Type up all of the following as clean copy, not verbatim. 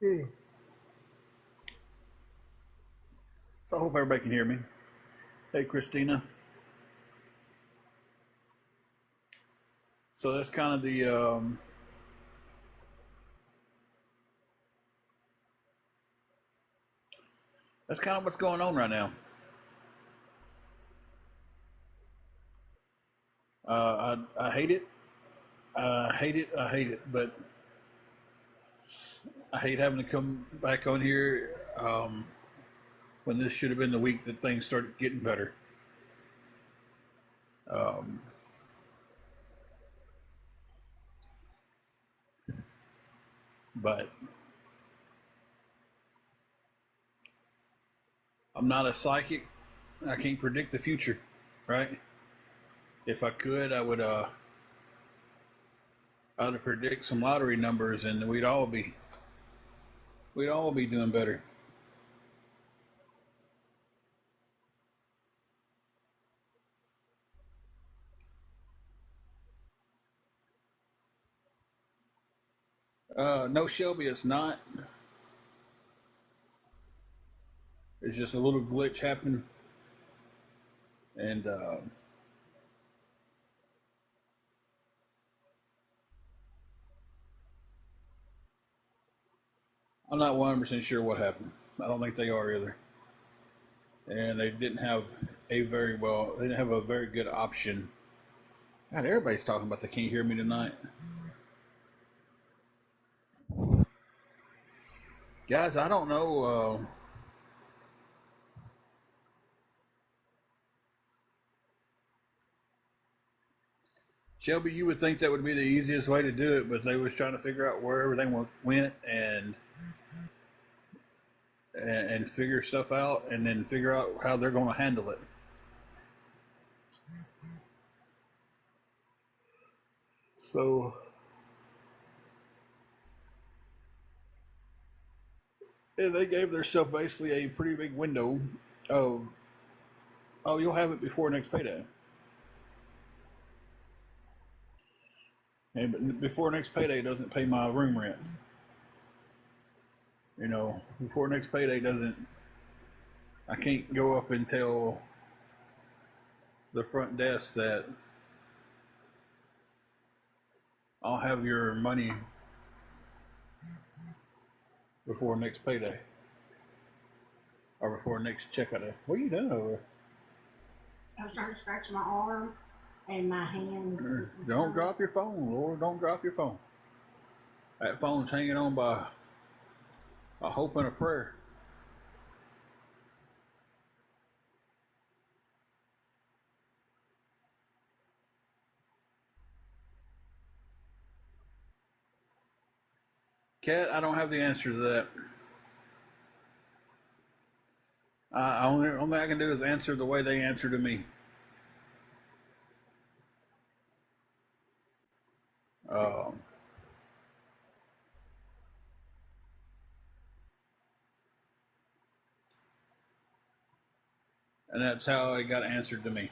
Hmm. So I hope everybody can hear me. Hey, Christina. So that's kind of that's kind of what's going on right now. I hate it. I hate it. I hate it. But I hate having to come back on here when this should have been the week that things started getting better. But I'm not a psychic. I can't predict the future, right? If I could, I'd predict some lottery numbers, and we'd all be doing better. No, Shelby, it's not. It's just a little glitch happened, and I'm not 100% sure what happened. I don't think they are either. And they didn't have they didn't have a very good option. God, everybody's talking about they can't hear me tonight. Guys, I don't know. Shelby, you would think that would be the easiest way to do it, but they was trying to figure out where everything went and figure stuff out and then figure out how they're going to handle it. So, and they gave themselves basically a pretty big window of, oh, you'll have it before next payday. And but before next payday doesn't pay my room rent. Before next payday doesn't, I can't go up and tell the front desk that I'll have your money before next payday or before next checkout day. What are you doing over I was trying to scratch my arm and my hand. there? Don't drop your phone, Lord. Don't drop your phone. That phone's hanging on by a hope and a prayer. Cat, I don't have the answer to that. Only I can do is answer the way they answer to me. Um, and that's how it got answered to me.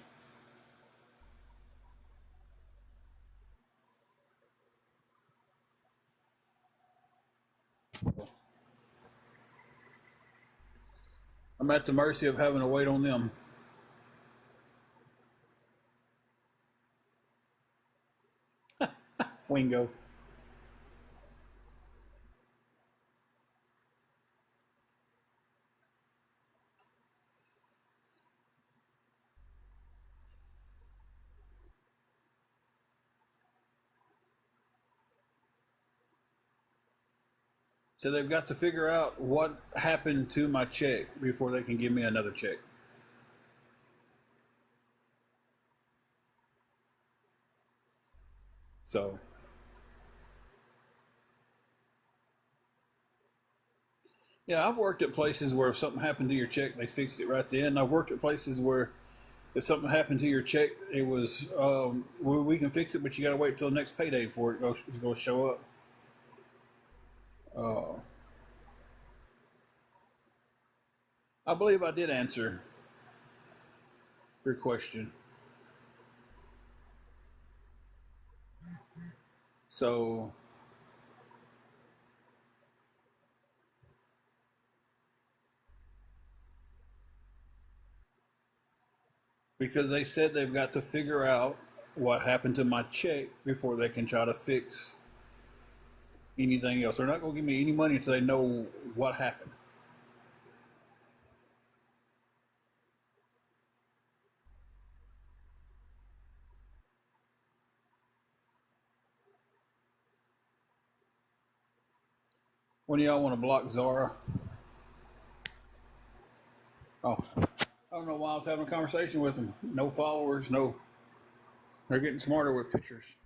I'm at the mercy of having to wait on them. Wingo. So they've got to figure out what happened to my check before they can give me another check. So, yeah, I've worked at places where if something happened to your check, they fixed it right then. I've worked at places where if something happened to your check, it was, we can fix it, but you got to wait till the next payday before it goes to show up. Uh, I believe I did answer your question. So, because they said they've got to figure out what happened to my check before they can try to fix anything else. They're not going to give me any money until they know what happened. When y'all want to block Zara? Oh, I don't know why I was having a conversation with them. No followers, no. They're getting smarter with pictures.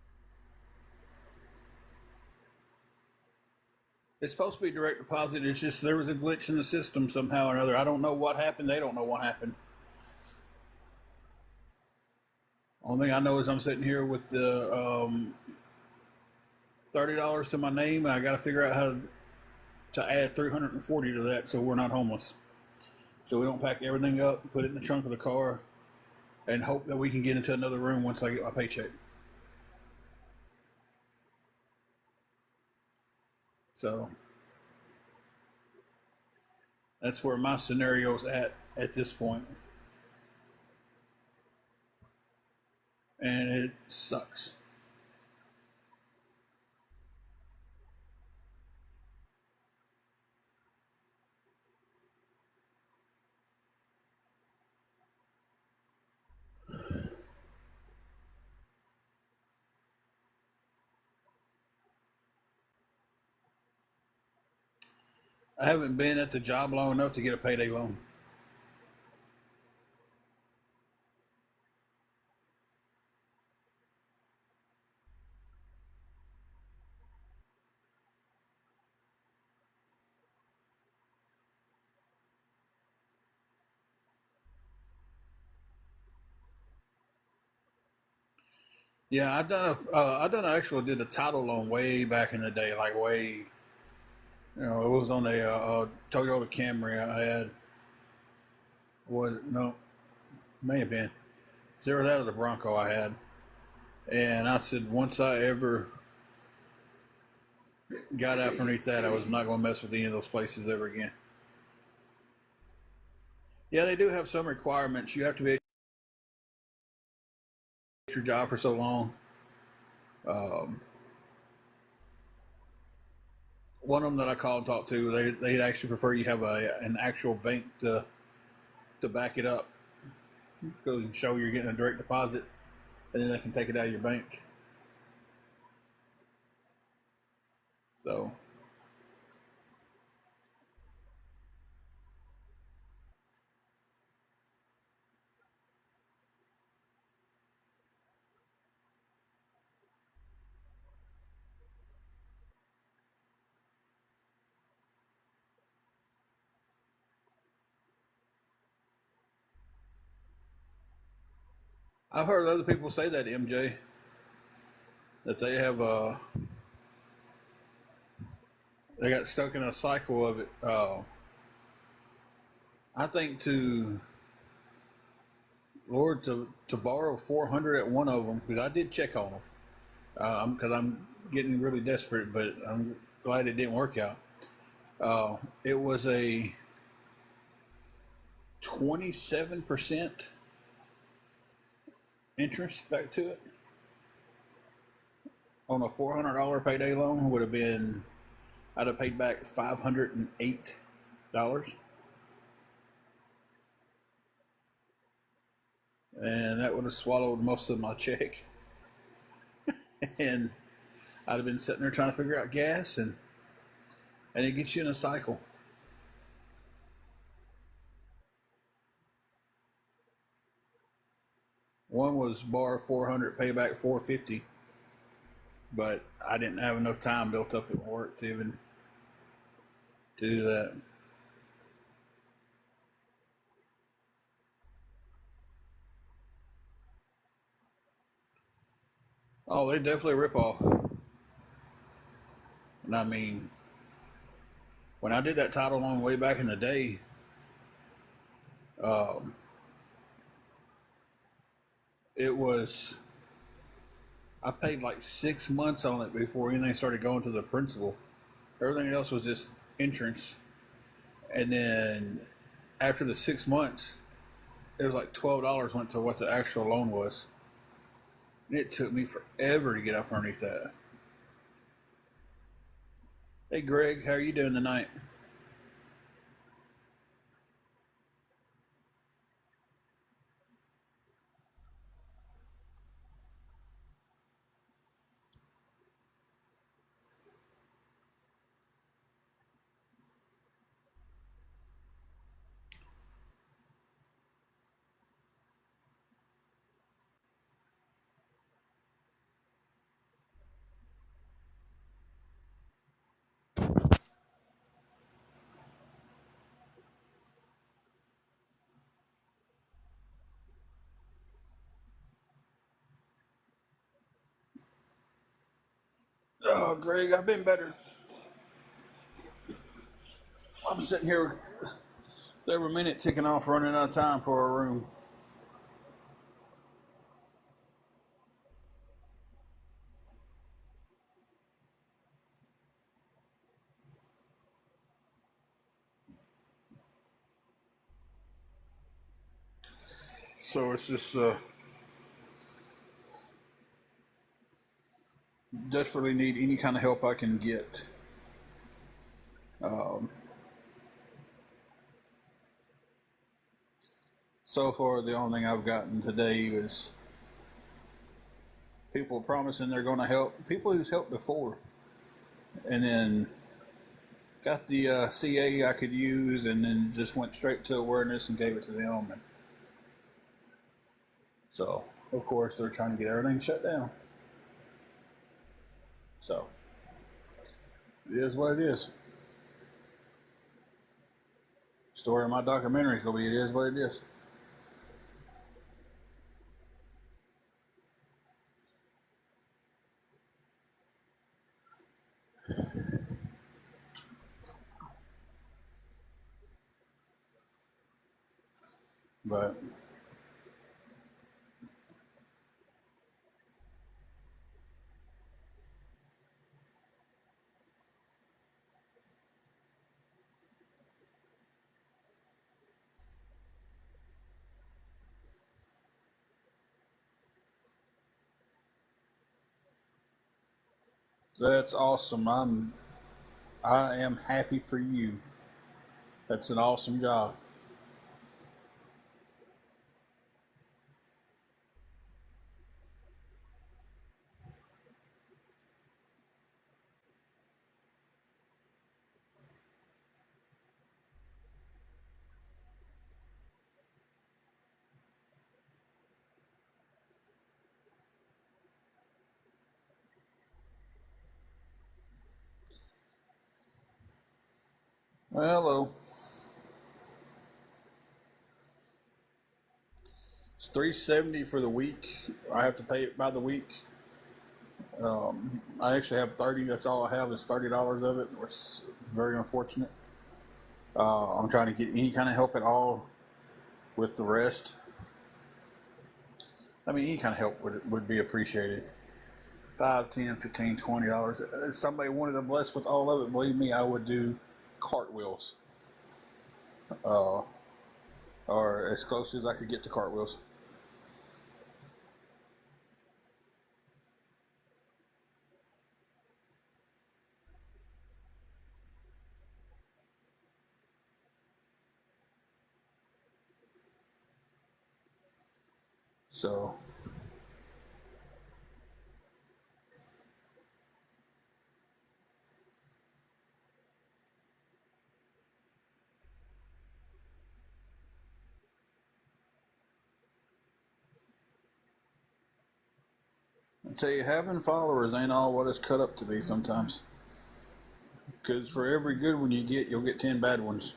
It's supposed to be direct deposit. It's just there was a glitch in the system somehow or another. I don't know what happened. They don't know what happened. Only thing I know is I'm sitting here with the $30 to my name, and I got to figure out how to add 340 to that so we're not homeless. So we don't pack everything up, put it in the trunk of the car, and hope that we can get into another room once I get my paycheck. So that's where my scenario's at this point. And it sucks. I haven't been at the job long enough to get a payday loan. Yeah, I did a title loan way back in the day, like way, it was on a Toyota Camry I had. Was no, may have been. Zeroed out of the Bronco I had, and I said once I ever got out underneath that, I was not going to mess with any of those places ever again. Yeah, they do have some requirements. You have to be at your job for so long. Um, One of them that I called and talked to, they actually prefer you have an actual bank to back it up, so you can show you're getting a direct deposit, and then they can take it out of your bank. So I've heard other people say that, MJ, that they got stuck in a cycle of it. I think to Lord to borrow 400 at one of them, because I did check on them, because I'm getting really desperate, but I'm glad it didn't work out. It was a 27% interest back to it on a $400 payday loan. Would have been, I'd have paid back $508, and that would have swallowed most of my check. And I'd have been sitting there trying to figure out gas, and it gets you in a cycle. One was borrow 400, pay back 450, but I didn't have enough time built up at work to even do that. Oh, they definitely rip off. And I mean, when I did that title loan way back in the day, um, it was, I paid like 6 months on it before anything started going to the principal. Everything else was just insurance. And then after the 6 months, it was like $12 went to what the actual loan was. And it took me forever to get up underneath that. Hey Greg, how are you doing tonight? Oh, Greg, I've been better. I'm sitting here every minute ticking off, running out of time for a room. So it's just desperately need any kind of help I can get. Um, so far, the only thing I've gotten today is people promising they're going to help. People who's helped before, and then got the CA I could use, and then just went straight to awareness and gave it to them. And so, of course, they're trying to get everything shut down. So, it is what it is. Story of my documentary is going to be it is what it is. But that's awesome. I am happy for you. That's an awesome job. Well, hello. It's $370 for the week. I have to pay it by the week. I actually have 30. That's all I have is $30 of it, which is very unfortunate. I'm trying to get any kind of help at all with the rest. I mean, any kind of help would be appreciated. 5, 10, 15, $20. If somebody wanted to bless with all of it, believe me, I would do cartwheels. Or as close as I could get to cartwheels. So, I tell you, having followers ain't all what it's cut up to be sometimes. Because for every good one you get, you'll get 10 bad ones.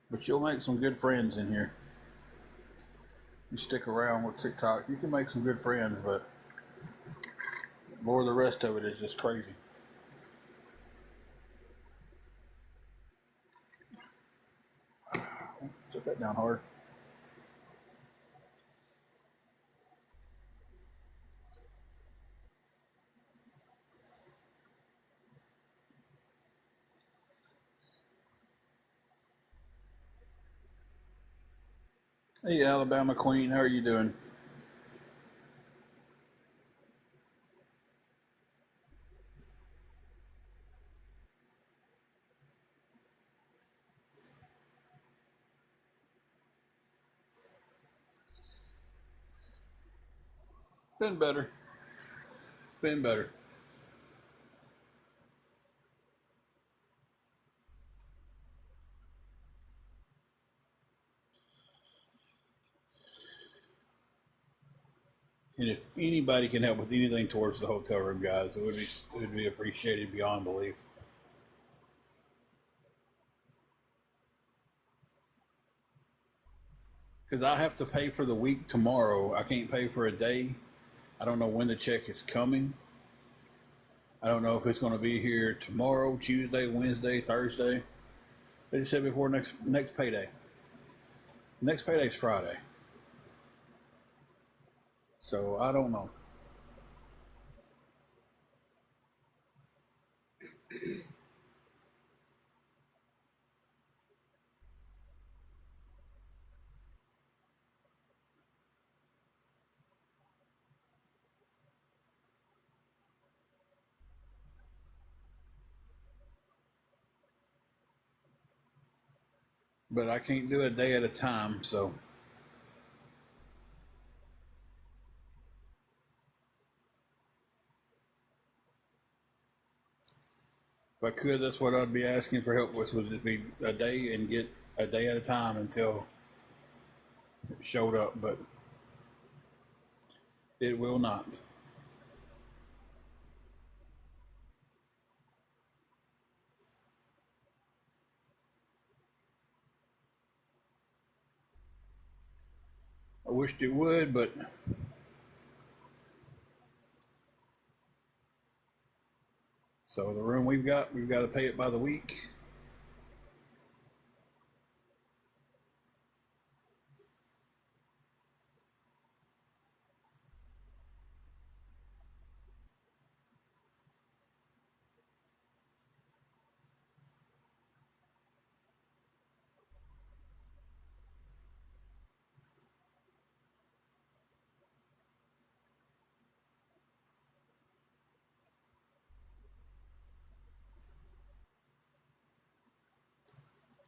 But you'll make some good friends in here. You stick around with TikTok, you can make some good friends, but more the rest of it is just crazy. Set that down hard. Hey, Alabama Queen, how are you doing? Been better. Been better. And if anybody can help with anything towards the hotel room, guys, it would be appreciated beyond belief. Because I have to pay for the week tomorrow. I can't pay for a day. I don't know when the check is coming. I don't know if it's going to be here tomorrow, Tuesday, Wednesday, Thursday. They just said before next payday. Next payday's Friday. So I don't know. But I can't do a day at a time. So if I could, that's what I'd be asking for help with, would just be a day and get a day at a time until it showed up. But it will not. I wished it would, but so the room we've got to pay it by the week.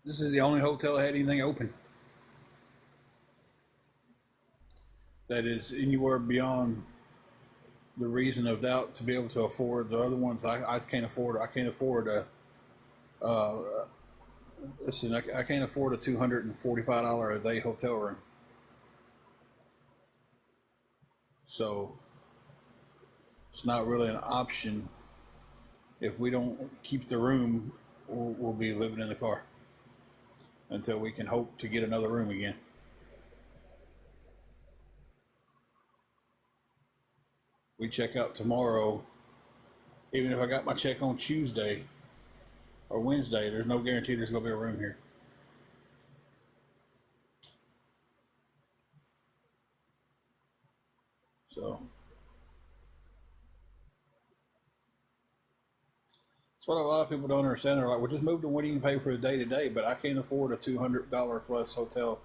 This is the only hotel that had anything open that is anywhere beyond the reason of doubt to be able to afford the other ones. I can't afford. I can't afford a. Listen, I can't afford a $245 a day hotel room. So it's not really an option. If we don't keep the room, we'll be living in the car until we can hope to get another room again. We check out tomorrow. Even if I got my check on Tuesday or Wednesday, there's no guarantee there's going to be a room here. So that's what a lot of people don't understand. They're like, "Well, just move to Winnie and pay for the day to day," but I can't afford a $200 plus hotel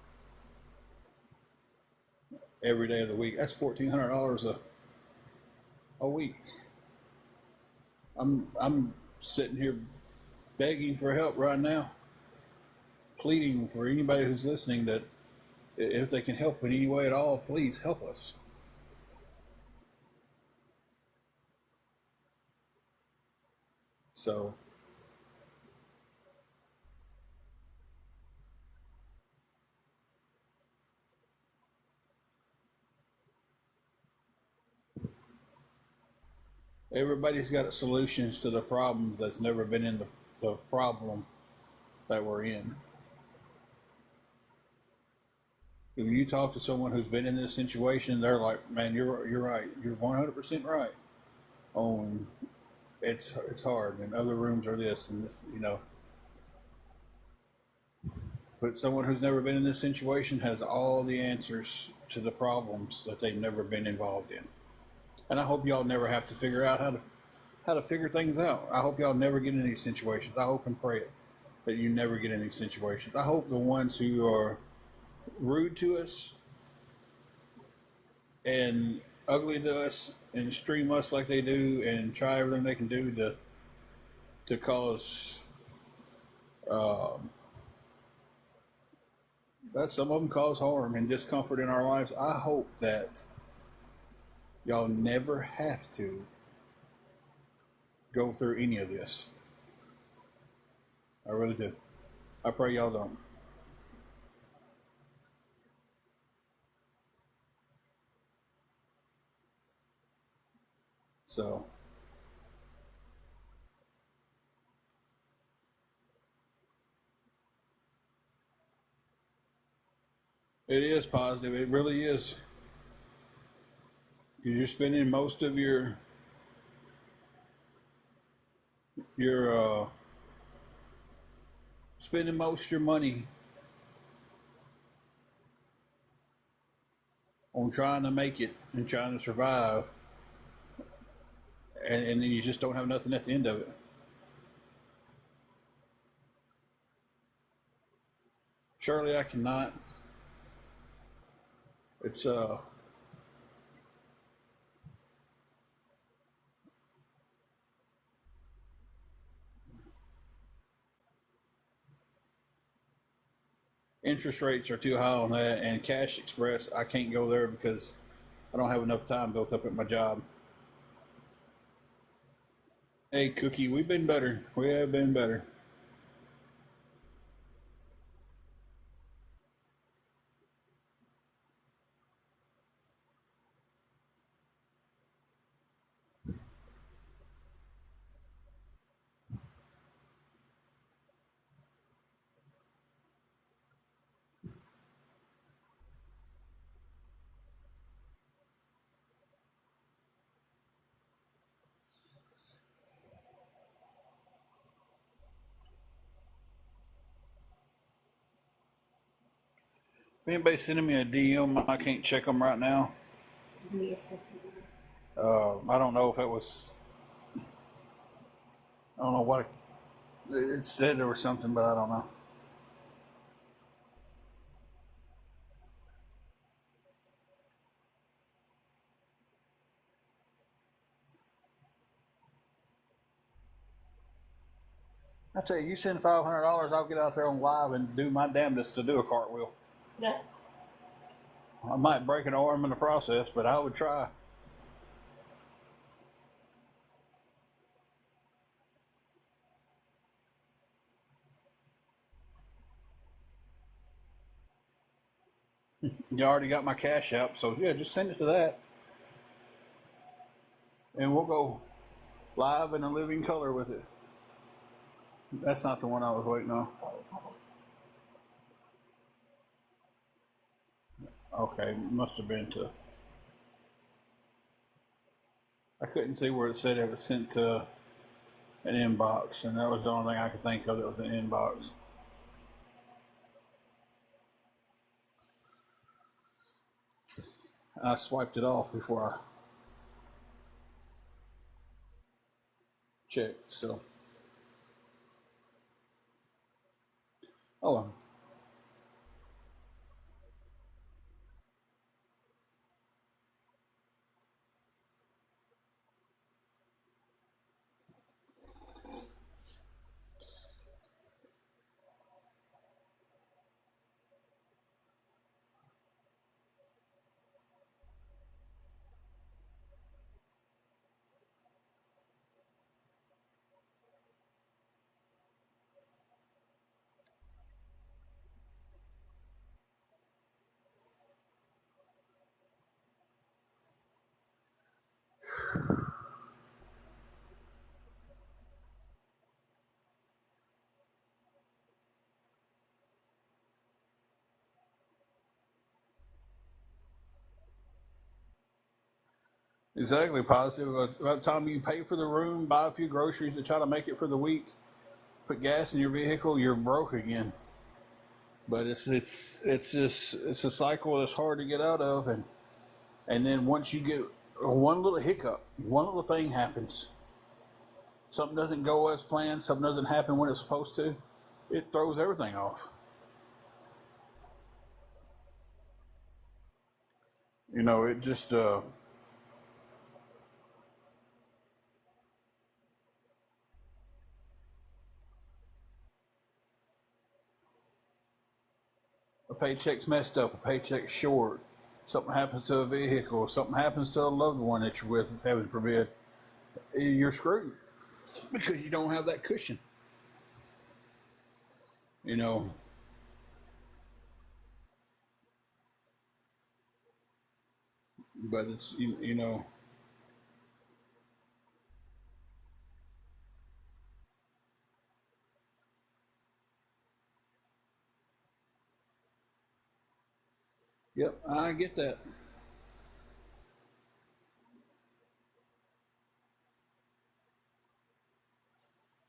every day of the week. That's $1,400 a week. I'm sitting here begging for help right now, pleading for anybody who's listening that if they can help in any way at all, please help us. So everybody's got solutions to the problem that's never been in the problem that we're in. When you talk to someone who's been in this situation, they're like, "Man, you're right. You're 100% right." On it's hard, and other rooms are this and this, you know. But someone who's never been in this situation has all the answers to the problems that they've never been involved in. And I hope y'all never have to figure out how to figure things out. I hope y'all never get in these situations. I hope and pray it that you never get in these situations. I hope the ones who are rude to us and ugly to us and stream us like they do and try everything they can do to cause that some of them cause harm and discomfort in our lives. I hope that y'all never have to go through any of this. I really do. I pray y'all don't. So it is positive. It really is. You're spending most of your spending most of your money on trying to make it and trying to survive, and then you just don't have nothing at the end of it. Surely I cannot. It's interest rates are too high on that, and Cash Express I can't go there because I don't have enough time built up at my job. Hey, Cookie, we've been better. We have been better. If anybody's sending me a DM, I can't check them right now. Give me a second. I don't know if it was. I don't know what it said or something, but I don't know. I tell you, you send $500, I'll get out there on live and do my damnedest to do a cartwheel. Yeah. I might break an arm in the process, but I would try. You already got my Cash App, so yeah, just send it to that, and we'll go live in a living color with it. That's not the one I was waiting on. Okay, must have been to. I couldn't see where it said it was sent to an inbox, and that was the only thing I could think of that was an inbox. I swiped it off before I checked, so. Oh well. Exactly, positive. By the time you pay for the room, buy a few groceries to try to make it for the week, put gas in your vehicle, you're broke again. But it's just it's a cycle that's hard to get out of, and then once you get one little hiccup, one little thing happens, something doesn't go as planned, something doesn't happen when it's supposed to, it throws everything off. It just a paycheck's messed up, a paycheck's short, something happens to a vehicle, something happens to a loved one that you're with, heaven forbid, you're screwed because you don't have that cushion. You know, but it's yep, I get that.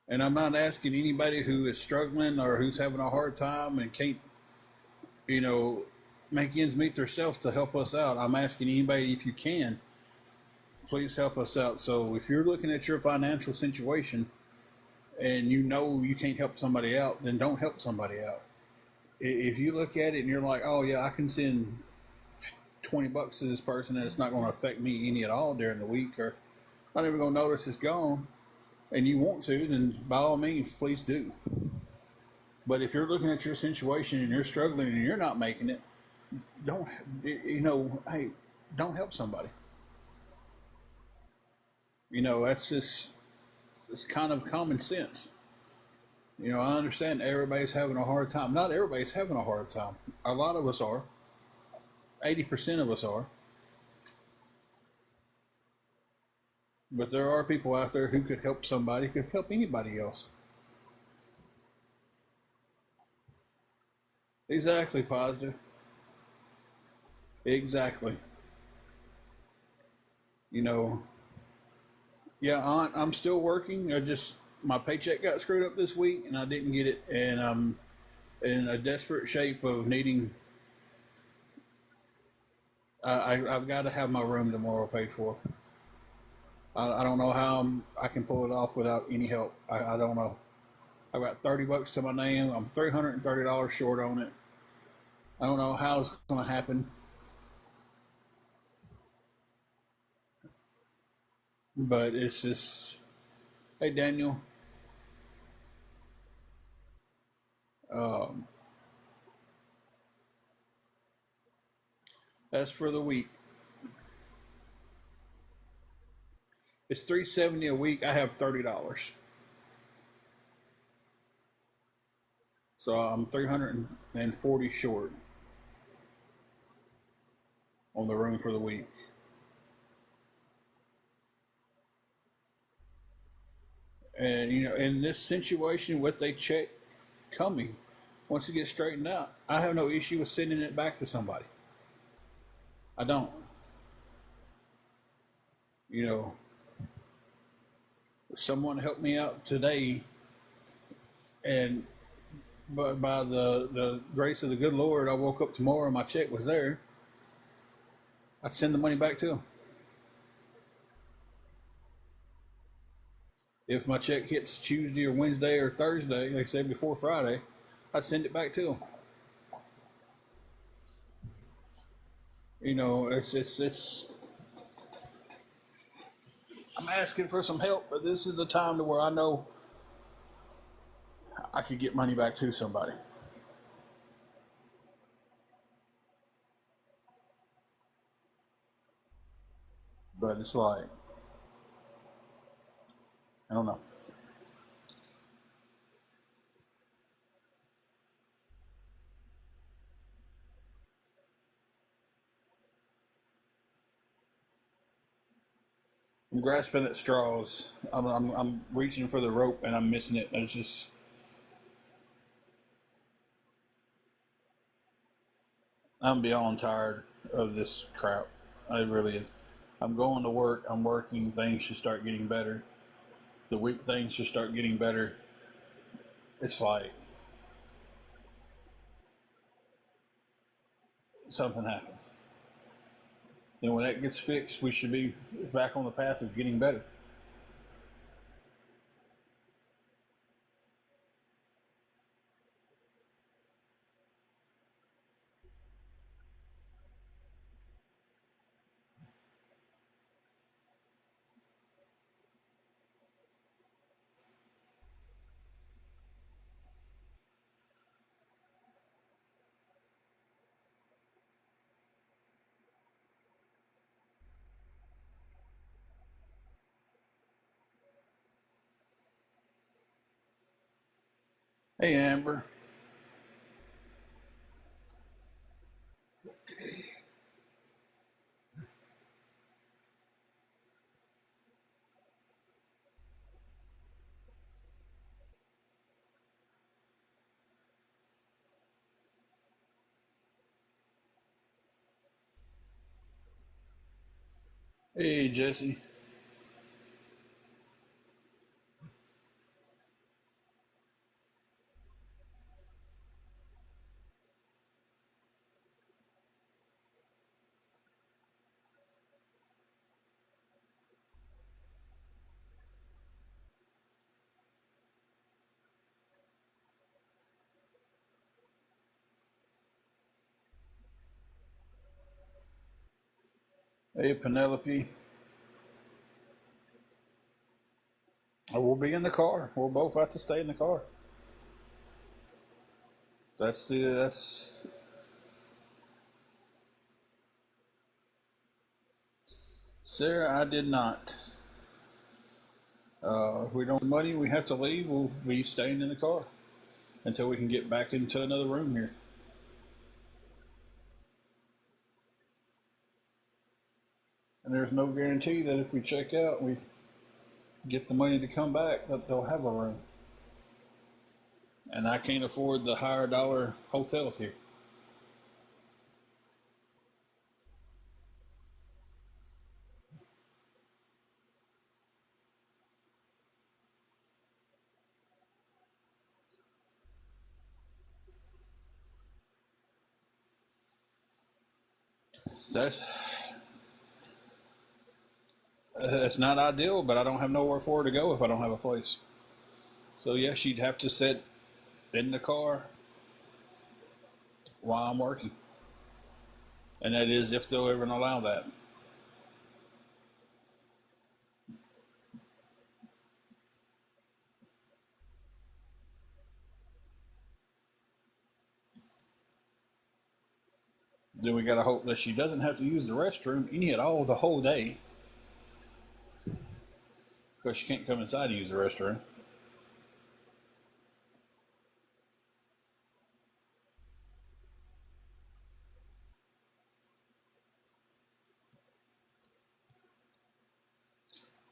And I'm not asking anybody who is struggling or who's having a hard time and can't, you know, make ends meet themselves to help us out. I'm asking anybody, if you can, please help us out. So if you're looking at your financial situation and you know you can't help somebody out, then don't help somebody out. If you look at it and you're like, oh yeah, I can send $20 to this person and it's not going to affect me any at all during the week, or I'm not even going to notice it's gone, and you want to, then by all means, please do. But if you're looking at your situation and you're struggling and you're not making it, don't, hey, don't help somebody. That's just, it's kind of common sense. I understand everybody's having a hard time. Not everybody's having a hard time. A lot of us are. 80% of us are. But there are people out there who could help somebody, could help anybody else. Exactly, positive. Exactly. You know, yeah, I'm still working. My paycheck got screwed up this week and I didn't get it. And I'm in a desperate shape of needing, I've got to have my room tomorrow paid for. I don't know how I can pull it off without any help. I don't know. I got $30 to my name. I'm $330 short on it. I don't know how it's going to happen, but it's just, hey Daniel, um, that's for the week. It's $370 a week. I have $30, so I'm 340 short on the room for the week. And in this situation with a check coming, once it gets straightened out, I have no issue with sending it back to somebody. I don't. You know, someone helped me out today, and by the grace of the good Lord, I woke up tomorrow and my check was there. I'd send the money back to them. If my check hits Tuesday or Wednesday or Thursday, like I said before Friday, I'd send it back to them. It's. I'm asking for some help, but this is the time to where I know I could get money back to somebody. But it's like, I don't know. I'm grasping at straws. I'm reaching for the rope and I'm missing it. It's just, I'm beyond tired of this crap. It really is. I'm going to work. I'm working. Things should start getting better. The week things should start getting better. It's like something happens. Then when that gets fixed, we should be back on the path of getting better. Hey, Amber. Hey, Jesse. Hey, Penelope. We'll be in the car. We'll both have to stay in the car. That's Sarah. I did not. If we don't have the money, we have to leave. We'll be staying in the car until we can get back into another room here. And there's no guarantee that if we check out, we get the money to come back, that they'll have a room. And I can't afford the higher dollar hotels here. That's that's not ideal, but I don't have nowhere for her to go if I don't have a place. So yeah, she'd have to sit in the car while I'm working, and that is if they'll ever allow that. Then we gotta hope that she doesn't have to use the restroom any at all the whole day, because she can't come inside and use the restroom.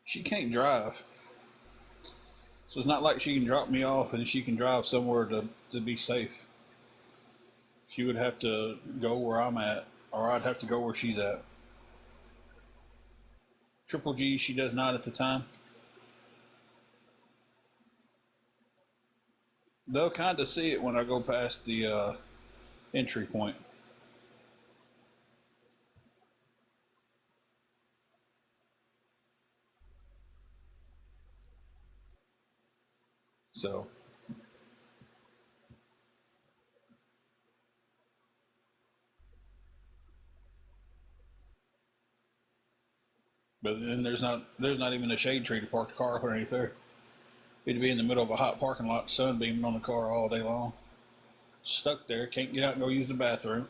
She can't drive, so it's not like she can drop me off and she can drive somewhere to be safe. She would have to go where I'm at, or I'd have to go where she's at. Triple G, she does not at the time. They'll kind of see it when I go past the entry point. So, but then there's not even a shade tree to park the car underneath there. It'd be in the middle of a hot parking lot, sun beaming on the car all day long. Stuck there, can't get out and go use the bathroom.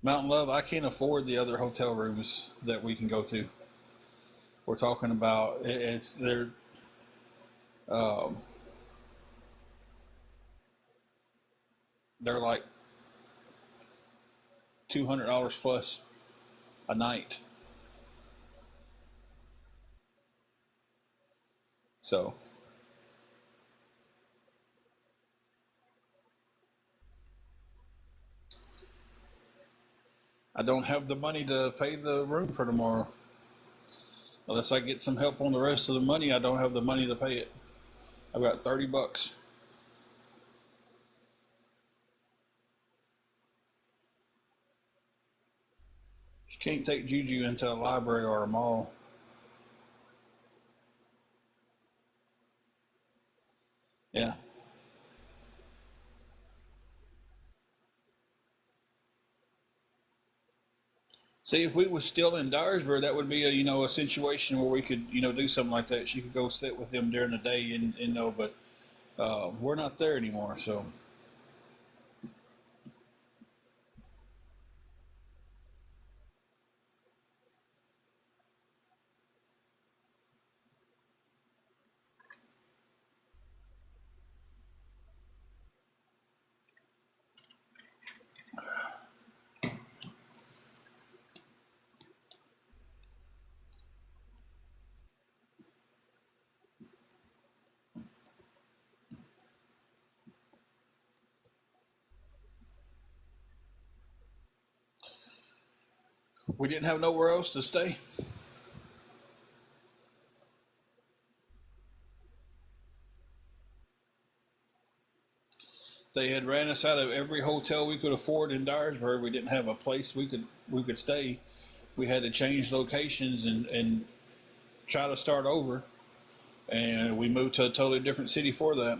Mountain Love, I can't afford the other hotel rooms that we can go to. We're talking about um, they're like $200 plus a night. So I don't have the money to pay the room for tomorrow. Unless I get some help on the rest of the money, I don't have the money to pay it. I've got $30. You can't take Juju into a library or a mall. Yeah. See, if we was still in Dyersburg, that would be a situation where we could do something like that. She could go sit with them during the day and but we're not there anymore. So We didn't have nowhere else to stay. They had ran us out of every hotel we could afford in Dyersburg. We didn't have a place we could stay. We had to change locations and try to start over. And we moved to a totally different city for that.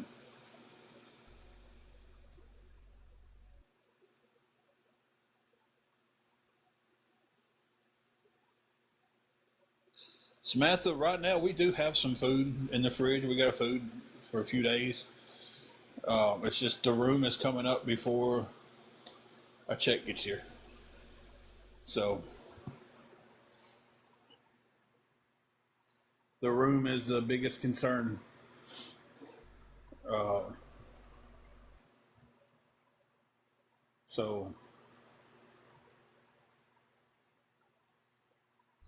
Samantha, right now we do have some food in the fridge. We got food for a few days. It's just the room is coming up before a check gets here. So the room is the biggest concern. Uh, so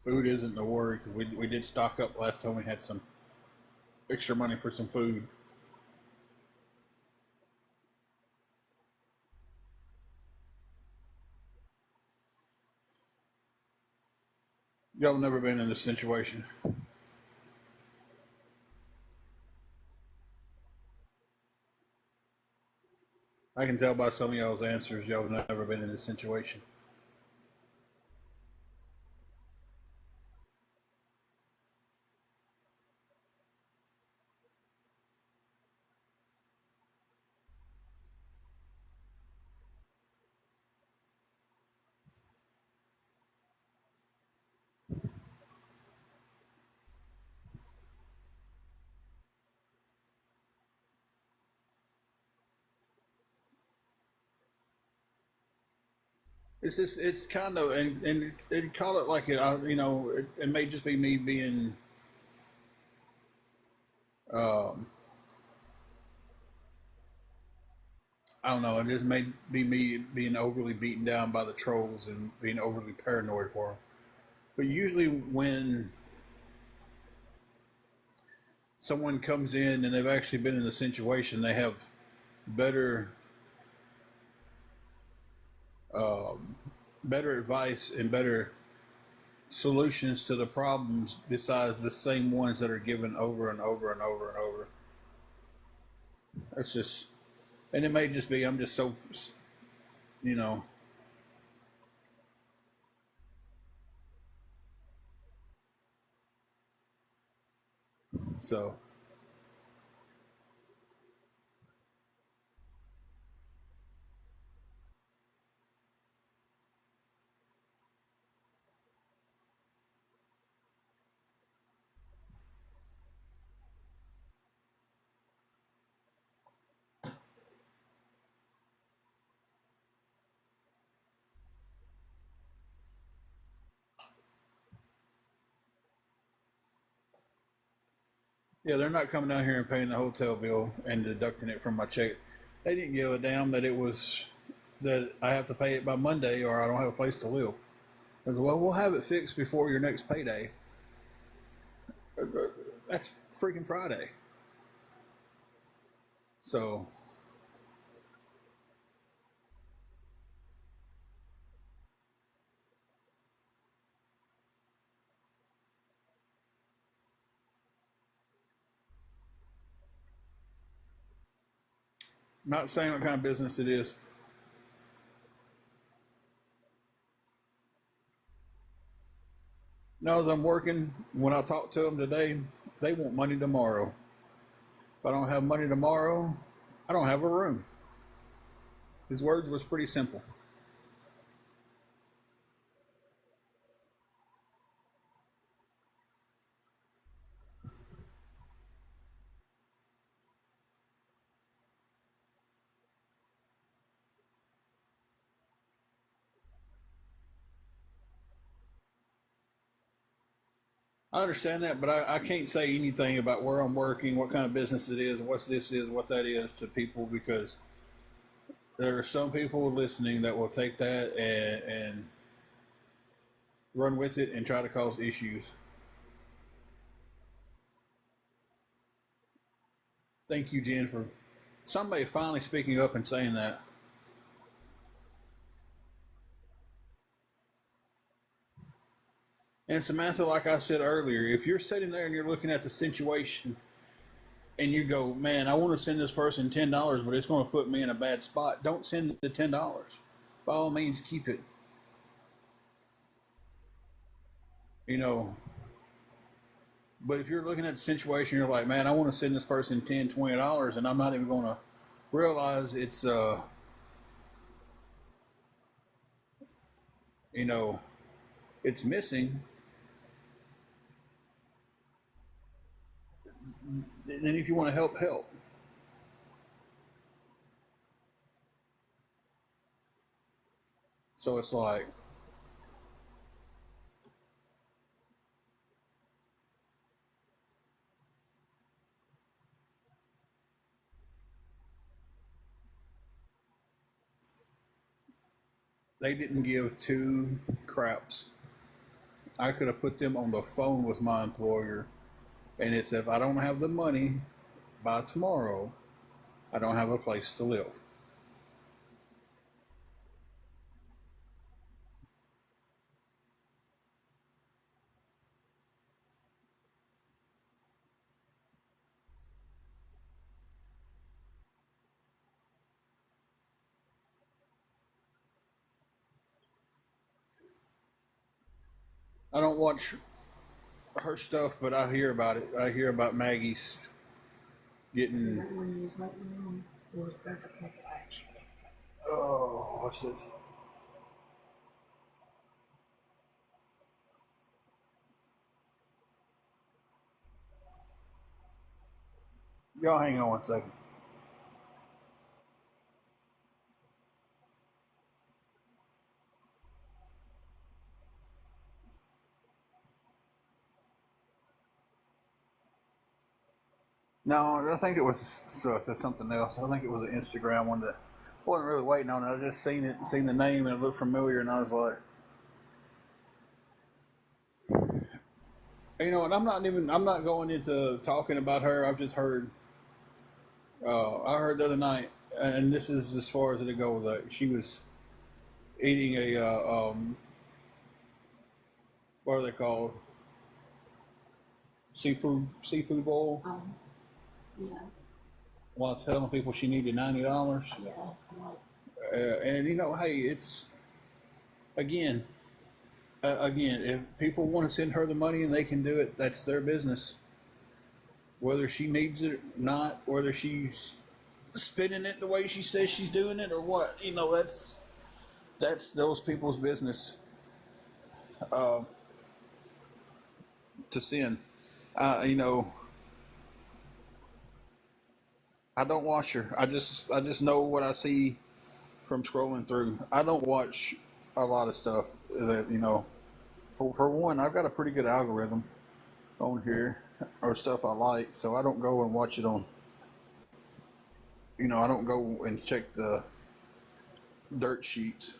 food isn't the worry because we did stock up last time we had some extra money for some food. Y'all never been in this situation. I can tell by some of y'all's answers y'all have never been in this situation. It's just it's kind of and they call it like it may just be me being um, I don't know. It just may be me being overly beaten down by the trolls and being overly paranoid for them. But usually, when someone comes in and they've actually been in a situation, they have better, um, better advice and better solutions to the problems besides the same ones that are given over and over and over and over. It's just, and it may just be I'm just so, you know, so. Yeah, they're not coming down here and paying the hotel bill and deducting it from my check. They didn't give a damn that it was that I have to pay it by Monday or I don't have a place to live. I go, well, we'll have it fixed before your next payday. That's freaking Friday. So, not saying what kind of business it is. No, as I'm working, when I talk to them today, they want money tomorrow. If I don't have money tomorrow, I don't have a room. His words was pretty simple. I understand that, but I can't say anything about where I'm working, what kind of business it is, what this is, what that is to people because there are some people listening that will take that and run with it and try to cause issues. Thank you, Jen, for somebody finally speaking up and saying that. And Samantha, like I said earlier, if you're sitting there and you're looking at the situation and you go, man, I want to send this person $10, but it's going to put me in a bad spot, don't send the $10. By all means, keep it. You know, but if you're looking at the situation, you're like, man, I want to send this person $10, $20, and I'm not even going to realize it's, you know, it's missing. Then if you want to help, help. So it's like, they didn't give two craps. I could have put them on the phone with my employer, and it's if I don't have the money by tomorrow, I don't have a place to live. I don't watch her stuff, but I hear about it. I hear about Maggie's getting. That one you was waiting on, there was there's a couple action. Oh, what's this? Y'all hang on 1 second. No, I think it was to something else. I think it was an Instagram one that I wasn't really waiting on it. I just seen it, seen the name, and it looked familiar, and I was like, and I'm not going into talking about her. I've just heard, I heard the other night, and this is as far as it goes. Like she was eating a, what are they called? Seafood bowl, Yeah, while telling people she needed $90. yeah, like, And hey, it's again, again, if people want to send her the money and they can do it, that's their business. Whether she needs it or not, whether she's spending it the way she says she's doing it or what, that's those people's business to send. Uh, you know, I don't watch her. I just know what I see from scrolling through. I don't watch a lot of stuff that For one, I've got a pretty good algorithm on here or stuff I like, so I don't go and watch it on. I don't go and check the dirt sheets.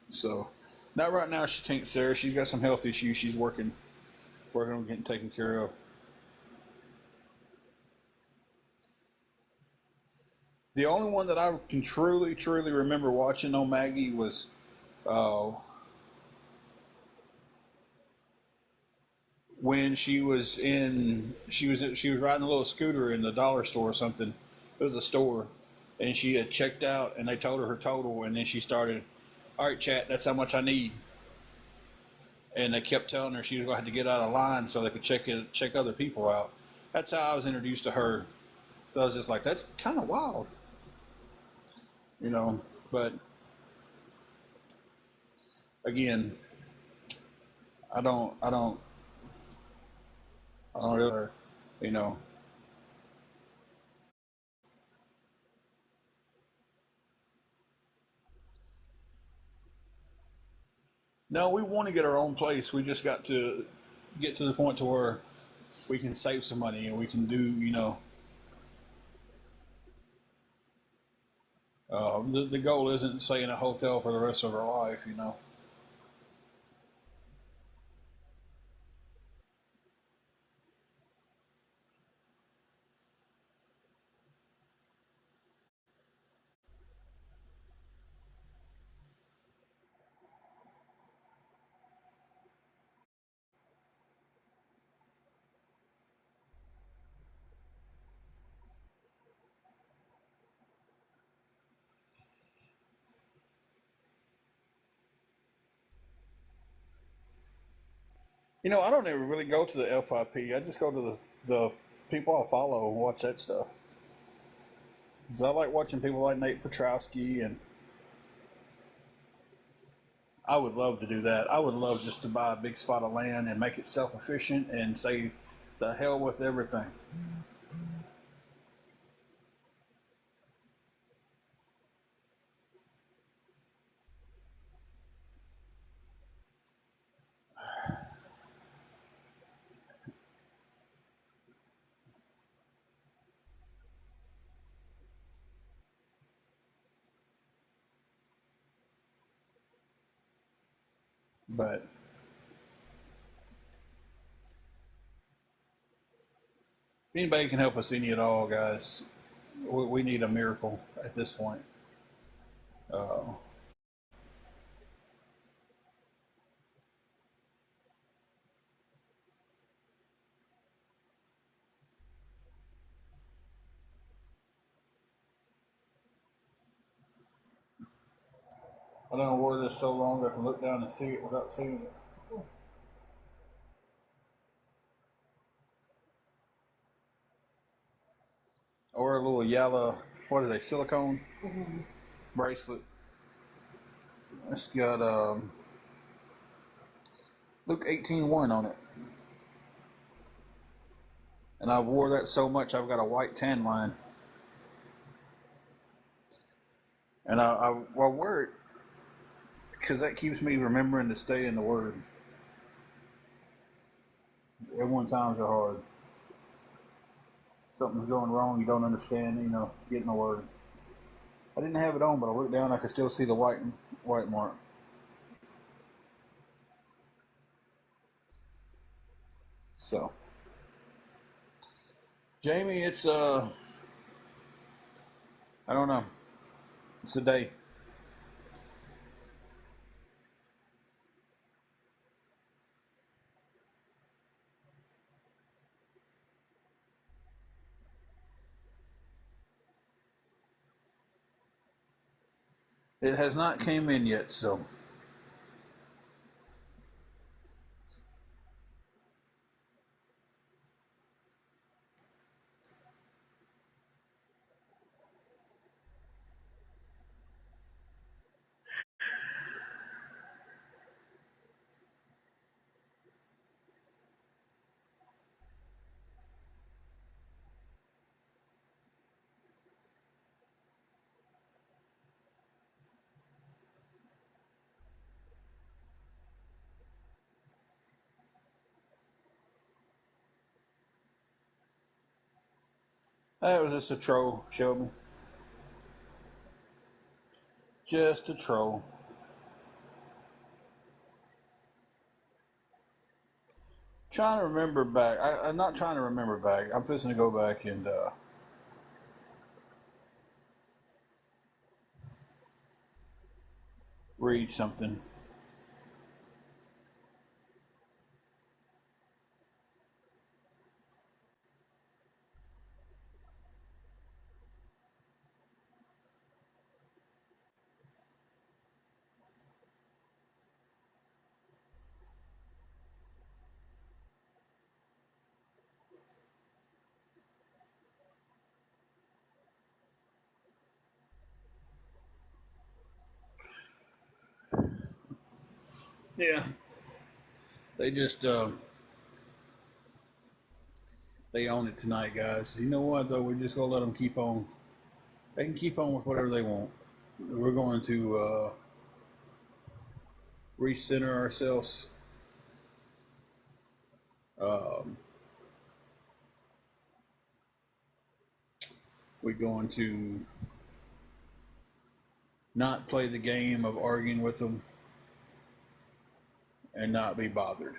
So, not right now. She can't, Sarah. She's got some health issues. She's working on getting taken care of. The only one that I can truly remember watching on Maggie was uh, when she was riding a little scooter in the dollar store or something. It was a store, and she had checked out, and they told her total, and then she started, all right, chat, that's how much I need. And they kept telling her she was going to have to get out of line so they could check other people out. That's how I was introduced to her. So I was just like, that's kind of wild, you know. But again, I don't, I don't, I don't really, you know. No, we want to get our own place. We just got to get to the point to where we can save some money and we can do, the goal isn't to stay in a hotel for the rest of our life. I don't ever really go to the FIP. I just go to the people I follow and watch that stuff. Because I like watching people like Nate Petrowski, and I would love to do that. I would love just to buy a big spot of land and make it self efficient and say, the hell with everything. But if anybody can help us any at all, guys, we need a miracle at this point. I don't wore this so long I can look down and see it without seeing it. Or a little yellow, what are they, silicone bracelet. It's got Luke 18:1 on it. And I wore that so much I've got a white tan line. And I wear it because that keeps me remembering to stay in the Word. Everyone times are hard. Something's going wrong, you don't understand, get in the Word. I didn't have it on, but I looked down, I could still see the white mark. So, Jamie, it's I don't know. It's a day. It has not came in yet, so that was just a troll, Shelby. Just a troll. Trying to remember back. I'm not trying to remember back. I'm fixing to go back and read something. Yeah, they just they own it tonight, guys. You know what though? We're just gonna let them keep on. They can keep on with whatever they want. We're going to recenter ourselves. Um, we're going to not play the game of arguing with them and not be bothered.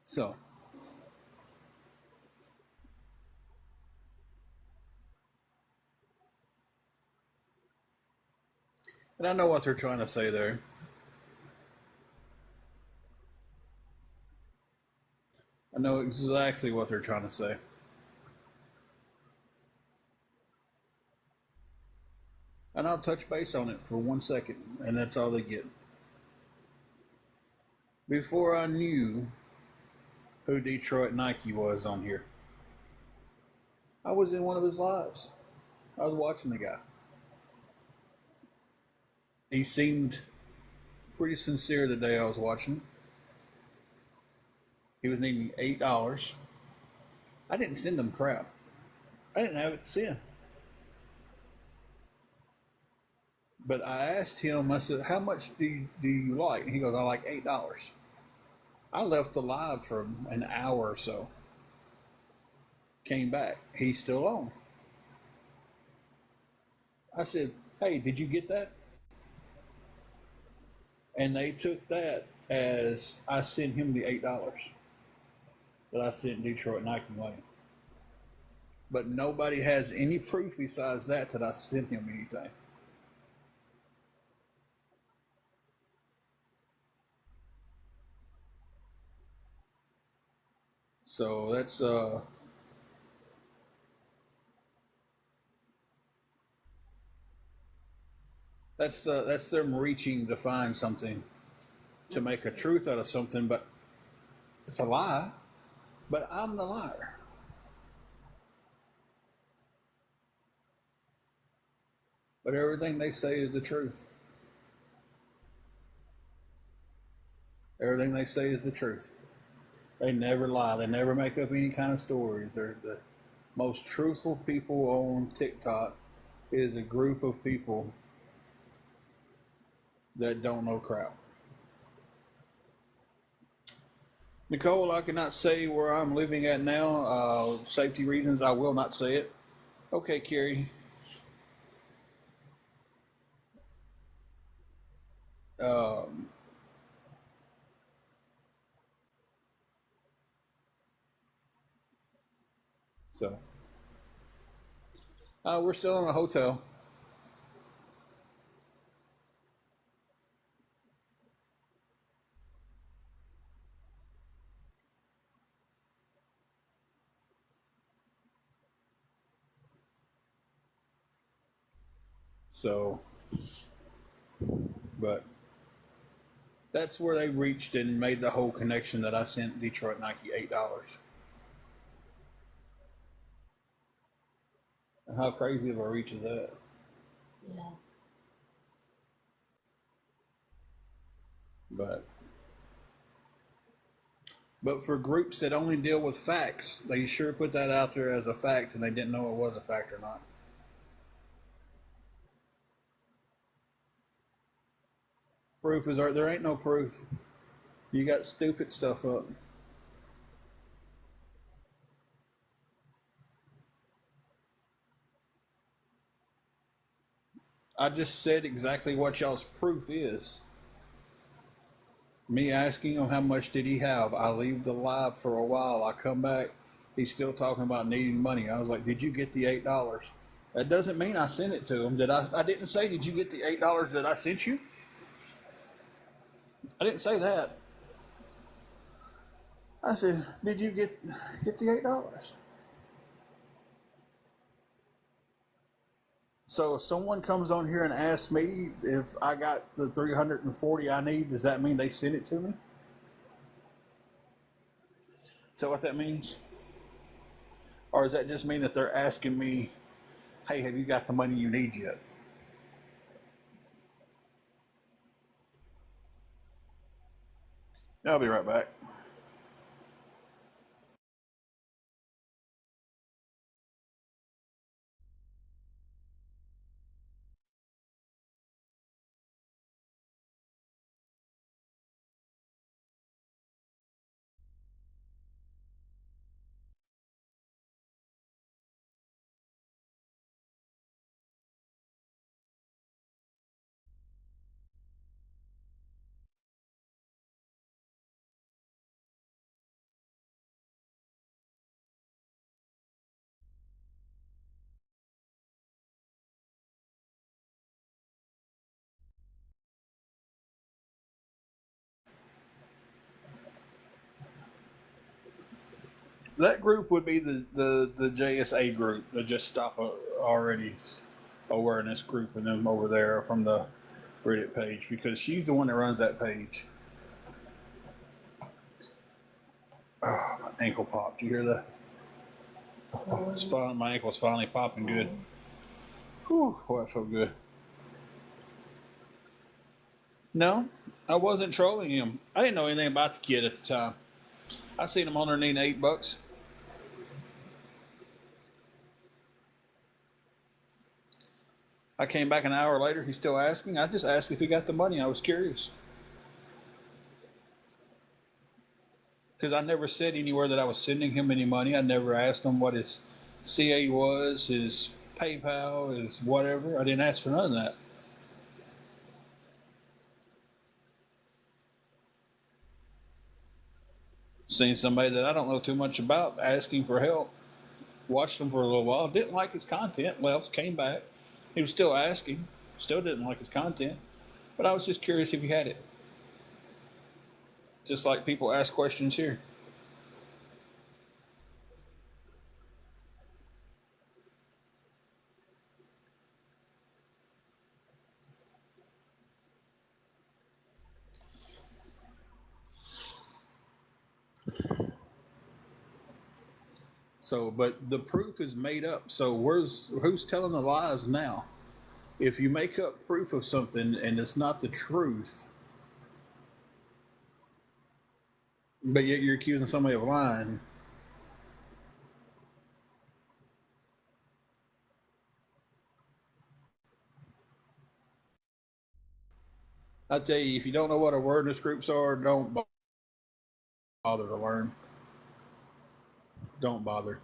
So, And I know what they're trying to say there. I know exactly what they're trying to say. And I'll touch base on it for 1 second, and that's all they get. Before I knew who Detroit Nike was on here, I was in one of his lives. I was watching the guy. He seemed pretty sincere the day I was watching. He was needing $8. I didn't send him crap. I didn't have it to send. But I asked him, I said, how much do you like? And he goes, I like $8. I left the live for an hour or so. Came back. He's still on. I said, hey, did you get that? And they took that as I sent him the $8 that I sent Detroit Nike money. But nobody has any proof besides that I sent him anything. So that's them reaching to find something to make a truth out of something, but it's a lie. But I'm the liar. But everything they say is the truth. Everything they say is the truth. They never lie. They never make up any kind of stories. They're the most truthful people on TikTok is a group of people that don't know crap. Nicole, I cannot say where I'm living at now. Safety reasons, I will not say it. Okay, Carrie. Um, so we're still in a hotel. So, but that's where they reached and made the whole connection that I sent Detroit Nike $8. How crazy of a reach is that? Yeah. But for groups that only deal with facts, they sure put that out there as a fact, and they didn't know it was a fact or not. Proof is there ain't no proof. You got stupid stuff up. I just said exactly what y'all's proof is. Me asking him how much did he have. I leave the live for a while. I come back. He's still talking about needing money. I was like, did you get the $8? That doesn't mean I sent it to him. I didn't say, did you get the $8 that I sent you? I didn't say that. I said, did you get the $8? So if someone comes on here and asks me if I got the 340 I need, does that mean they sent it to me? Is that what that means? Or does that just mean that they're asking me, hey, have you got the money you need yet? I'll be right back. That group would be the JSA group, the Just Stop Already awareness group, and them over there from the Reddit page, because she's the one that runs that page. Oh, my ankle popped. You hear that? My ankle's finally popping good. Whew, boy, that felt good. No, I wasn't trolling him. I didn't know anything about the kid at the time. I seen him on there needing $8. I came back an hour later. He's still asking. I just asked if he got the money. I was curious because I never said anywhere that I was sending him any money. I never asked him what his CA was, his PayPal, his whatever. I didn't ask for none of that. Seen somebody that I don't know too much about asking for help. Watched him for a little while. Didn't like his content. Left. Came back. He was still asking. Still didn't like his content. But I was just curious if he had it. Just like people ask questions here. So, but the proof is made up. So, who's telling the lies now? If you make up proof of something and it's not the truth, but yet you're accusing somebody of lying, I tell you, if you don't know what awareness groups are, don't bother to learn. Don't bother.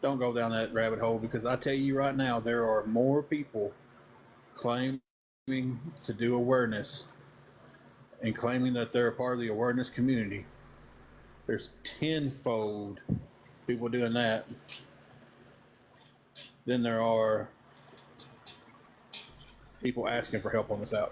Don't go down that rabbit hole, because I tell you right now, there are more people claiming to do awareness and claiming that they're a part of the awareness community. There's tenfold people doing that than there are people asking for help on this app.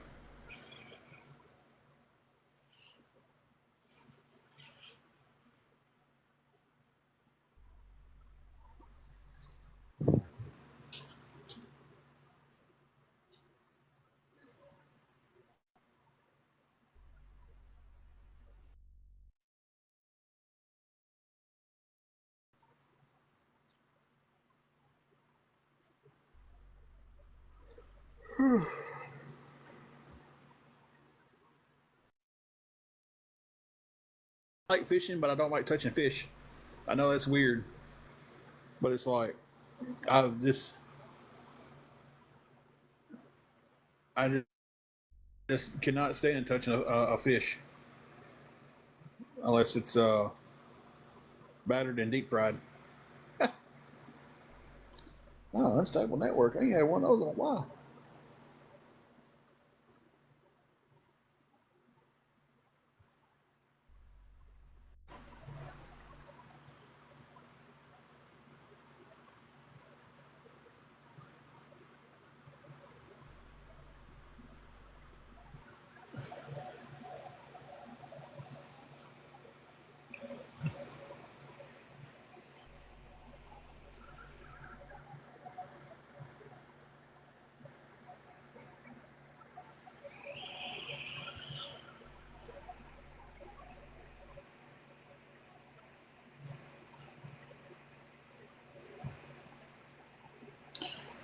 I like fishing, but I don't like touching fish. I know that's weird, but it's like I just I just cannot stand touching a fish unless it's battered and deep fried. Oh, that's Unstable Network. I ain't had one of those in a while.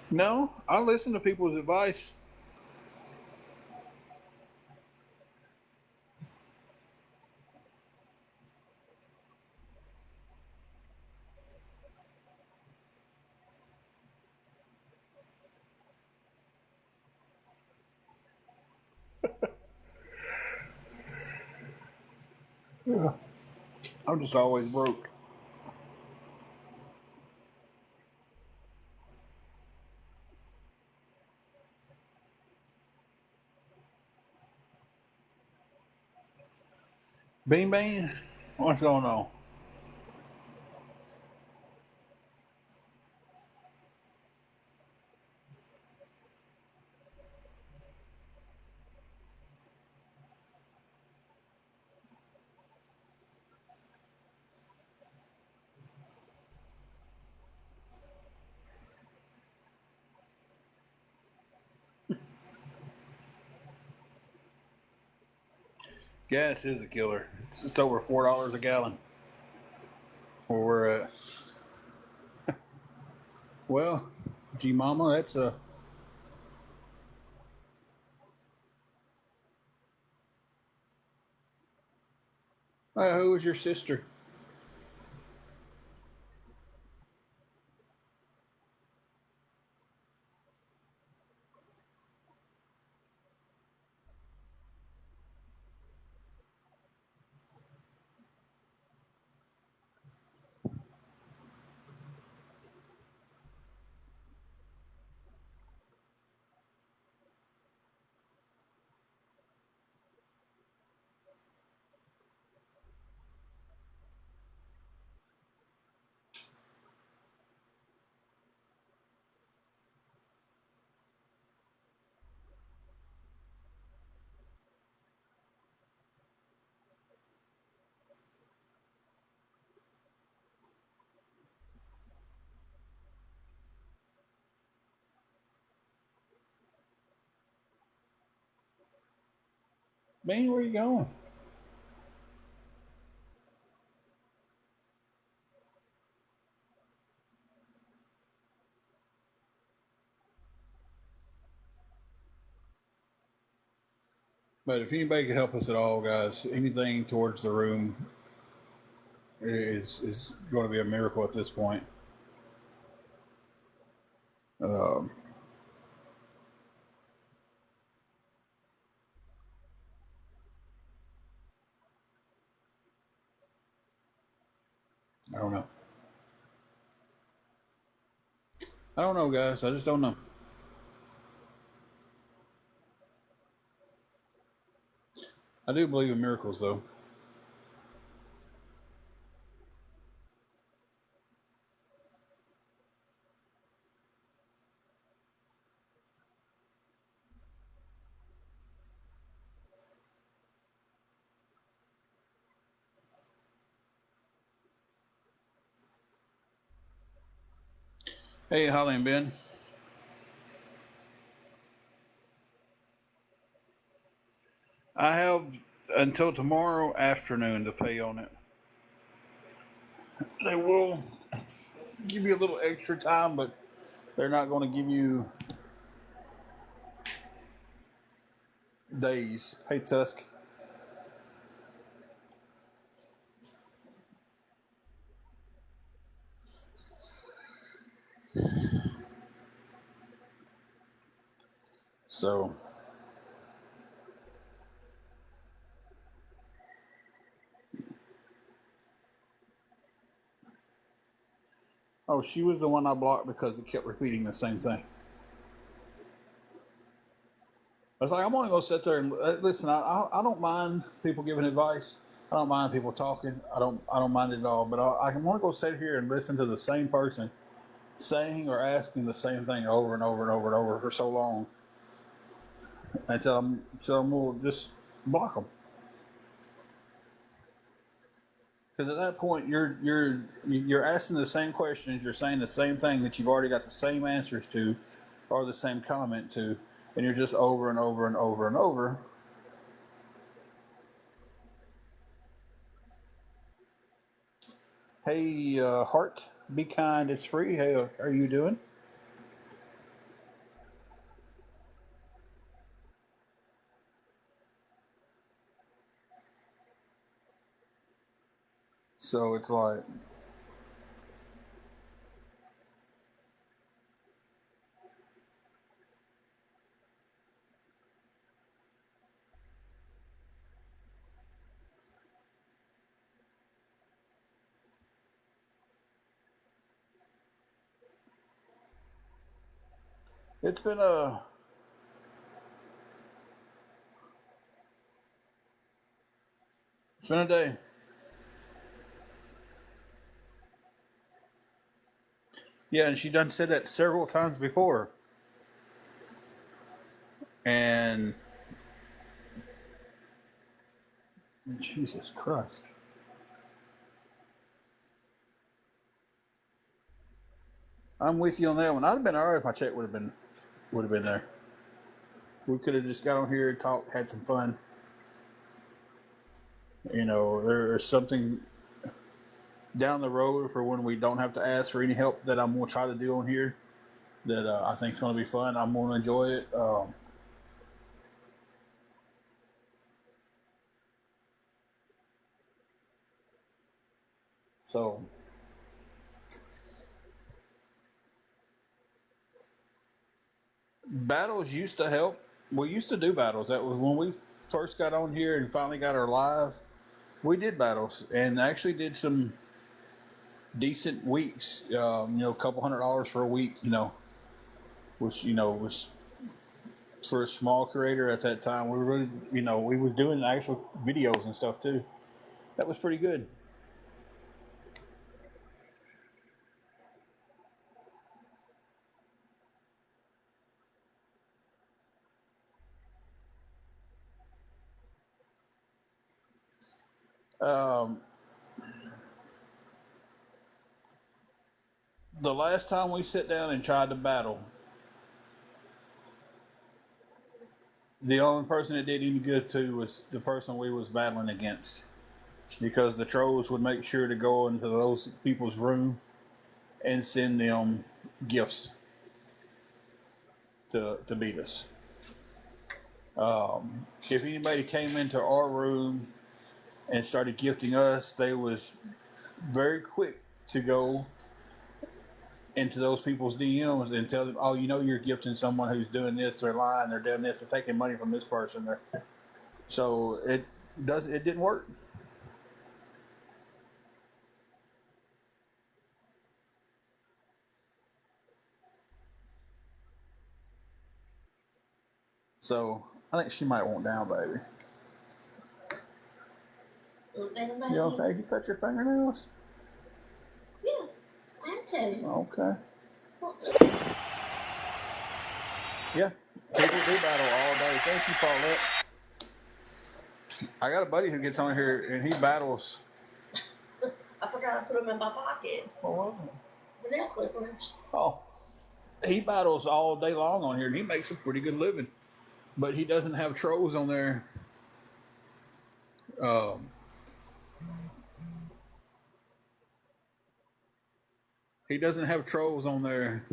No, I listen to people's advice. I'm just always broke. Bean Bean, what's going on? Gas is a killer. It's over $4 a gallon where we're at. Well, G Mama, that's a. Who was your sister? Man, where you going? But if anybody can help us at all, guys, anything towards the room is going to be a miracle at this point. Um, I don't know. I don't know, guys. I just don't know. I do believe in miracles, though. Hey, Holly and Ben. I have until tomorrow afternoon to pay on it. They will give you a little extra time, but they're not going to give you days. Hey, Tusk. So, oh, she was the one I blocked because it kept repeating the same thing. I was like, I'm only going to sit there and listen. I don't mind people giving advice. I don't mind people talking. I don't mind it at all. But I'm going to go sit here and listen to the same person saying or asking the same thing over and over and over and over for so long until I'm will just block them. Because at that point, you're asking the same questions, you're saying the same thing that you've already got the same answers to, or the same comment to, and you're just over and over and over and over. Hey, Heart, be kind. It's free. Hey, how are you doing? So it's like, it's been a it's been a day. Yeah, and she done said that several times before. And Jesus Christ. I'm with you on that one. I'd have been all right if my check would have been there. We could have just got on here, talked, had some fun. You know, there's something down the road for when we don't have to ask for any help that I'm gonna try to do on here that I think is gonna be fun. I'm gonna enjoy it. So battles used to help. We used to do battles. That was when we first got on here and finally got our live. We did battles and actually did some decent weeks. You know, a couple $100 for a week. You know, which was for a small creator at that time. We were really, we was doing actual videos and stuff too. That was pretty good. Um, the last time we sat down and tried to battle, the only person that did any good to was the person we was battling against, because the trolls would make sure to go into those people's room and send them gifts to beat us. If anybody came into our room and started gifting us, they was very quick to go into those people's DMs and tell them, "Oh, you know, you're gifting someone who's doing this. They're lying. They're doing this. They're taking money from this person." So it didn't work. So I think she might want down, baby. You okay? Did you cut your fingernails? Yeah, I had to. Okay. Yeah, people do battle all day. Thank you, Paulette. I got a buddy who gets on here and he battles. I forgot I put them in my pocket. Oh, The nail clippers. oh, he battles all day long on here and he makes a pretty good living. But he doesn't have trolls on there. He doesn't have trolls on there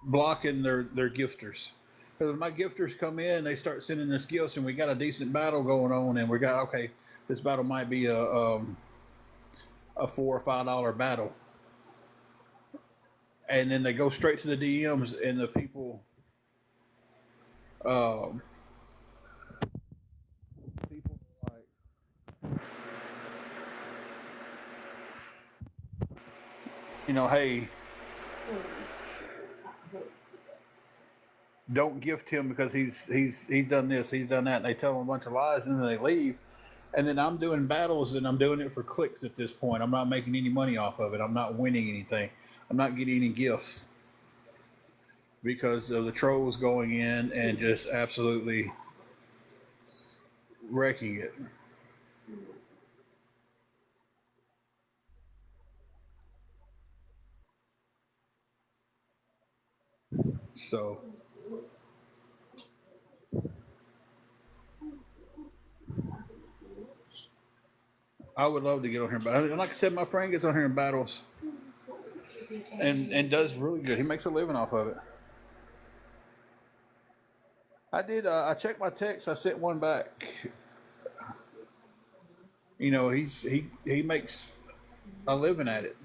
blocking their gifters. Because if my gifters come in, they start sending us gifts, and we got a decent battle going on, and we got, okay, this battle might be a $4 or $5 battle, and then they go straight to the DMs, and the people, um, like, hey, don't gift him because he's done this, he's done that, and they tell him a bunch of lies, and then they leave. And then I'm doing battles, and I'm doing it for clicks at this point. I'm not making any money off of it. I'm not winning anything. I'm not getting any gifts because of the trolls going in and just absolutely wrecking it. So I would love to get on here, but like I said, my friend gets on here and battles, and does really good. He makes a living off of it. I did. I checked my text. I sent one back. He makes a living at it,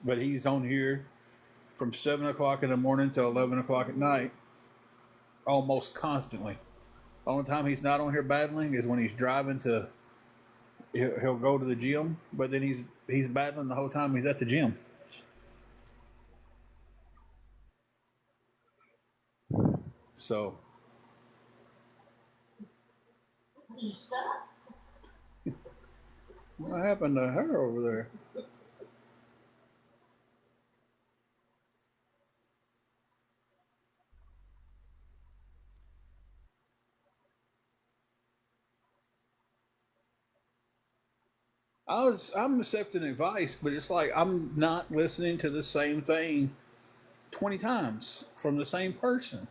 but he's on here from 7 o'clock in the morning till 11 o'clock at night, almost constantly. The only time he's not on here battling is when he's driving to. He'll go to the gym, but then he's battling the whole time he's at the gym. So. You stuck? What happened to her over there? I'm accepting advice, but it's like I'm not listening to the same thing 20 times from the same person.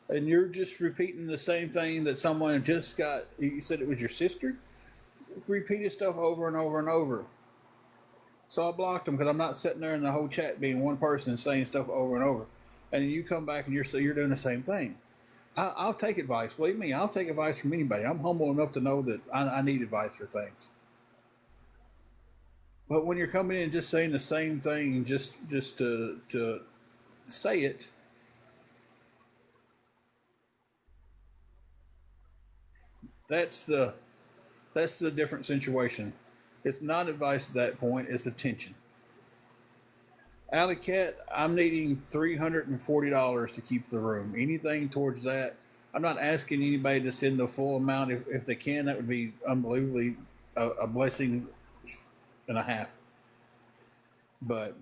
And you're just repeating the same thing that someone just got. You said it was your sister. Repeated stuff over and over and over. So I blocked them because I'm not sitting there in the whole chat being one person saying stuff over and over. And you come back and you're doing the same thing. I'll take advice. Believe me, I'll take advice from anybody. I'm humble enough to know that I need advice for things. But when you're coming in and just saying the same thing, just to say it, that's the that's the different situation. It's not advice at that point. It's attention. Alley Cat, I'm needing $340 to keep the room. Anything towards that, I'm not asking anybody to send the full amount. If they can, that would be unbelievably a blessing and a half. But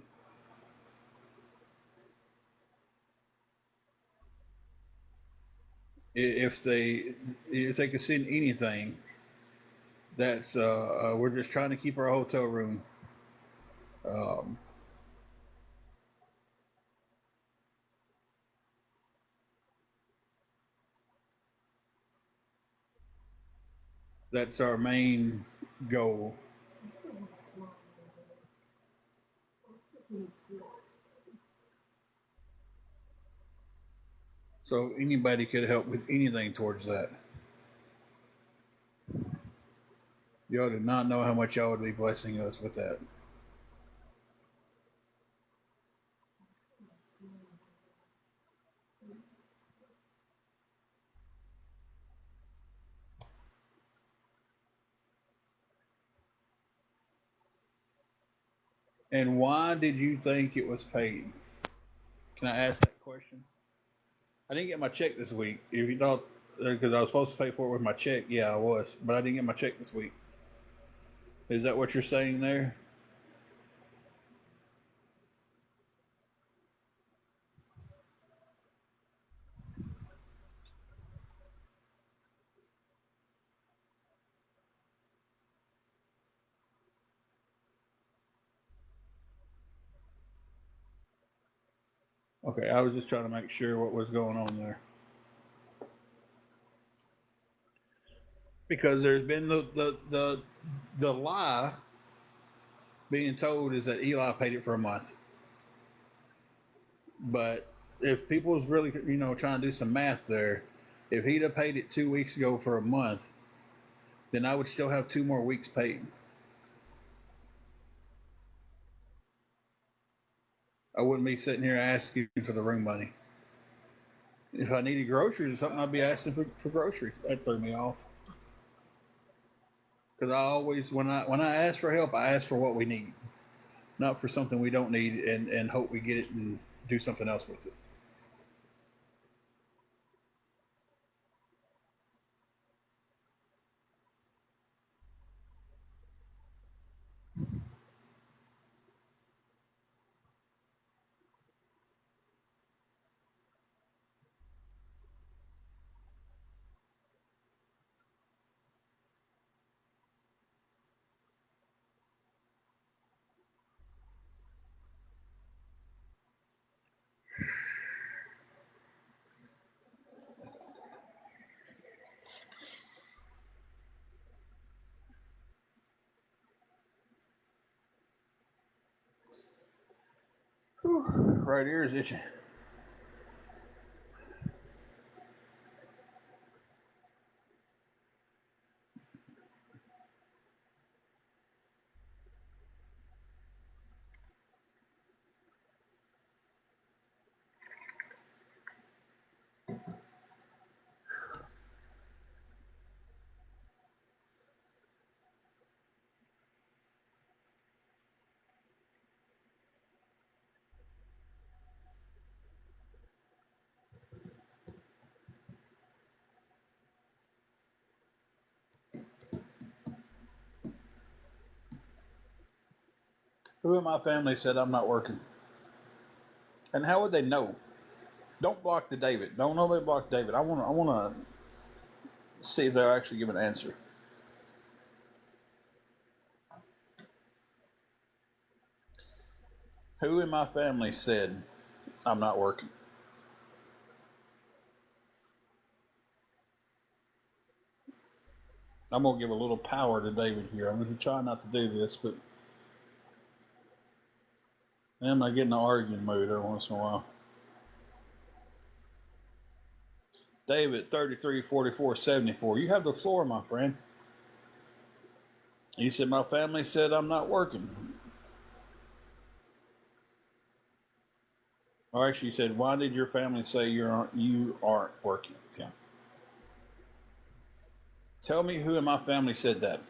if they could send anything, that's we're just trying to keep our hotel room. Um, that's our main goal. So anybody could help with anything towards that. Y'all do not know how much y'all would be blessing us with that. And why did you think it was paid? Can I ask that question? I didn't get my check this week. If you thought, because I was supposed to pay for it with my check, yeah, I was, but I didn't get my check this week. Is that what you're saying there? Okay, I was just trying to make sure what was going on there. Because there's been the lie being told is that Eli paid it for a month. But if people was really trying to do some math there, if he'd have paid it 2 weeks ago for a month, then I would still have 2 more weeks paid. I wouldn't be sitting here asking for the room money. If I needed groceries or something, I'd be asking for groceries. That threw me off. Because I always, when I ask for help, I ask for what we need, not for something we don't need and hope we get it and do something else with it. Whew, right ear is itching. Who in my family said I'm not working? And how would they know? Don't block the David. Don't nobody block David. I want to see if they'll actually give an answer. Who in my family said I'm not working? I'm gonna give a little power to David here. I'm gonna try not to do this, but I'm gonna get in an arguing mood every once in a while. David, 334474. You have the floor, my friend. He said, my family said I'm not working. Or actually, he said, why did your family say you aren't working? Yeah. Tell me who in my family said that.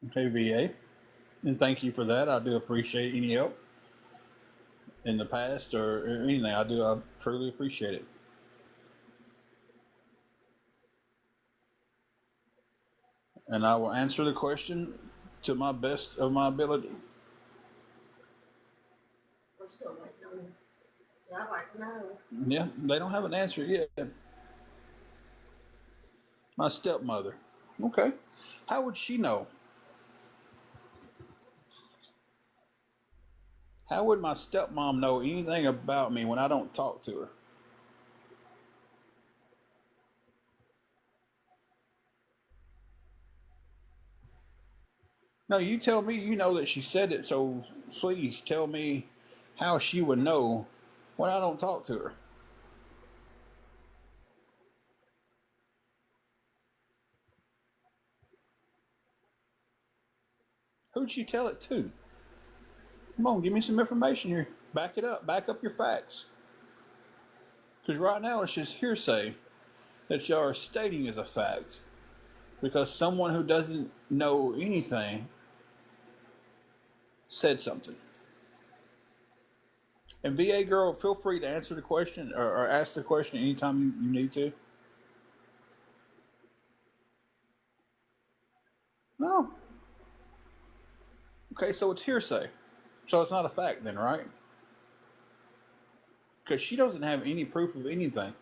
Okay, VA. And thank you for that. I do appreciate any help in the past or anything. I truly appreciate it. And I will answer the question to my best of my ability. We're still waiting on. Yeah, I'd like to know. Yeah, they don't have an answer yet. My stepmother. Okay. How would she know? How would my stepmom know anything about me when I don't talk to her? No, you tell me you know that she said it, so please tell me how she would know when I don't talk to her. Who'd she tell it to? Come on, give me some information here. Back it up. Back up your facts. Because right now it's just hearsay that y'all are stating as a fact. Because someone who doesn't know anything said something. And VA girl, feel free to answer the question or ask the question anytime you need to. No. Okay, so it's hearsay. So it's not a fact then, right? Because she doesn't have any proof of anything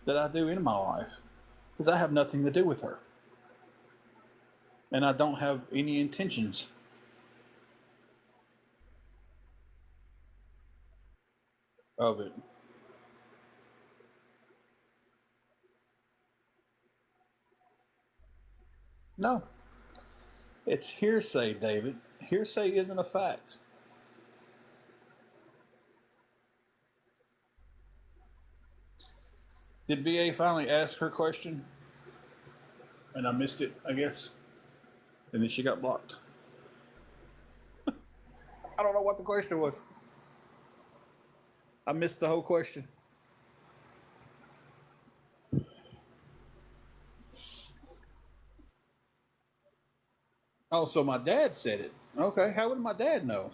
that I do in my life. Because I have nothing to do with her. And I don't have any intentions of it. No. It's hearsay, David. Hearsay isn't a fact. Did VA finally ask her question? And I missed it, I guess. And then she got blocked. I don't know what the question was. I missed the whole question. Oh, so my dad said it. Okay, how would my dad know?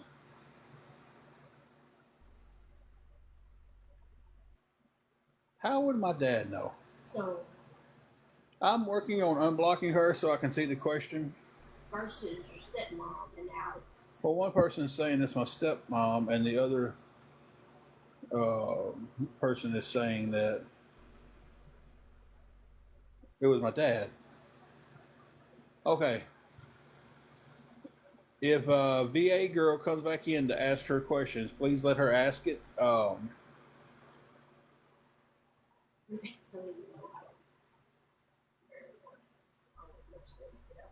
How would my dad know? So I'm working on unblocking her so I can see the question. first it was your stepmom, and now it's Well, one person's saying it's my stepmom, and the other person is saying that it was my dad. Okay. If VA girl comes back in to ask her questions, please let her ask it. we don't even know how to very well. We're supposed to get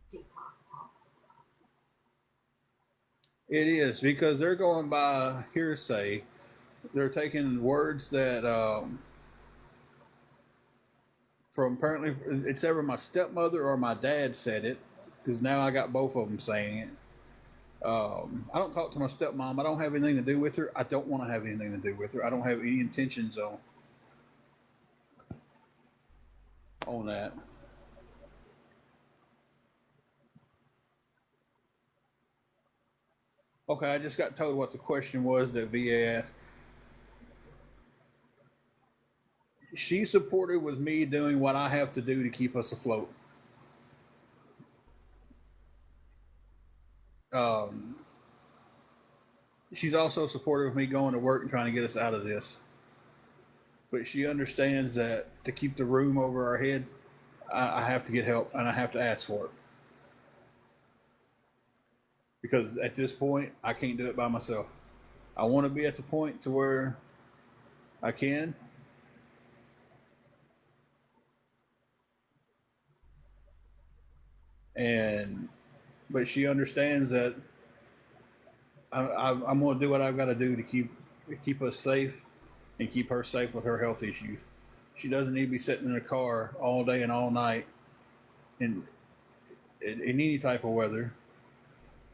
TikTok talk. It is because they're going by hearsay. They're taking words that from apparently it's either my stepmother or my dad said it because now I got both of them saying it. I don't talk to my stepmom. I don't have anything to do with her. I don't want to have anything to do with her. I don't have any intentions on that. Okay, I just got told what the question was that VA asked. She's supportive with me doing what I have to do to keep us afloat. Um, she's also supportive of me going to work and trying to get us out of this. but she understands that to keep the room over our heads, I have to get help and I have to ask for it. Because at this point, I can't do it by myself. I want to be at the point to where I can. And, but she understands that I'm going to do what I've got to do to keep us safe and keep her safe with her health issues. She doesn't need to be sitting in a car all day and all night in any type of weather.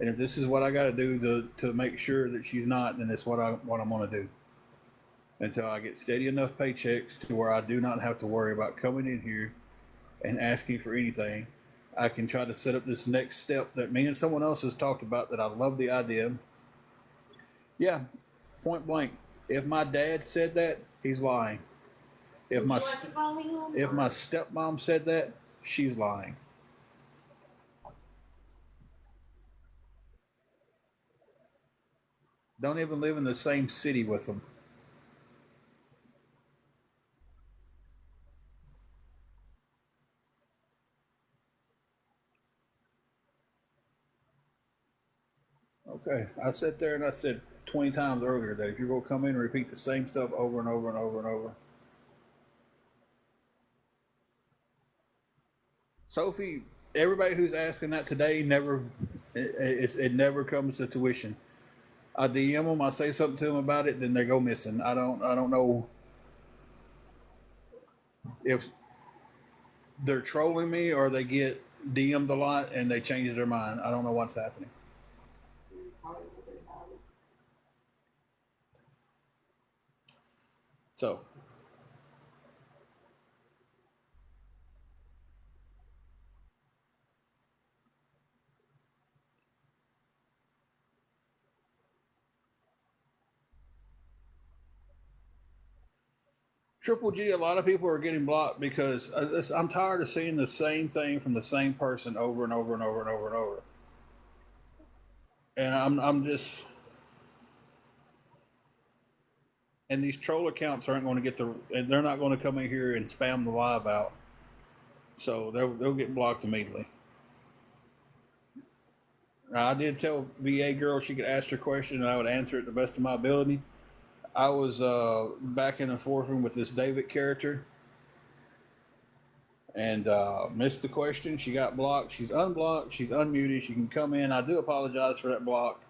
And if this is what I got to do to make sure that she's not, then that's what I'm going to do until I get steady enough paychecks to where I do not have to worry about coming in here and asking for anything. I can try to set up this next step that me and someone else has talked about that I love the idea. Yeah, point blank. If my dad said that, he's lying. If my stepmom said that, she's lying. Don't even live in the same city with them. Okay, I sat there and I said 20 times earlier that if you're going to come in and repeat the same stuff over and over and over and over. Sophie, everybody who's asking that today it never comes to tuition. I DM them, I say something to them about it, then they go missing. I don't know if they're trolling me or they get DM'd a lot and they change their mind. I don't know what's happening. So, Triple G, a lot of people are getting blocked because I'm tired of seeing the same thing from the same person over and over and over and over and over. And I'm just, and these troll accounts aren't going to get and they're not going to come in here and spam the live out. So they'll get blocked immediately. I did tell VA girl she could ask her question and I would answer it to the best of my ability. I was back and forth with this David character and missed the question. She got blocked. She's unblocked. She's unmuted. She can come in. I do apologize for that block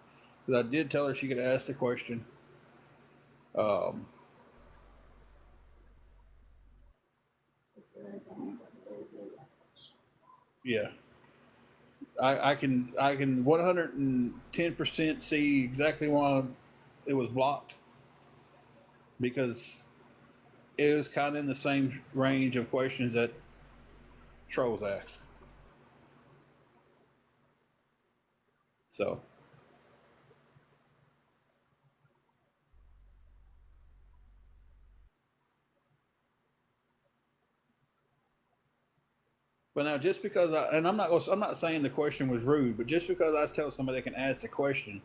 because I did tell her she could ask the question. Yeah. I can 110% see exactly why it was blocked because it was kind of in the same range of questions that trolls ask. So, but now just because I'm not saying the question was rude, but just because I tell somebody they can ask the question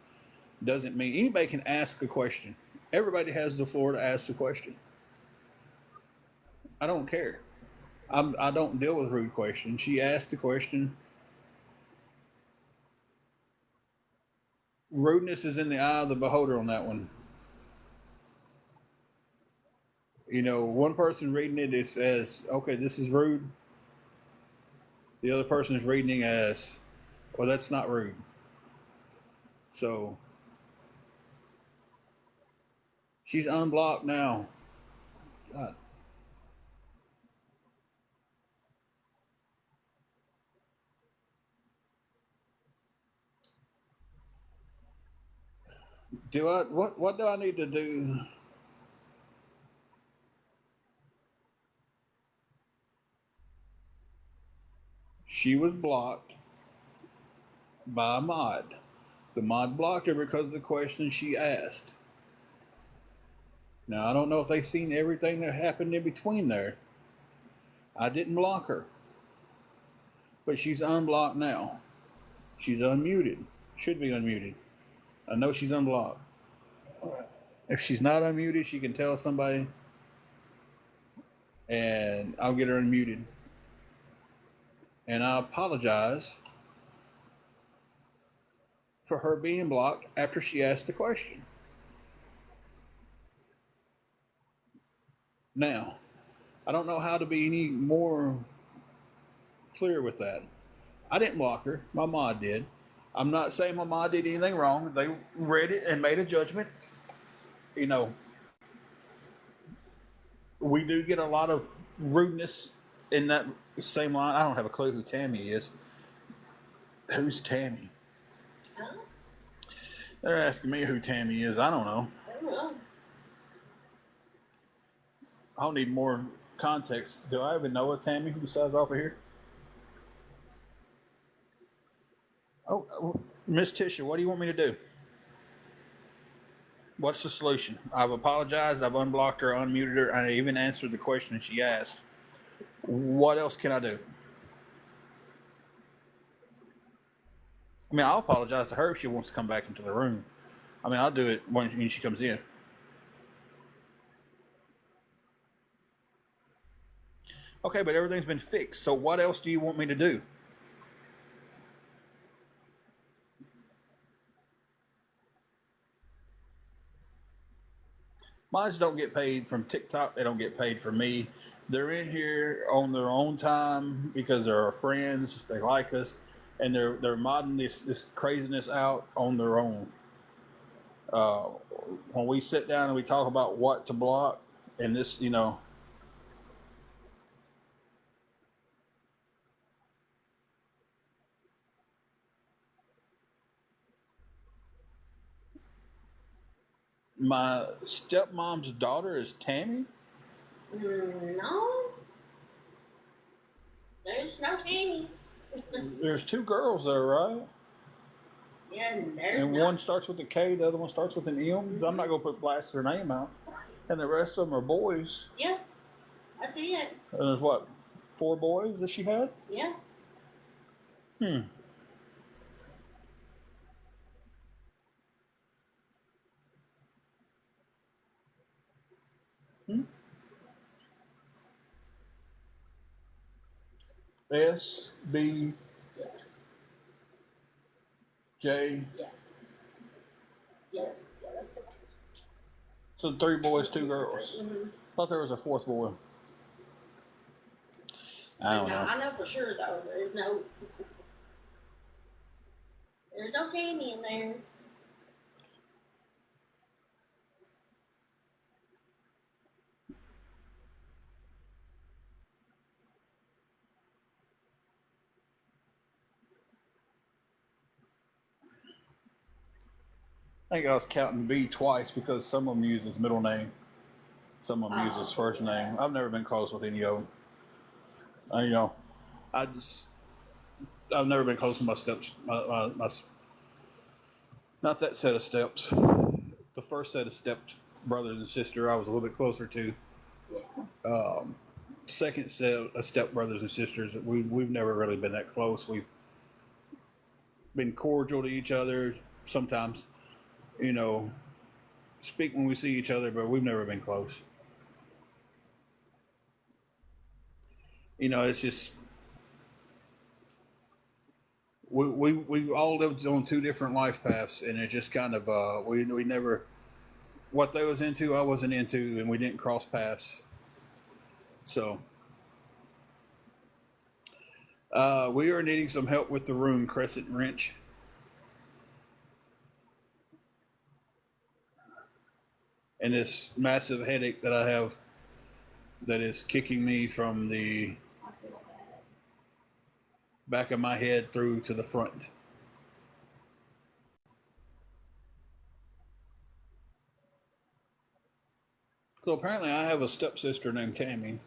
doesn't mean anybody can ask a question. Everybody has the floor to ask the question. I don't care. I don't deal with rude questions. She asked the question. Rudeness is in the eye of the beholder on that one. You know, one person reading it says, okay, this is rude. The other person is reading it as, well, that's not rude. So she's unblocked now. God. What do I need to do? She was blocked by a mod. The mod blocked her because of the question she asked. Now I don't know if they seen everything that happened in between there. I didn't block her. But she's unblocked now. She's unmuted. Should be unmuted. I know she's unblocked. If she's not unmuted, she can tell somebody and I'll get her unmuted. And I apologize for her being blocked after she asked the question. Now, I don't know how to be any more clear with that. I didn't block her. My mod did. I'm not saying my mod did anything wrong. They read it and made a judgment. You know, we do get a lot of rudeness in that same line. I don't have a clue who Tammy is. Who's Tammy? Huh? They're asking me who Tammy is. I don't know. I don't know. I'll need more context. Do I even know a Tammy besides off of here? Oh, Miss Tisha, what do you want me to do? What's the solution? I've apologized. I've unblocked her, unmuted her. I even answered the question she asked. What else can I do? I mean, I'll apologize to her if she wants to come back into the room. I mean, I'll do it when she comes in. Okay, but everything's been fixed. So what else do you want me to do? Mods don't get paid from TikTok. They don't get paid from me. They're in here on their own time because they're our friends. They like us, and they're modding this craziness out on their own. When we sit down and we talk about what to block, and this, my stepmom's daughter is Tammy. No. There's no Tammy. There's two girls there, right? Yeah, there's And no. one starts with a K, the other one starts with an M. I'm not gonna blast their name out. And the rest of them are boys. Yeah, that's it. And there's what, 4 boys that she had? Yeah. Hmm. S B Yeah. J. Yeah. Yes. Yeah, that's the. So 3 boys, 2 girls. Mm-hmm. Thought there was a 4th boy. I don't know. I know for sure though. There's no Tammy in there. I think I was counting B twice because some of them use his middle name, some of them use his first name. I've never been close with any of them. I just I've never been close with my steps. My not that set of steps. The first set of steps, brothers and sister, I was a little bit closer to. Yeah. Second set of step brothers and sisters, we've never really been that close. We've been cordial to each other sometimes, speak when we see each other, but we've never been close. It's just we all lived on 2 different life paths, and it just kind of we never, what they was into I wasn't into, and we didn't cross paths. So we are needing some help with the room crescent wrench, and this massive headache that I have that is kicking me from the I feel bad. back of my head through to the front. So apparently I have a stepsister named Tammy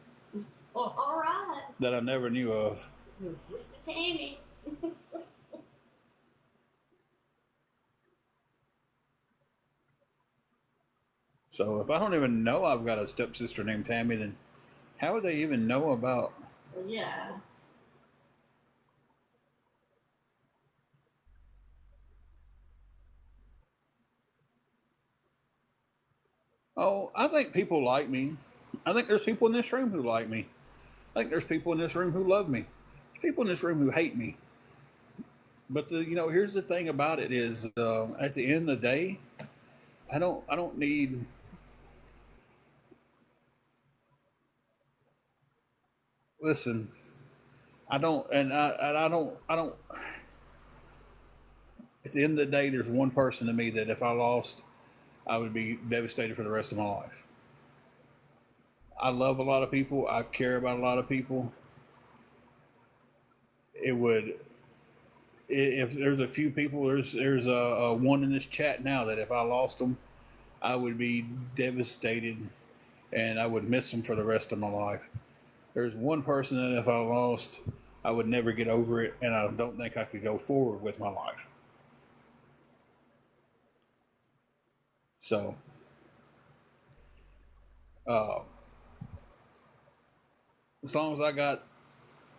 Well, all right. that I never knew of. Sister Tammy. So if I don't even know I've got a stepsister named Tammy, then how would they even know about? Yeah. Oh, I think people like me. I think there's people in this room who like me. I think there's people in this room who love me. There's people in this room who hate me. But here's the thing about it is, at the end of the day, I don't need. Listen, I don't, and I don't. At the end of the day, there's one person to me that if I lost, I would be devastated for the rest of my life. I love a lot of people. I care about a lot of people. It would, if there's a few people, there's a one in this chat now that if I lost them, I would be devastated, and I would miss them for the rest of my life. There's one person that if I lost, I would never get over it, and I don't think I could go forward with my life. So, uh, as long as I got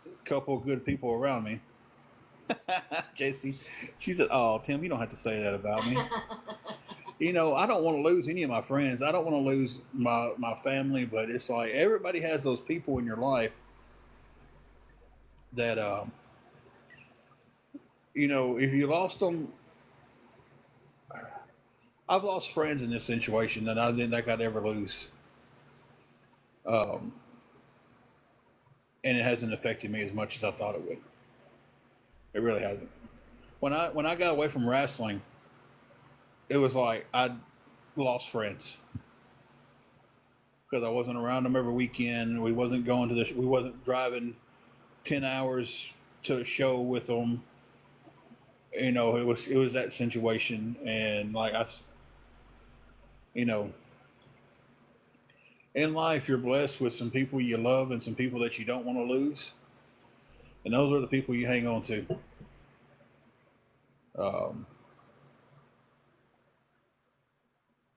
a couple of good people around me, JC, she said, "Oh, Tim, you don't have to say that about me." I don't want to lose any of my friends. I don't want to lose my family, but it's like everybody has those people in your life that, if you lost them, I've lost friends in this situation that I didn't think I'd ever lose. Um, and it hasn't affected me as much as I thought it would. It really hasn't. When I got away from wrestling, it was like I lost friends because I wasn't around them every weekend. We wasn't going to this. We wasn't driving 10 hours to a show with them. It was that situation, and like you know, in life you're blessed with some people you love and some people that you don't want to lose, and those are the people you hang on to. Um,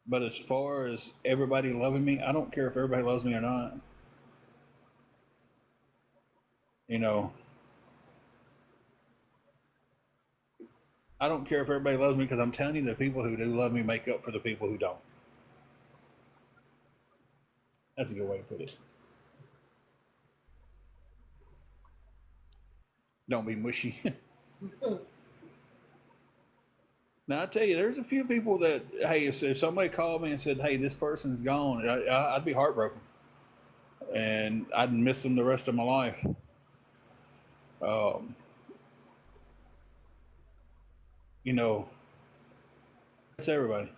but as far as everybody loving me, I don't care if everybody loves me or not. You know, I don't care if everybody loves me because I'm telling you, the people who do love me make up for the people who don't. That's a good way to put it. Don't be mushy. Now I tell you, there's a few people that, hey, if somebody called me and said, "Hey, this person's gone," I'd be heartbroken, and I'd miss them the rest of my life. Um, you know, that's everybody.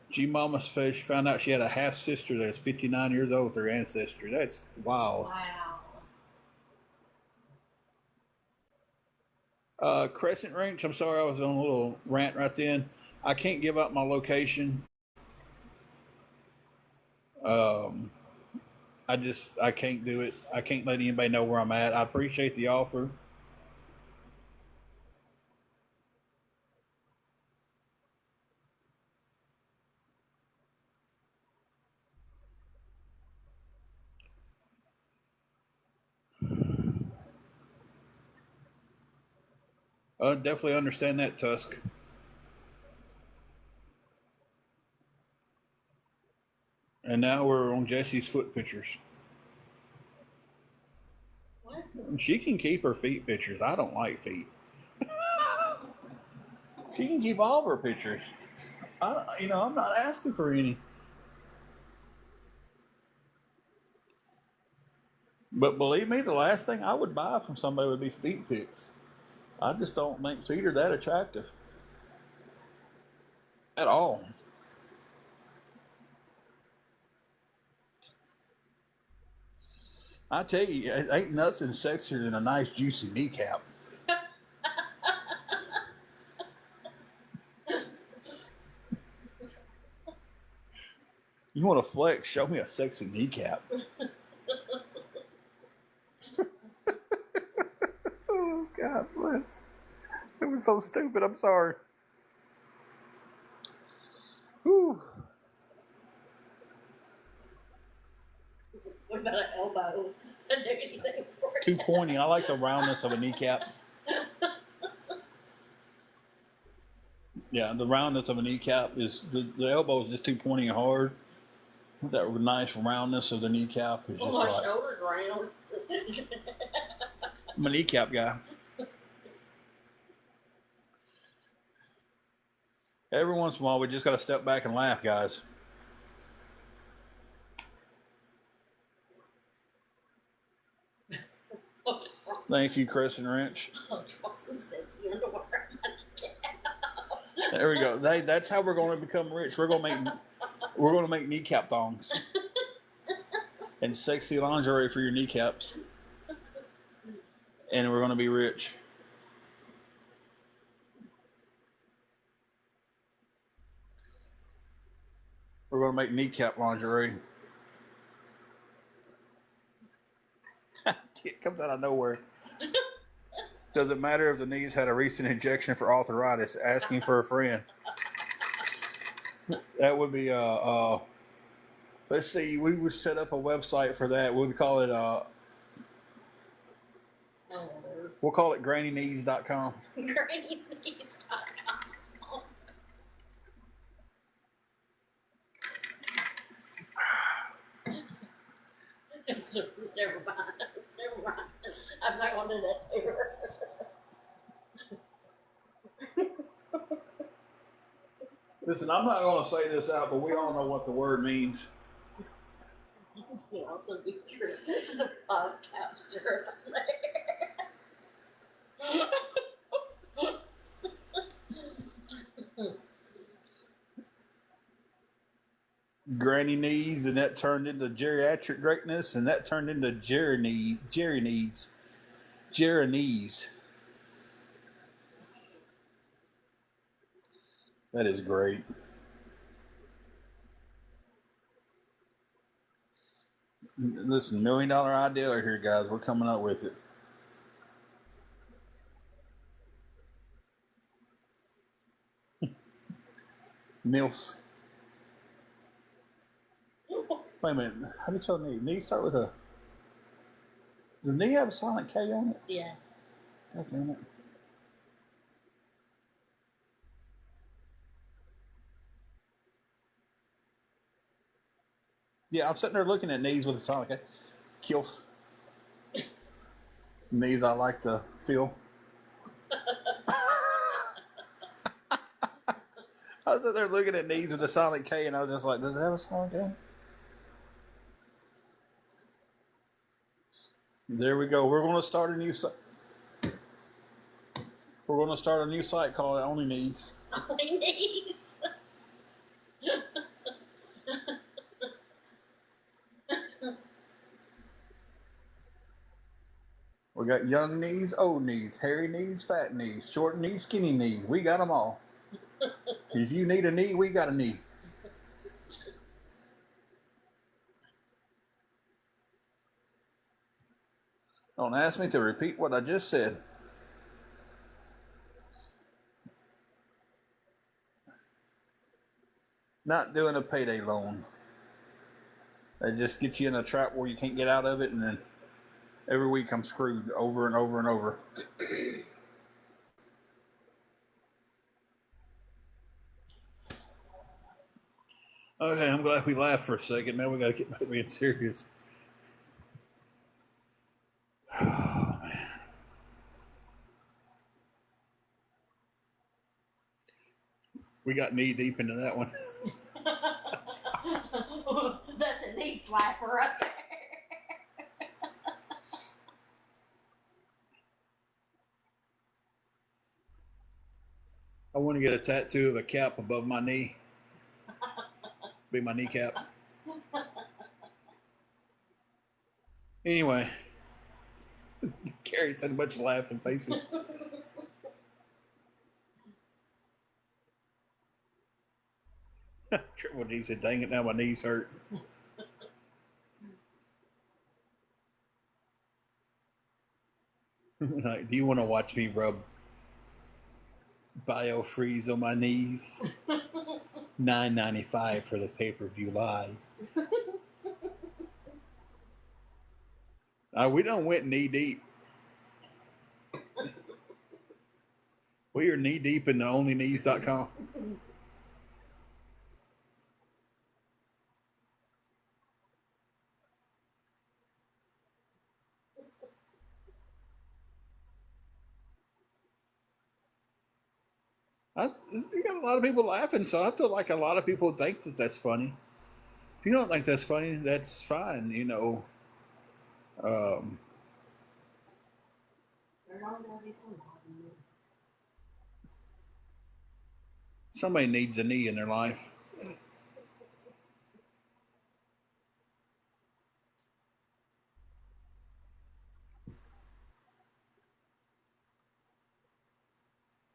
G Mama said she found out she had a half sister that's 59 years old with her ancestry. That's wow. Wow. Crescent Ranch. I'm sorry, I was on a little rant right then. I can't give up my location. Um, I can't do it. I can't let anybody know where I'm at. I appreciate the offer. I definitely understand that, Tusk. And now we're on Jesse's foot pictures. What? She can keep her feet pictures. I don't like feet. She can keep all of her pictures. I'm not asking for any. But believe me, the last thing I would buy from somebody would be feet pics. I just don't think feet are that attractive at all. I tell you, it ain't nothing sexier than a nice juicy kneecap. You want to flex? Show me a sexy kneecap. Oh God bless. It was so stupid. I'm sorry. Whew. What about an elbow? Does there anything for Too it? pointy. I like the roundness of a kneecap. Yeah, the roundness of a kneecap is the elbow is just too pointy and hard. That nice roundness of the kneecap is just my like, shoulder's round. I'm a kneecap guy. Every once in a while, we just got to step back and laugh, guys. Thank you, Chris and Wrench. Oh, Charleston sexy underwear. There we go. That's how we're going to become rich. We're going to make kneecap thongs and sexy lingerie for your kneecaps, and we're going to be rich. We're going to make kneecap lingerie. It comes out of nowhere. Doesn't matter if the knees had a recent injection for arthritis. Asking for a friend. That would be let's see. We would set up a website for that. We'd call it we'll call it GrannyKnees.com. GrannyKnees.com. Never mind. Never mind. I'm not going to do that to her. Listen, I'm not going to say this out, but we all know what the word means. You can also be true. There's a podcaster on there. Granny knees, and that turned into geriatric greatness, and that turned into Jerry needs. That is great. Listen, $1 million idea here, guys. We're coming up with it. MILFs. Wait a minute. How do you spell knee? Knee start with a. Does knee have a silent K on it? Yeah. Damn it. Yeah, I'm sitting there looking at knees with a silent K. Kills. Knees I like to feel. I was sitting there looking at knees with a silent K, and I was just like, does it have a silent K? There we go. We're going to start a new site. We're going to start a new site called Only Knees. Only Knees. We got young knees, old knees, hairy knees, fat knees, short knees, skinny knees. We got them all. If you need a knee, we got a knee. Don't ask me to repeat what I just said. Not doing a payday loan. That just gets you in a trap where you can't get out of it, and then every week I'm screwed over and over and over. Okay, I'm glad we laughed for a second. Now we got to get back to being serious. Oh, man. We got knee deep into that one. That's a knee slapper right there. I want to get a tattoo of a cap above my knee. Be my kneecap. Anyway, Carrie said a bunch of laughing faces. Triple G said, dang it, now my knees hurt. Like, do you want to watch me rub BioFreeze on my knees? $9.95 for the pay-per-view live. We done went knee deep. We are knee deep in the onlyknees.com. You got a lot of people laughing, so I feel like a lot of people think that that's funny. If you don't think that's funny, that's fine. Um, There's always gonna be somebody. somebody needs a knee in their life.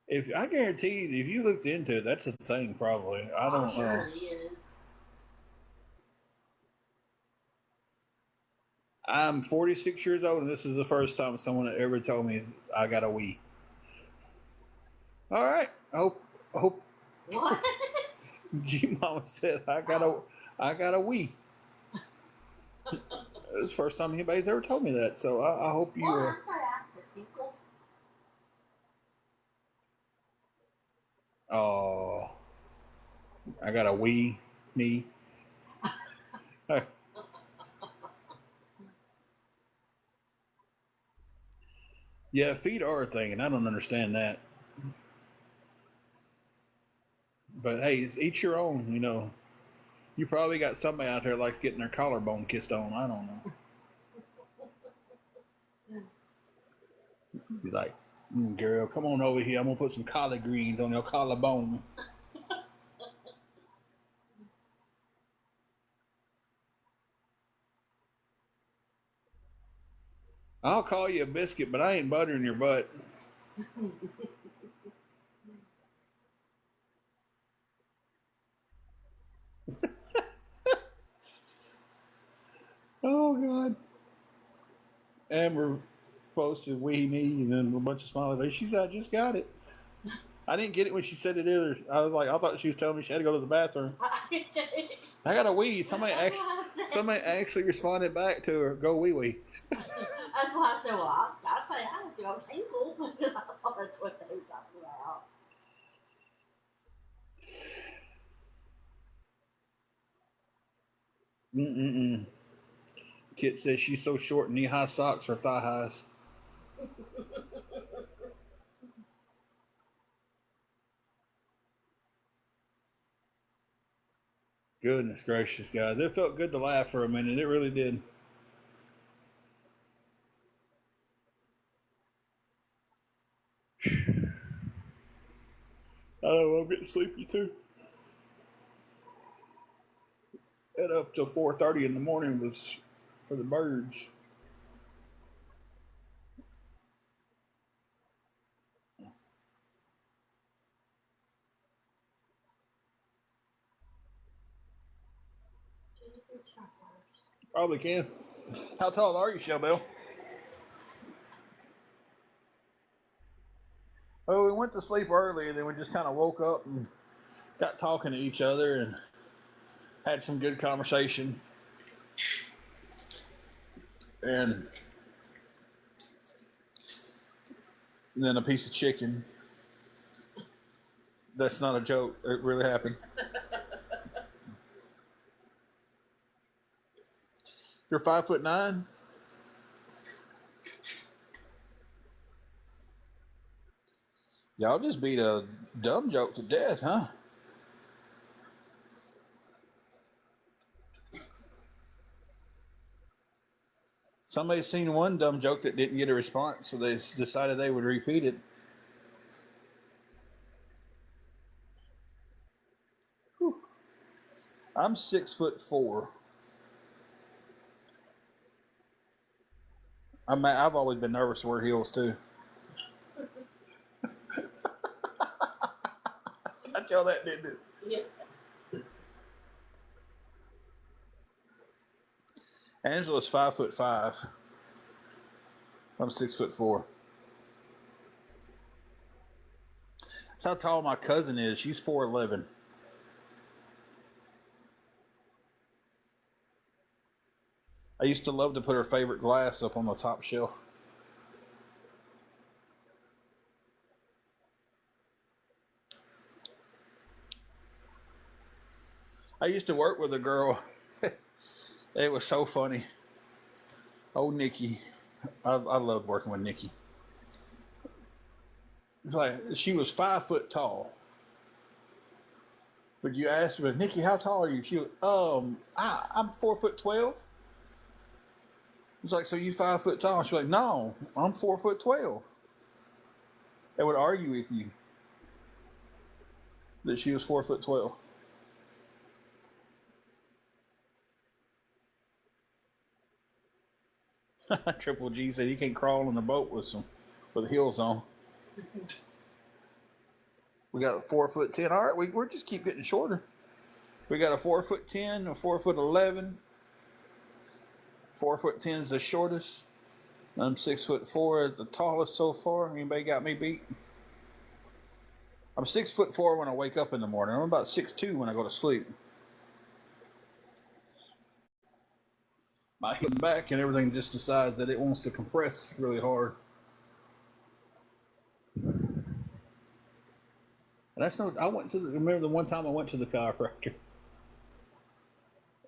If I guarantee you, if you looked into it, that's a thing. Probably. I I'm don't know. sure he is. I'm 46 years old, and this is the first time someone ever told me I got a Wii. All right. I hope What? G Mama said I got a Wii. It's the first time anybody's ever told me that. So I hope you. Well, aren't they after tinkle? Oh, I got a Wii knee. Yeah, feet are a thing, and I don't understand that. But hey, it's each your own. You probably got somebody out there like getting their collarbone kissed on. I don't know. Be like, girl, come on over here. I'm gonna put some collard greens on your collarbone. I'll call you a biscuit, but I ain't buttering your butt. Oh God. Amber posted "we need" and then a bunch of smiley faces. She said, "I just got it." I didn't get it when she said it either. I thought she was telling me she had to go to the bathroom. I got a wee. Somebody actually responded back to her, "Go wee wee." That's why I said, well, I say I have to go tinkle because I thought that's what they were talking about. Mm-mm-mm. Kit says she's so short, knee high socks are thigh highs. Goodness gracious, guys. It felt good to laugh for a minute. It really did. I know I'm getting sleepy too. And up till 4:30 in the morning was for the birds. Probably can. How tall are you, Shellbell? Oh, we went to sleep early and then we just kind of woke up and got talking to each other and had some good conversation. And then a piece of chicken. That's not a joke. It really happened. You're 5'9". Y'all just beat a dumb joke to death, huh? Somebody seen one dumb joke that didn't get a response, so they decided they would repeat it. Whew. I'm 6'4". I've always been nervous to wear heels too. I tell that, didn't it? Yeah. Angela's 5'5". I'm 6'4". That's how tall my cousin is. She's 4'11". I used to love to put her favorite glass up on the top shelf. I used to work with a girl. It was so funny. Oh, Nikki. I loved working with Nikki. Like, she was 5 foot tall. But you asked her, Nikki, how tall are you? She was, I'm 4'12". It's like, so you 5 foot tall? She's like, no, I'm 4'12". They would argue with you that she was 4'12". Triple G said he can't crawl in a boat with heels on. We got a 4'10". All right, we're just keep getting shorter. We got a 4'10", a 4'11". 4'10" is the shortest. I'm 6'4", the tallest so far. Anybody got me beat? I'm 6'4" when I wake up in the morning. I'm about 6'2" when I go to sleep. My hip back and everything just decides that it wants to compress really hard. And that's no. I went to remember the one time I went to the chiropractor,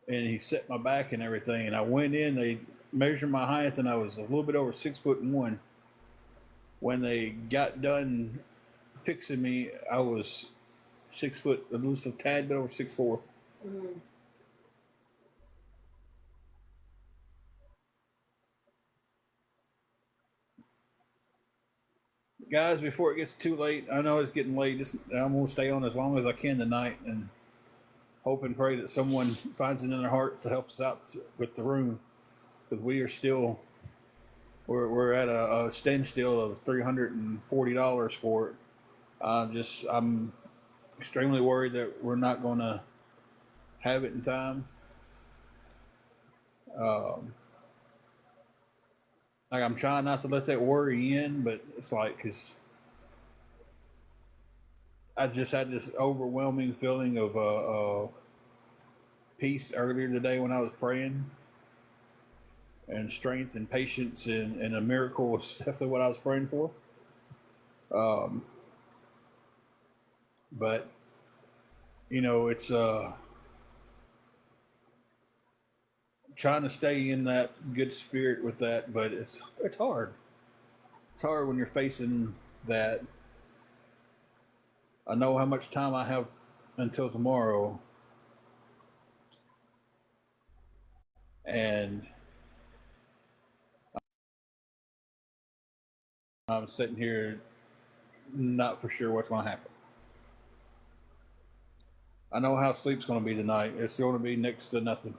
and he set my back and everything. And I went in. They measured my height, and I was a little bit over 6'1". When they got done fixing me, I was 6 foot, at least a tad bit over 6'4". Mm. Guys, before it gets too late, I know it's getting late. I'm going to stay on as long as I can tonight and hope and pray that someone finds it in their heart to help us out with the room, because we are still we're at a standstill of $340 for it. I'm extremely worried that we're not going to have it in time. Like, I'm trying not to let that worry in, but it's like, because I just had this overwhelming feeling of peace earlier today when I was praying, and strength and patience and a miracle was definitely what I was praying for. But it's trying to stay in that good spirit with that, but it's hard. It's hard when you're facing that. I know how much time I have until tomorrow, and I'm sitting here not for sure what's going to happen. I know how sleep's going to be tonight. It's going to be next to nothing,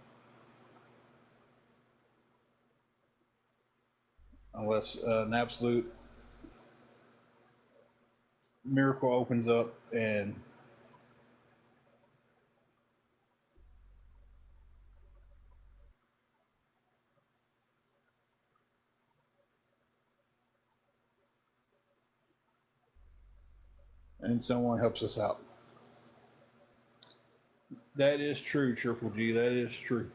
unless an absolute miracle opens up and someone helps us out. That is true, Triple G. That is true.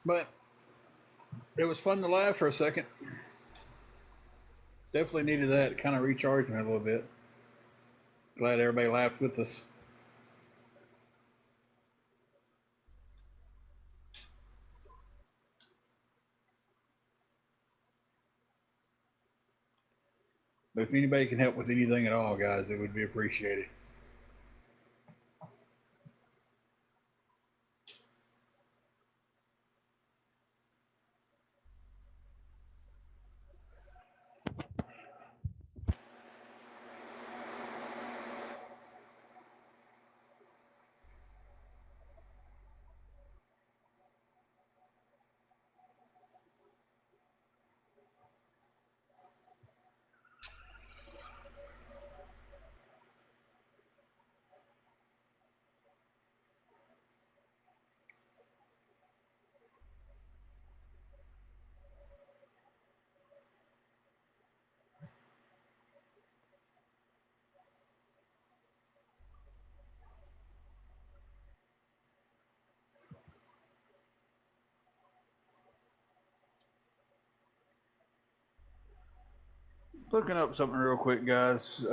But it was fun to laugh for a second. Definitely needed that. Kind of recharged me a little bit. Glad everybody laughed with us. But if anybody can help with anything at all, guys, it would be appreciated. Looking up something real quick, guys.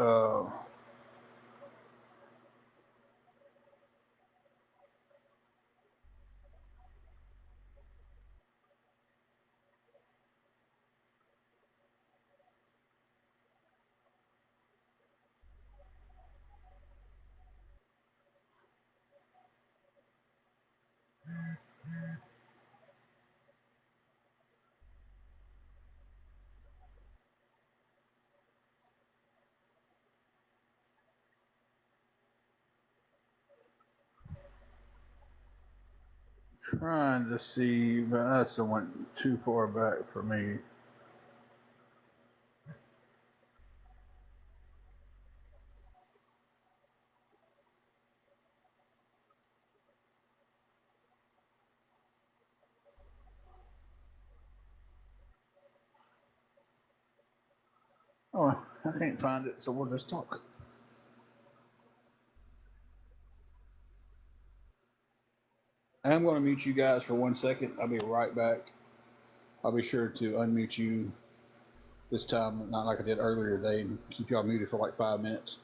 Trying to see, but that's the one too far back for me. Oh, I can't find it, so we'll just talk. I'm going to mute you guys for 1 second. I'll be right back. I'll be sure to unmute you this time, not like I did earlier today, and keep y'all muted for like 5 minutes.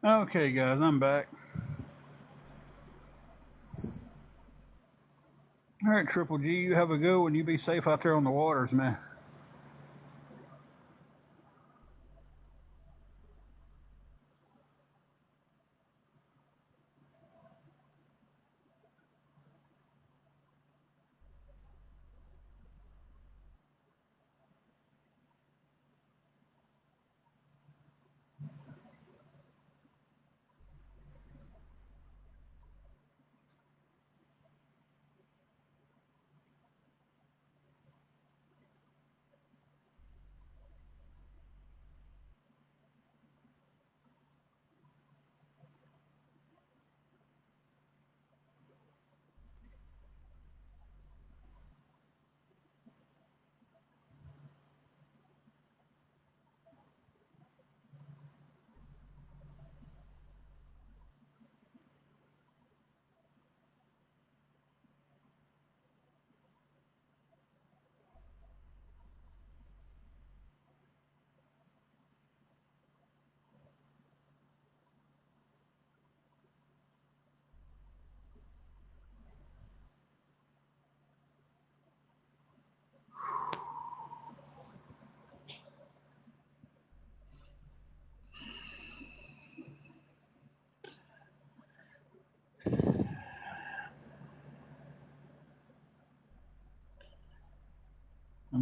Okay, guys, I'm back. All right, Triple G, you have a go and you be safe out there on the waters, man.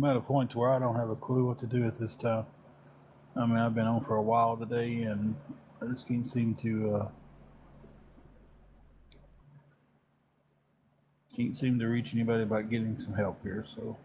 I'm at a point to where I don't have a clue what to do at this time. I mean, I've been on for a while today, and I just can't seem to reach anybody about getting some help here. So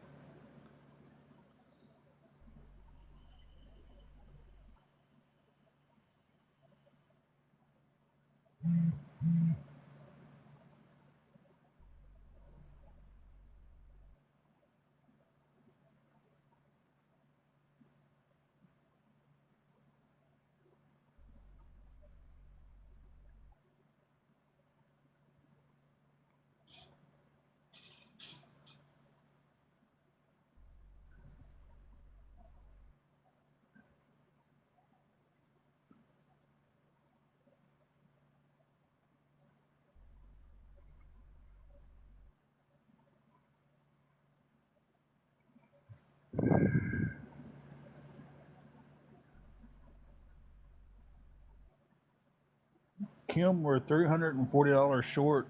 Kim, we're $340 short.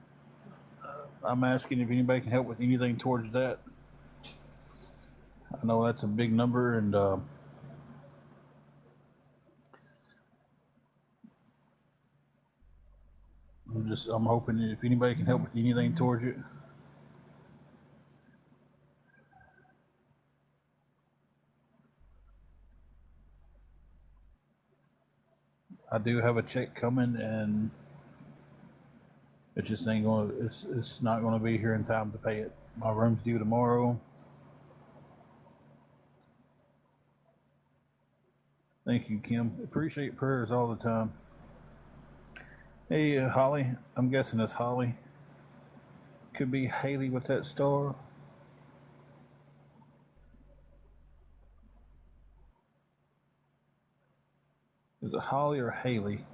I'm asking if anybody can help with anything towards that. I know that's a big number, and I'm hoping if anybody can help with anything towards it. I do have a check coming, and it just ain't gonna. It's not gonna be here in time to pay it. My room's due tomorrow. Thank you, Kim. Appreciate prayers all the time. Hey, Holly. I'm guessing it's Holly. Could be Haley with that star. Is it Holly or Haley?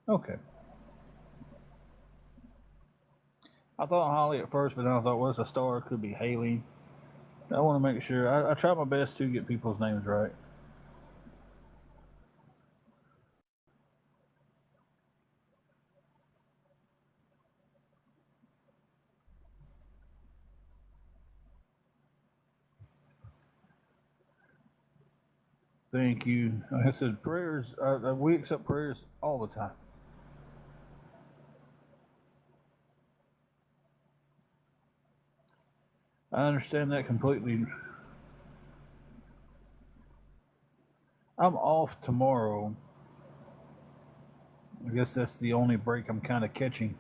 Okay. I thought Holly at first, but then I thought, well, it's a star. It could be Haley. I want to make sure. I try my best to get people's names right. Thank you. Like I said, prayers. We accept prayers all the time. I understand that completely. I'm off tomorrow. I guess that's the only break I'm kind of catching.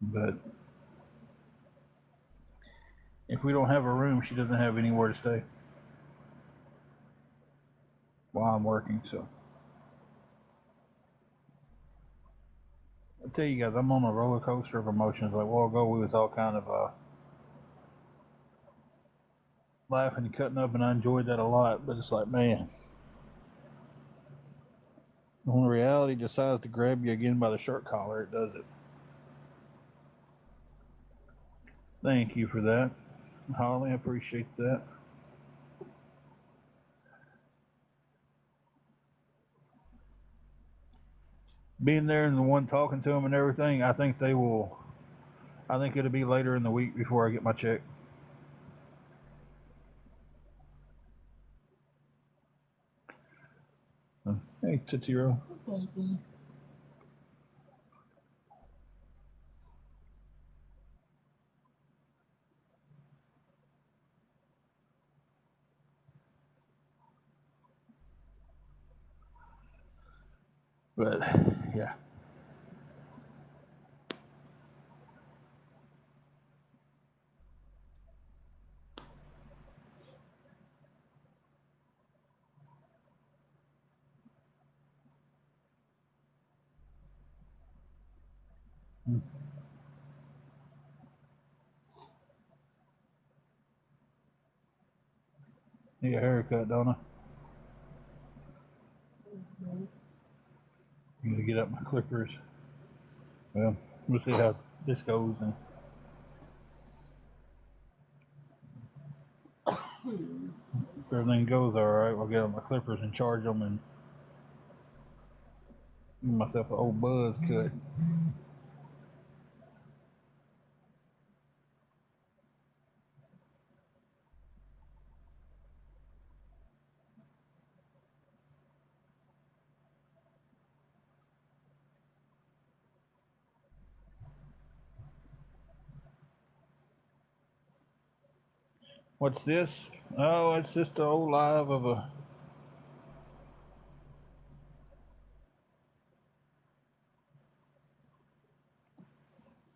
But if we don't have a room, she doesn't have anywhere to stay while I'm working. So I tell you guys, I'm on a roller coaster of emotions. Like a while ago, we was all kind of laughing and cutting up, and I enjoyed that a lot. But it's like, man, when reality decides to grab you again by the shirt collar, it does it. Thank you for that, Holly. I appreciate that. Being there and the one talking to them and everything, I think they will. I think it'll be later in the week before I get my check. Hey, Totiro. Baby. But yeah. Need a haircut, don't I? I'm gonna get up my clippers. Well, we'll see how this goes, and if everything goes all right, I'll get up my clippers and charge them and give myself an old buzz cut. What's this? Oh, it's just an old live of a.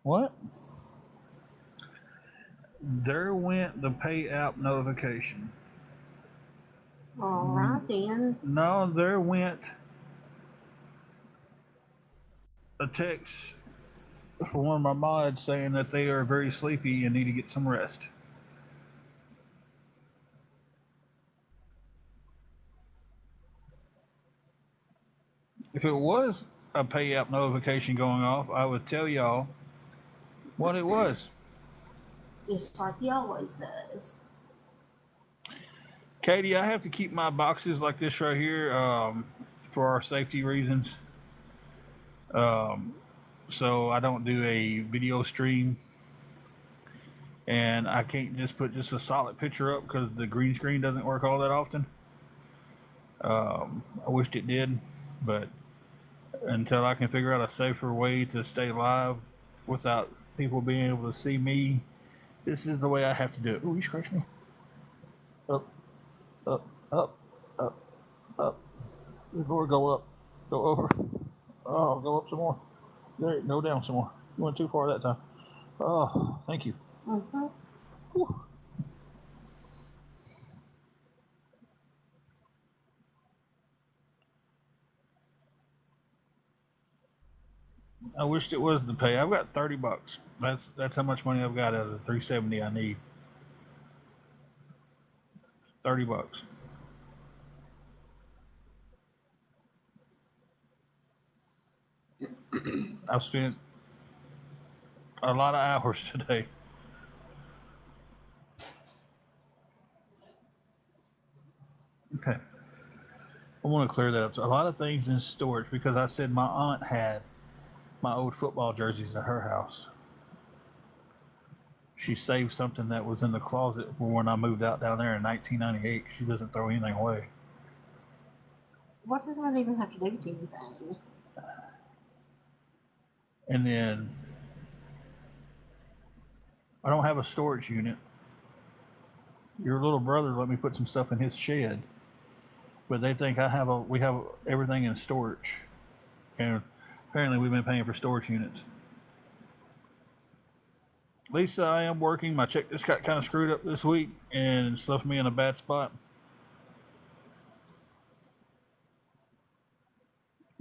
What? There went the pay app notification. All right then. No, there went a text for one of my mods saying that they are very sleepy and need to get some rest. If it was a pay app notification going off, I would tell y'all what it was. Just like he always does. Katie, I have to keep my boxes like this right here for our safety reasons. So I don't do a video stream. And I can't just put just a solid picture up because the green screen doesn't work all that often. I wished it did, but until I can figure out a safer way to stay live without people being able to see me, this is the way I have to do it. Oh, you scratched me. Up, up, up, up, up. Or go up, go over. Oh, go up some more. There, go down some more. You went too far that time. Oh, thank you. Mm-hmm. Whew. I wished it was the pay. I've got $30. That's how much money I've got out of the 370 I need. $30. I've spent a lot of hours today. Okay. I want to clear that up. So a lot of things in storage because I said my aunt had my old football jerseys at her house. She saved something that was in the closet when I moved out down there in 1998. She doesn't throw anything away. What does that even have to do with anything? And then I don't have a storage unit. Your little brother let me put some stuff in his shed, but they think we have everything in storage, and apparently we've been paying for storage units. Lisa, I am working. My check just got kind of screwed up this week, and it's left me in a bad spot.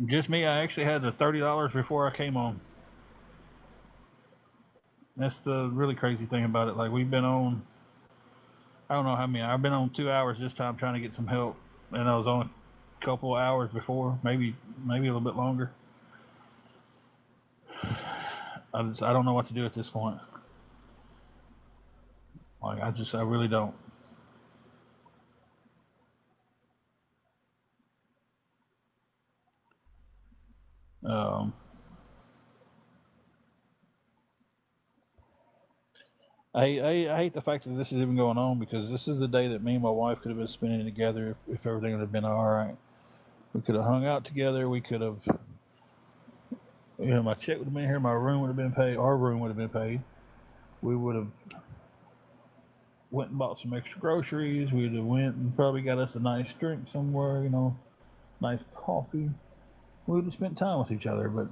Just me. I actually had the $30 before I came on. That's the really crazy thing about it. Like we've been on, I don't know how many. I've been on 2 hours this time trying to get some help, and I was on a couple of hours before, maybe a little bit longer. I don't know what to do at this point. Like I really don't. I hate the fact that this is even going on because this is the day that me and my wife could have been spending together if everything would have been all right. We could have hung out together. We could have, my check would have been here. My room would have been paid. Our room would have been paid. We would have went and bought some extra groceries. We'd have went and probably got us a nice drink somewhere, nice coffee. We would have spent time with each other, but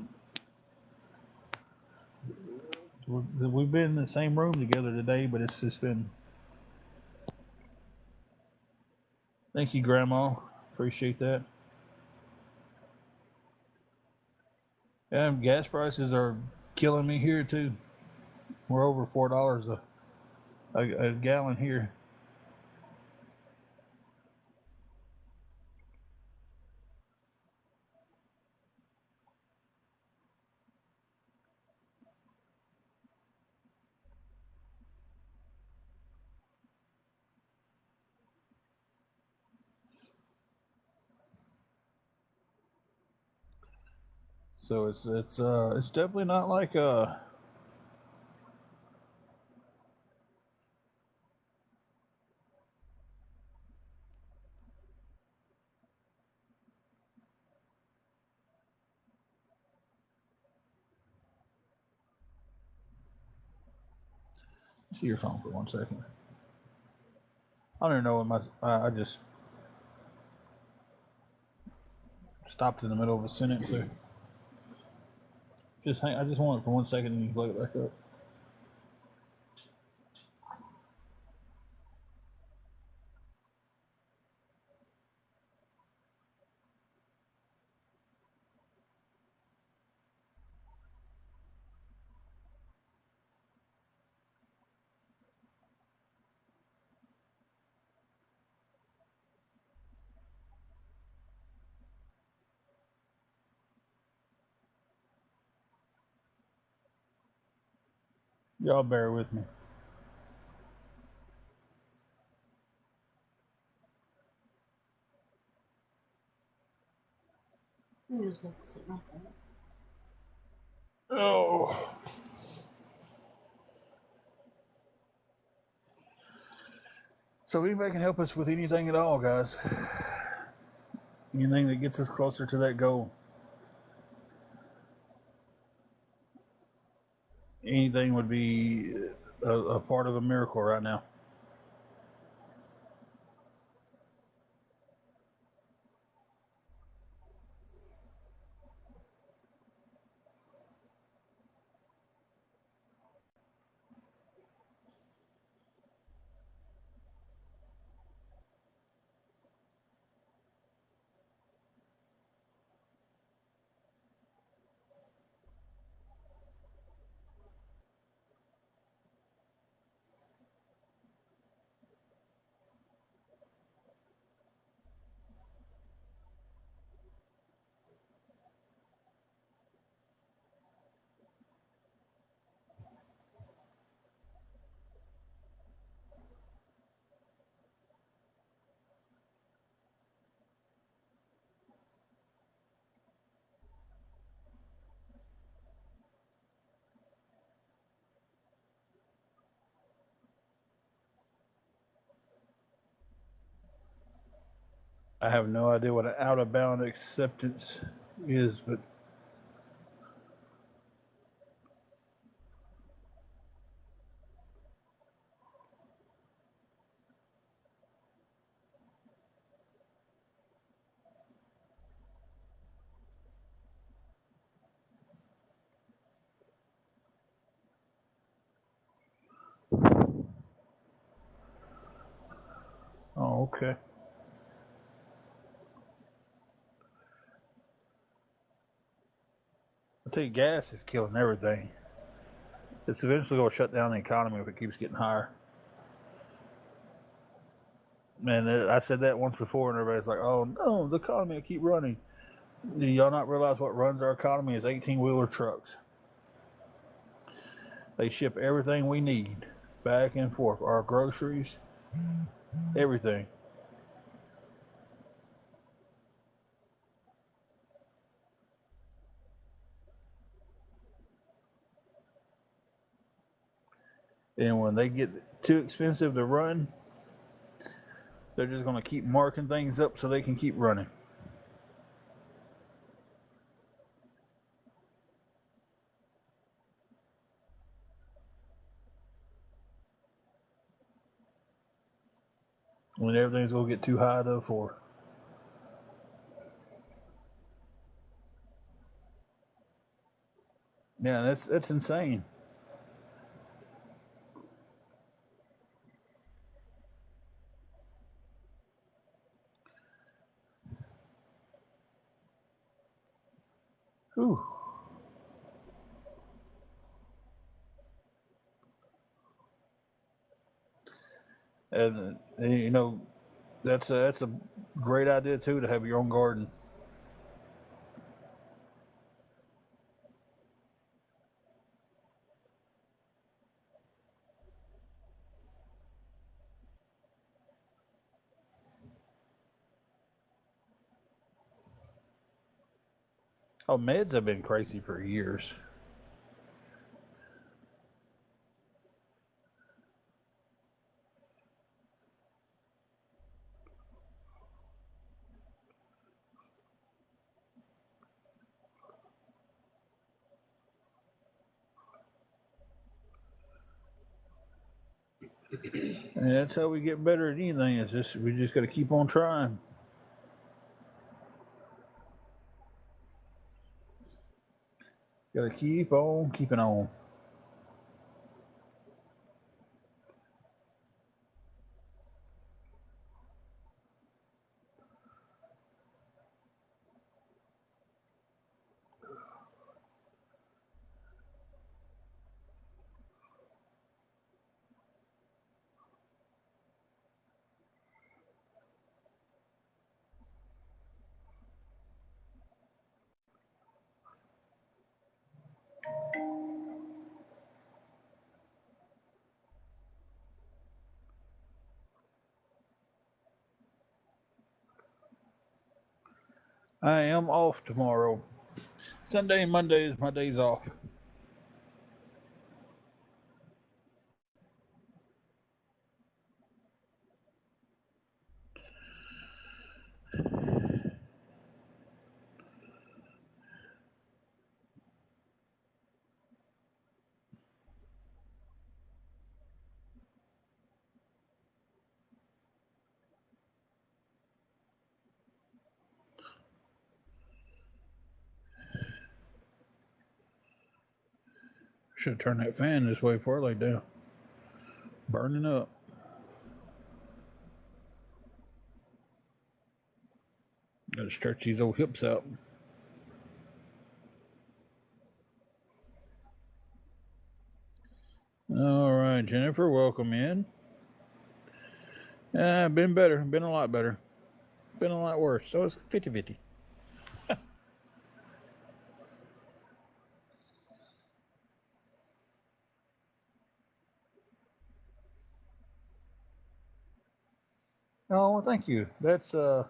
we've been in the same room together today, but it's just been. Thank you, Grandma. Appreciate that. Gas prices are killing me here too. We're over $4 a gallon here. So it's definitely not like see your phone for 1 second. I don't even know what I just stopped in the middle of a sentence there. I just want it for 1 second and you can plug it back up. Y'all bear with me. I'm just gonna sit right there. Oh. So anybody can help us with anything at all, guys. Anything that gets us closer to that goal. Anything would be a part of a miracle right now. I have no idea what an out of bound acceptance is, but oh, okay. I tell you, gas is killing everything. It's eventually going to shut down the economy if it keeps getting higher. Man, I said that once before, and everybody's like, "Oh no, the economy will keep running." Do y'all not realize what runs our economy is 18-wheeler trucks? They ship everything we need back and forth, our groceries, everything. And when they get too expensive to run, they're just going to keep marking things up so they can keep running. When everything's going to get too high, though, for. Yeah, that's insane. Whew. And you know, that's a great idea too, to have your own garden. Oh, meds have been crazy for years. And that's how we get better at anything. Is just we just got to keep on trying. Got to keep on keeping on. I am off tomorrow. Sunday and Monday is my days off. Should have turned that fan this way before I lay down. Burning up. Got to stretch these old hips out. All right, Jennifer, welcome in. Been better. Been a lot better. Been a lot worse. So it's 50-50. Oh, well, thank you. That's a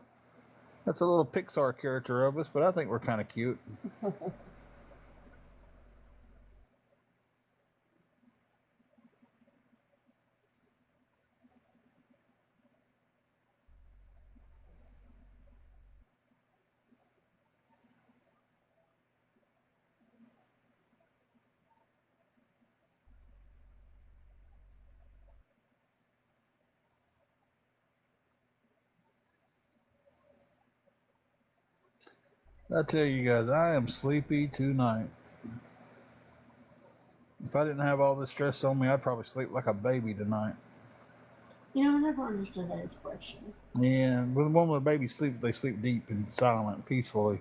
little Pixar character of us, but I think we're kind of cute. I tell you guys, I am sleepy tonight. If I didn't have all this stress on me, I'd probably sleep like a baby tonight. You know, I never understood that expression. Yeah, when the babies sleep, they sleep deep and silent, and peacefully.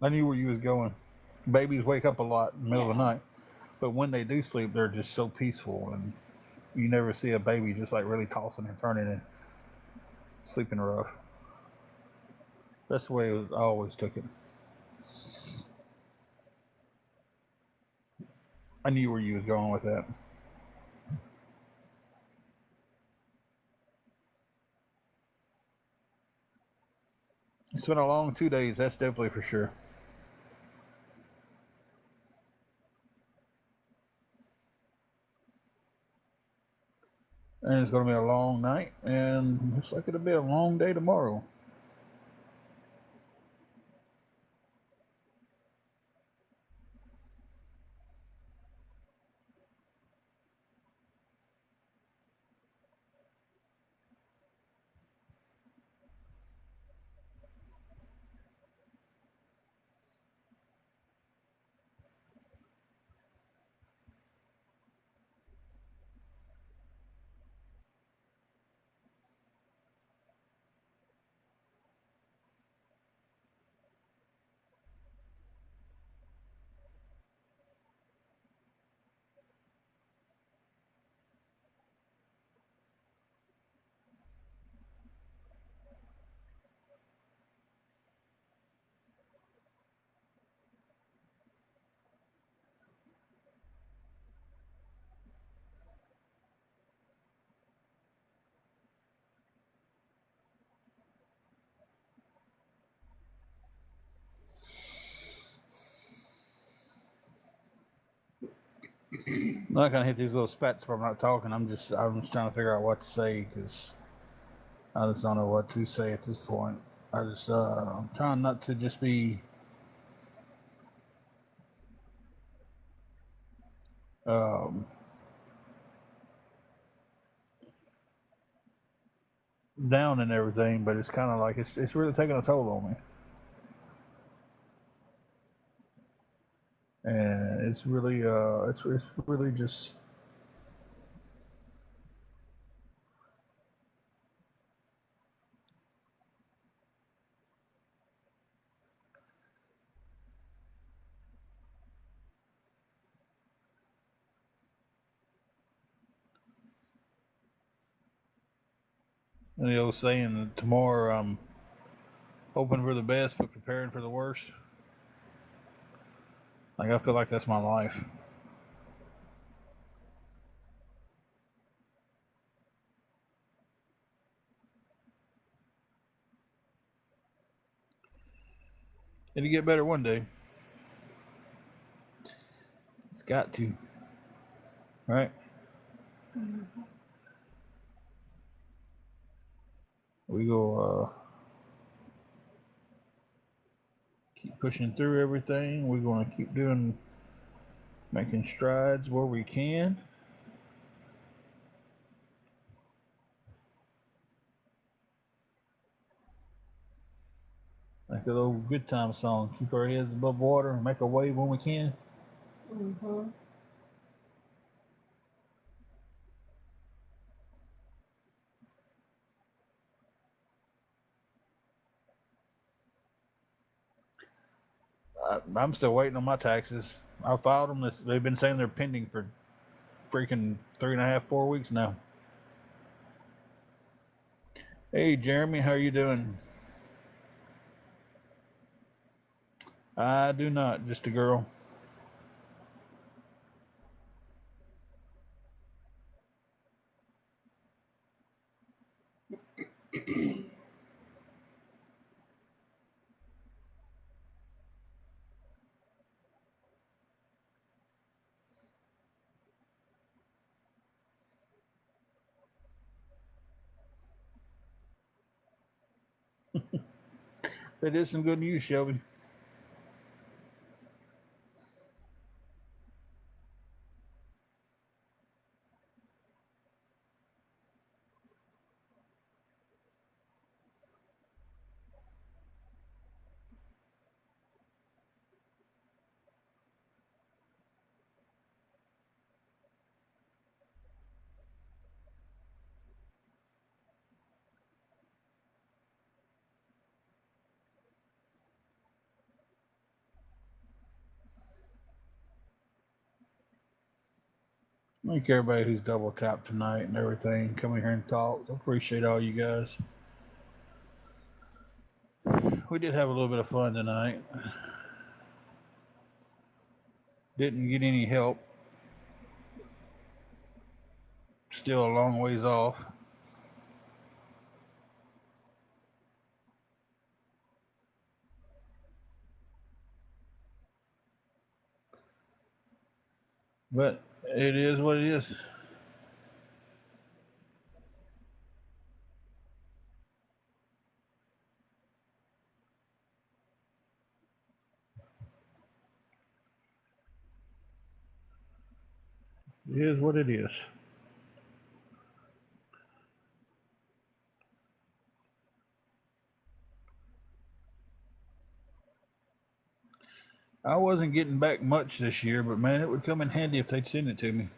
I knew where you was going. Babies wake up a lot in the middle of the night, but when they do sleep, they're just so peaceful, and you never see a baby just like really tossing and turning and sleeping rough. That's the way I always took it. I knew where you was going with that. It's been a long 2 days, that's definitely for sure. And it's going to be a long night, and looks like it'll be a long day tomorrow. I'm not gonna hit these little spats where I'm not talking. I'm just trying to figure out what to say because I just don't know what to say at this point. I'm trying not to just be um, down and everything, but it's kind of like it's really taking a toll on me, and it's really it's really just. The old saying, tomorrow I'm hoping for the best but preparing for the worst. Like I feel like that's my life. It'll get better one day. It's got to, right? We go keep pushing through everything. We're going to keep making strides where we can. Like that old good time song, keep our heads above water and make a wave when we can. Mm-hmm. I'm still waiting on my taxes. I filed them. They've been saying they're pending for freaking 3.5, 4 weeks now. Hey, Jeremy, how are you doing? I do not, just a girl. That is some good news, Shelby. Thank everybody who's double tapped tonight and everything. Coming here and talk. I appreciate all you guys. We did have a little bit of fun tonight. Didn't get any help. Still a long ways off. But it is what it is. It is what it is. I wasn't getting back much this year, but man, it would come in handy if they'd send it to me.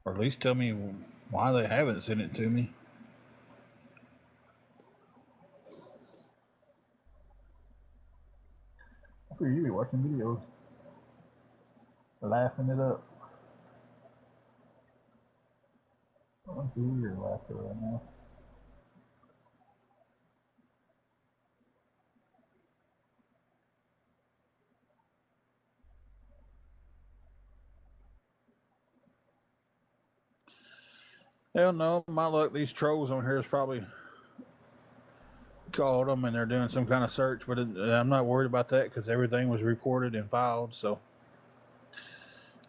Or at least tell me why they haven't sent it to me. For you, watching videos, laughing it up. I want to hear your laughter right now. Hell no, my luck, these trolls on here has probably called them and they're doing some kind of search, but I'm not worried about that because everything was reported and filed, so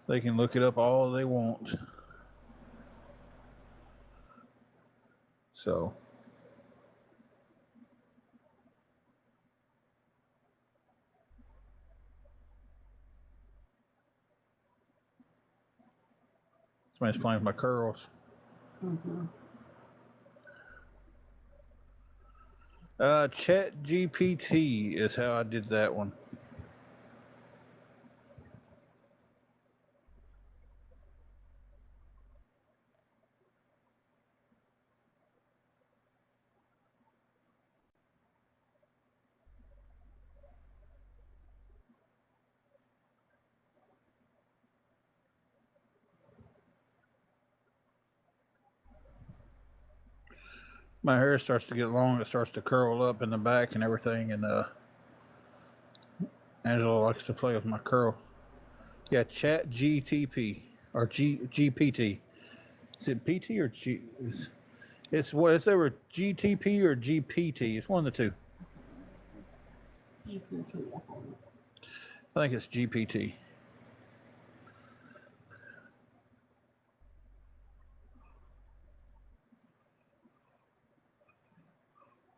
they can look it up all they want. So. Somebody's playing with my curls. Mm-hmm. Chat GPT is how I did that one. My hair starts to get long. It starts to curl up in the back and everything. And Angela likes to play with my curl. Yeah, Chat GTP or GPT. Is it PT or G? It's what? It's either GTP or GPT. It's one of the two. GPT, I think. I think it's GPT.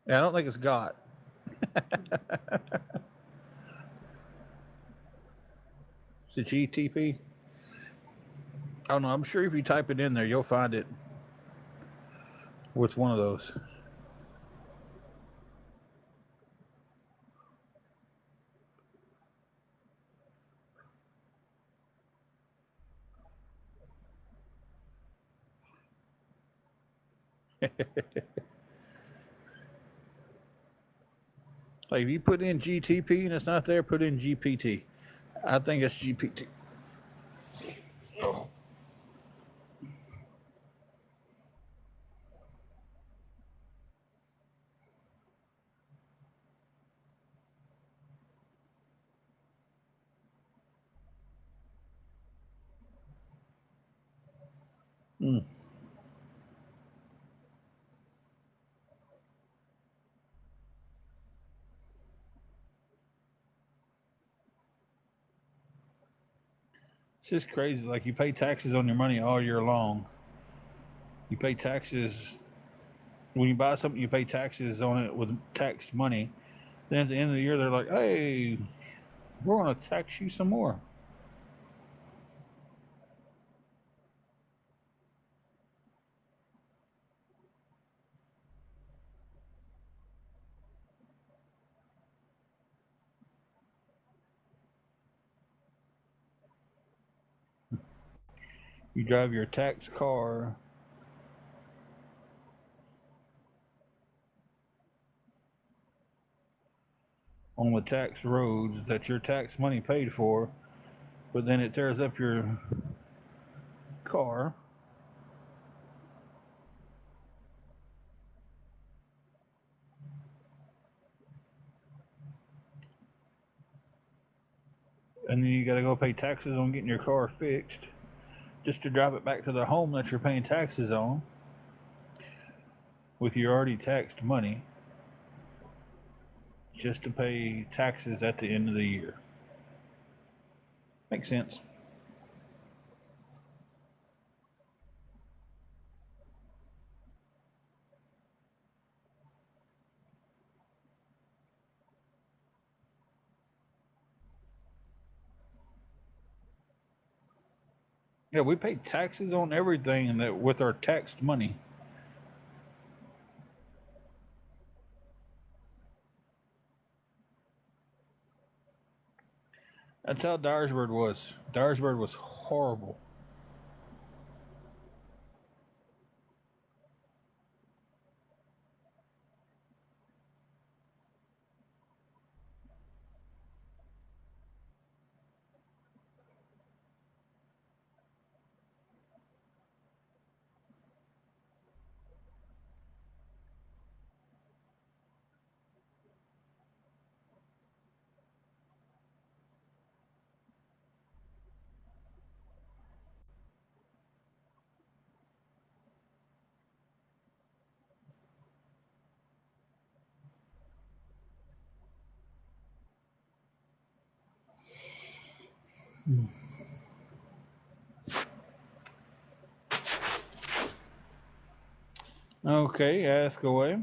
Yeah, I don't think it's got. Is it GTP? I don't know. I'm sure if you type it in there, you'll find it with one of those. Like if you put in GTP and it's not there, put in GPT. I think it's GPT. Oh. Mm. It's just crazy. Like you pay taxes on your money all year long. You pay taxes when you buy something. You pay taxes on it with taxed money. Then at the end of the year, they're like, "Hey, we're going to tax you some more." You drive your tax car on the tax roads that your tax money paid for, but then it tears up your car. And then you got to go pay taxes on getting your car fixed just to drive it back to the home that you're paying taxes on with your already taxed money just to pay taxes at the end of the year. Makes sense. Yeah, we pay taxes on everything that with our taxed money. That's how Dyersburg was. Dyersburg was horrible. Okay, ask away.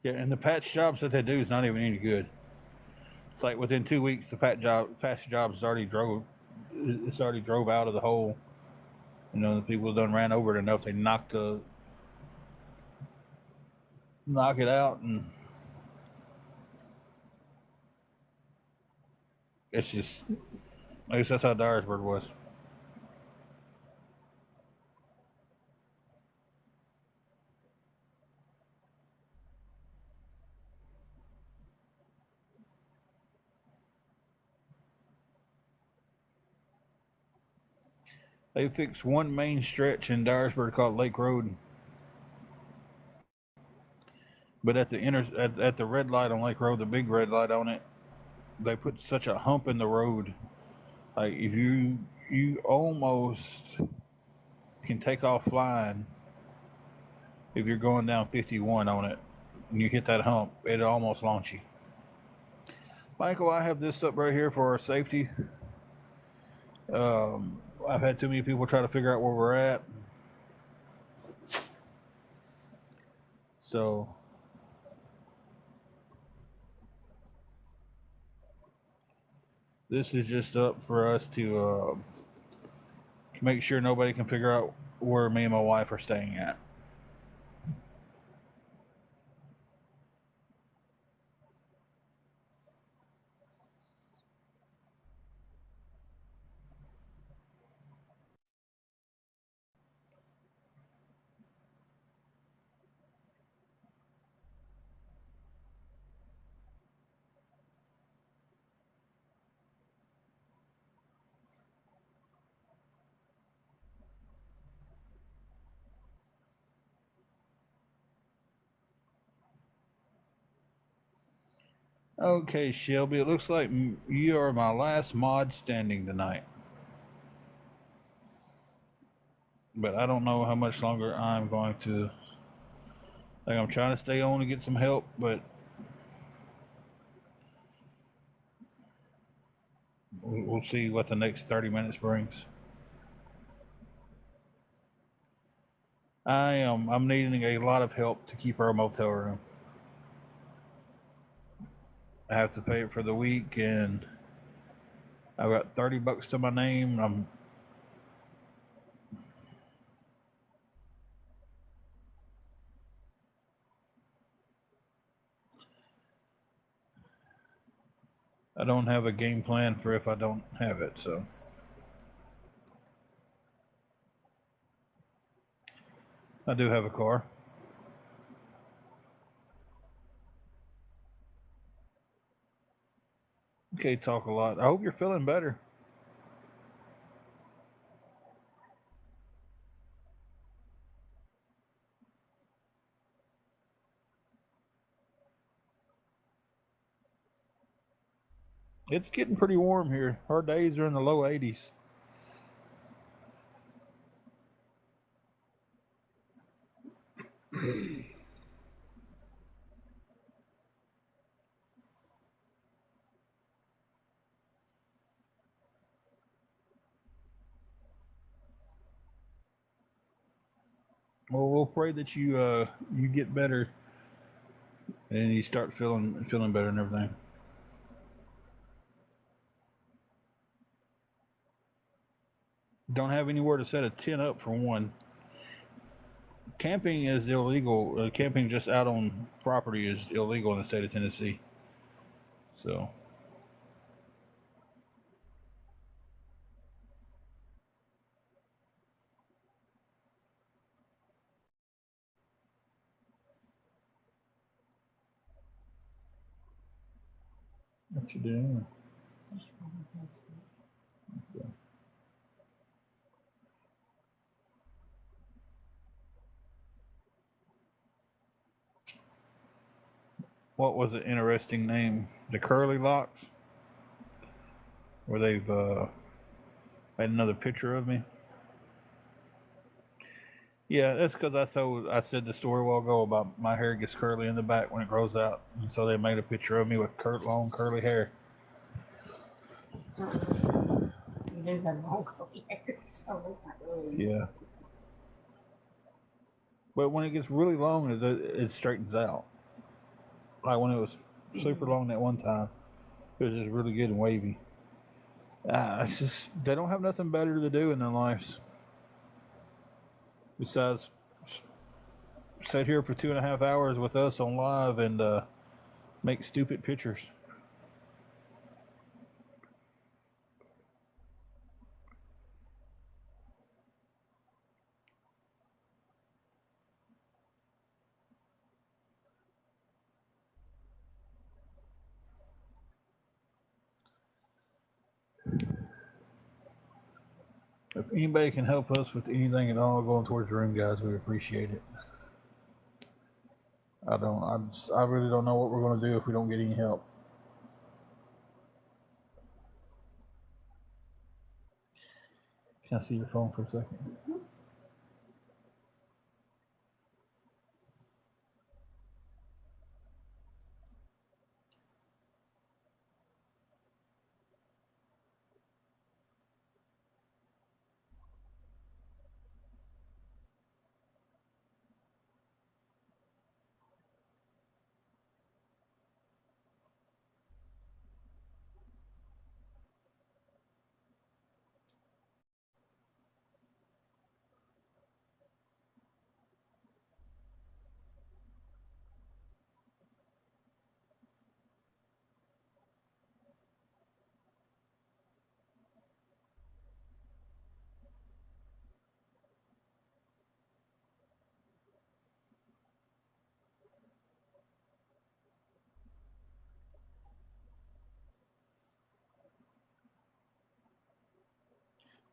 Yeah, and the patch jobs that they do is not even any good. It's like within 2 weeks, the patch jobs already drove. It's already drove out of the hole. You know, the people done ran over it enough. They knock it out, and it's just. I guess that's how Dyersburg was. They fixed one main stretch in Dyersburg called Lake Road, but at at the red light on Lake Road, the big red light on it, they put such a hump in the road. Like if you almost can take off flying if you're going down 51 on it, and you hit that hump, it almost launch you. Michael, I have this up right here for our safety. I've had too many people try to figure out where we're at, so this is just up for us to make sure nobody can figure out where me and my wife are staying at. Okay, Shelby, it looks like you are my last mod standing tonight. But I don't know how much longer I'm going to. Like, I'm trying to stay on to get some help, but we'll see what the next 30 minutes brings. I'm needing a lot of help to keep our motel room. I have to pay it for the week, and I've got $30 to my name. I don't have a game plan for if I don't have it, so I do have a car. Okay, talk a lot. I hope you're feeling better. It's getting pretty warm here. Our days are in the low 80s. Well, we'll pray that you get better and you start feeling better and everything. Don't have anywhere to set a tent up for one. Camping is illegal. Camping just out on property is illegal in the state of Tennessee. So what you doing? Just one place. what was the interesting name? The Curly Locks, where they've made another picture of me. Yeah, that's because I said the story a while ago about my hair gets curly in the back when it grows out, and so they made a picture of me with long curly hair. You do have long curly hair, so it's not really. Yeah, but when it gets really long, it straightens out. Like when it was super long that one time, it was just really good and wavy. It's just they don't have nothing better to do in their lives besides sit here for 2.5 hours with us on live and make stupid pictures. If anybody can help us with anything at all going towards the room, guys, we appreciate it. I really don't know what we're going to do if we don't get any help. Can I see your phone for a second?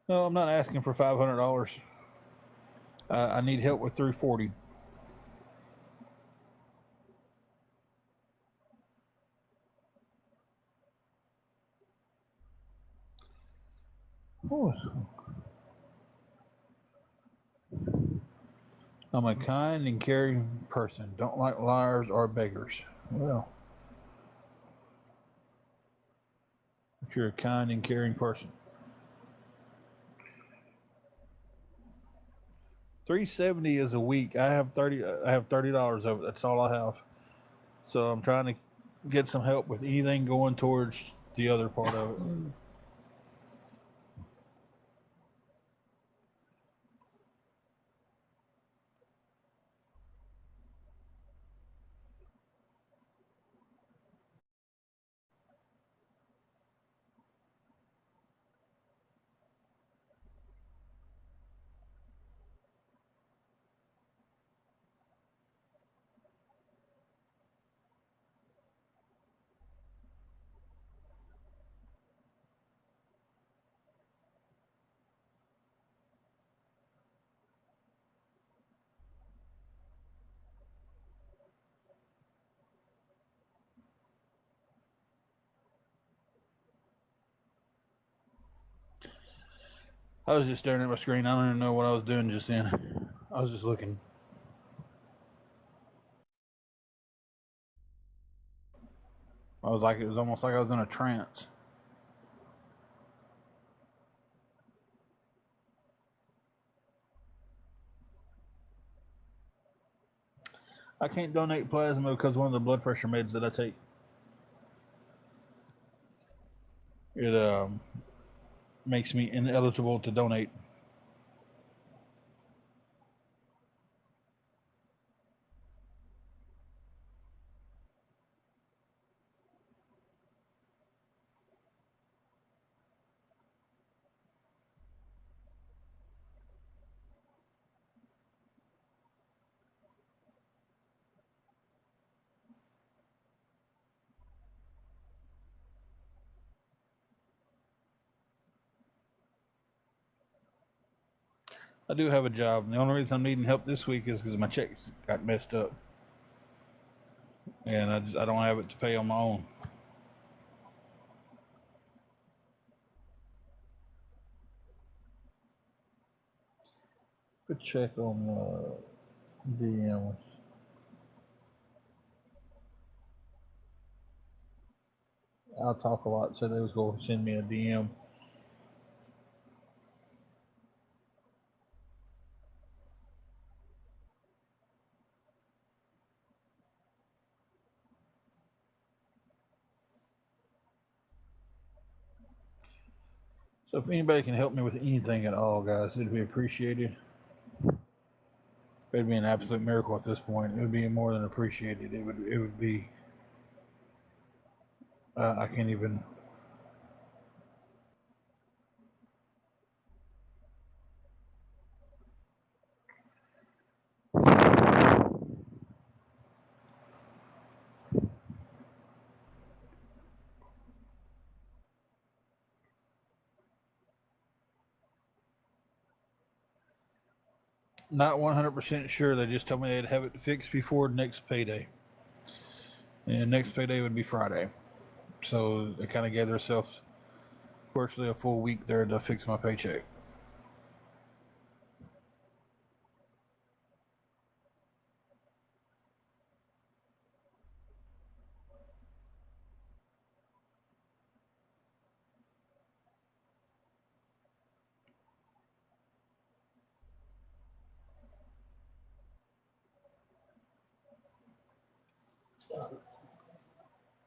No, I'm not asking for $500. I need help with 340. Oh, I'm a kind and caring person. Don't like liars or beggars. Well, if you're a kind and caring person. 370 is a week. I have $30 of it. That's all I have. So I'm trying to get some help with anything going towards the other part of it. I was just staring at my screen. I don't even know what I was doing just then. I was just looking. It was almost like I was in a trance. I can't donate plasma because one of the blood pressure meds that I take, it makes me ineligible to donate. I do have a job, and the only reason I'm needing help this week is because my checks got messed up. and I don't have it to pay on my own. Good check on DMs. I'll talk a lot. Said they was going to send me a DM. So if anybody can help me with anything at all, guys, it'd be appreciated. It'd be an absolute miracle at this point. It would be more than appreciated. It would be. I can't even. Not 100% sure. They just told me they'd have it fixed before next payday. And next payday would be Friday. So they kind of gave themselves virtually a full week there to fix my paycheck.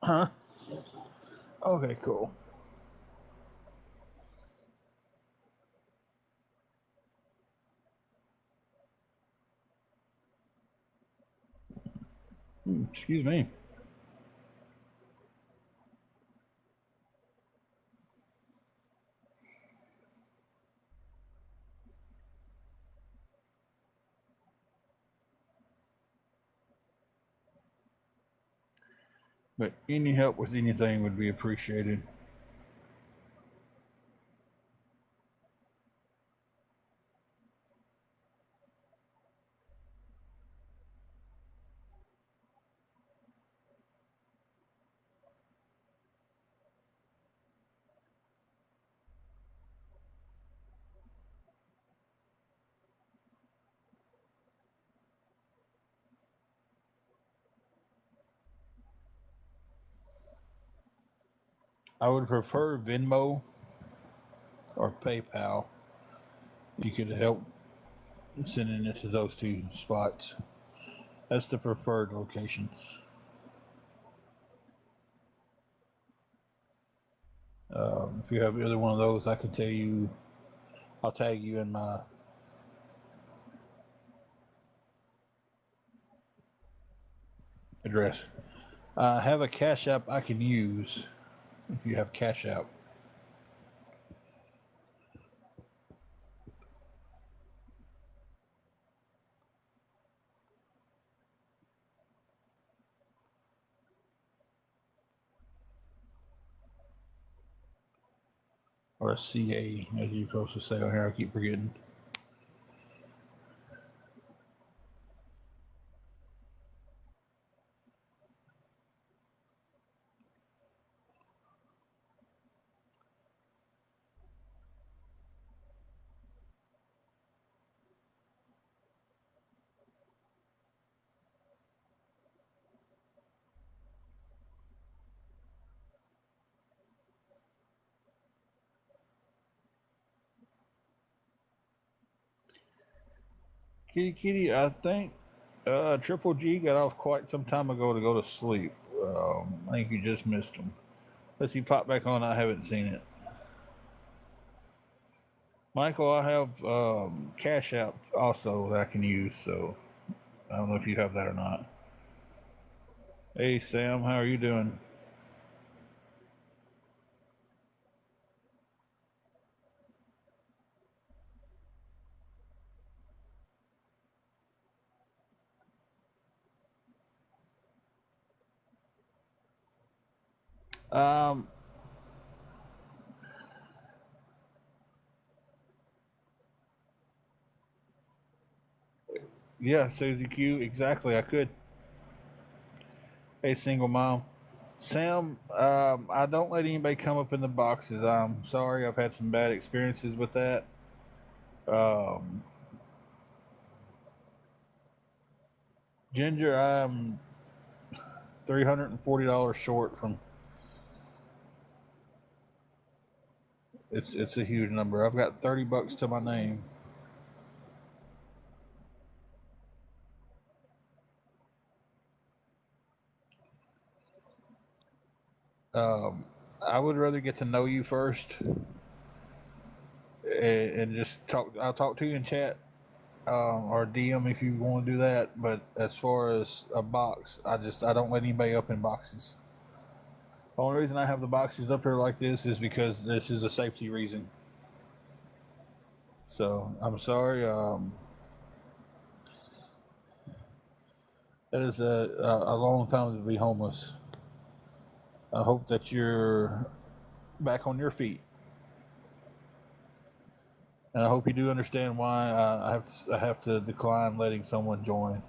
Huh? Okay, cool. Excuse me. But any help with anything would be appreciated. I would prefer Venmo or PayPal. You could help sending it to those two spots. That's the preferred locations. If you have either one of those, I can tell you. I'll tag you in my address. I have a Cash App I can use if you have Cash App. Or a CA, as you're supposed to say on here. I keep forgetting. Kitty, I think Triple G got off quite some time ago to go to sleep. I think you just missed him. Unless he popped back on, I haven't seen it. Michael, I have Cash App also that I can use, so I don't know if you have that or not. Hey, Sam, how are you doing? Um, yeah, Susie Q, exactly. I could. a single mom. Sam, I don't let anybody come up in the boxes. I'm sorry, I've had some bad experiences with that. Um, Ginger, I'm $340 short from. It's a huge number. I've got $30 to my name. Um, I would rather get to know you first and just talk. I'll talk to you in chat or DM if you want to do that. But as far as a box, I don't let anybody up in boxes. The only reason I have the boxes up here like this is because this is a safety reason. So I'm sorry. That is a long time to be homeless. I hope that you're back on your feet. And I hope you do understand why I have to decline letting someone join.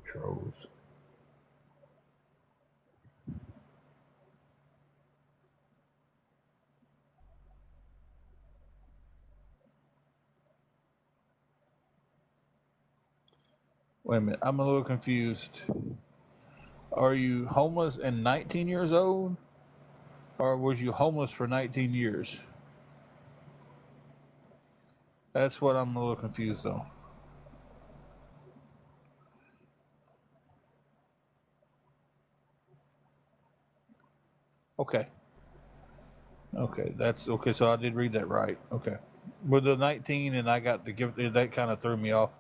Trolls. Wait a minute, I'm a little confused. Are you homeless and 19 years old? Or was you homeless for 19 years? That's what I'm a little confused on. Okay. Okay, that's okay. So I did read that right. Okay. With the 19 and I got the gift, that kind of threw me off.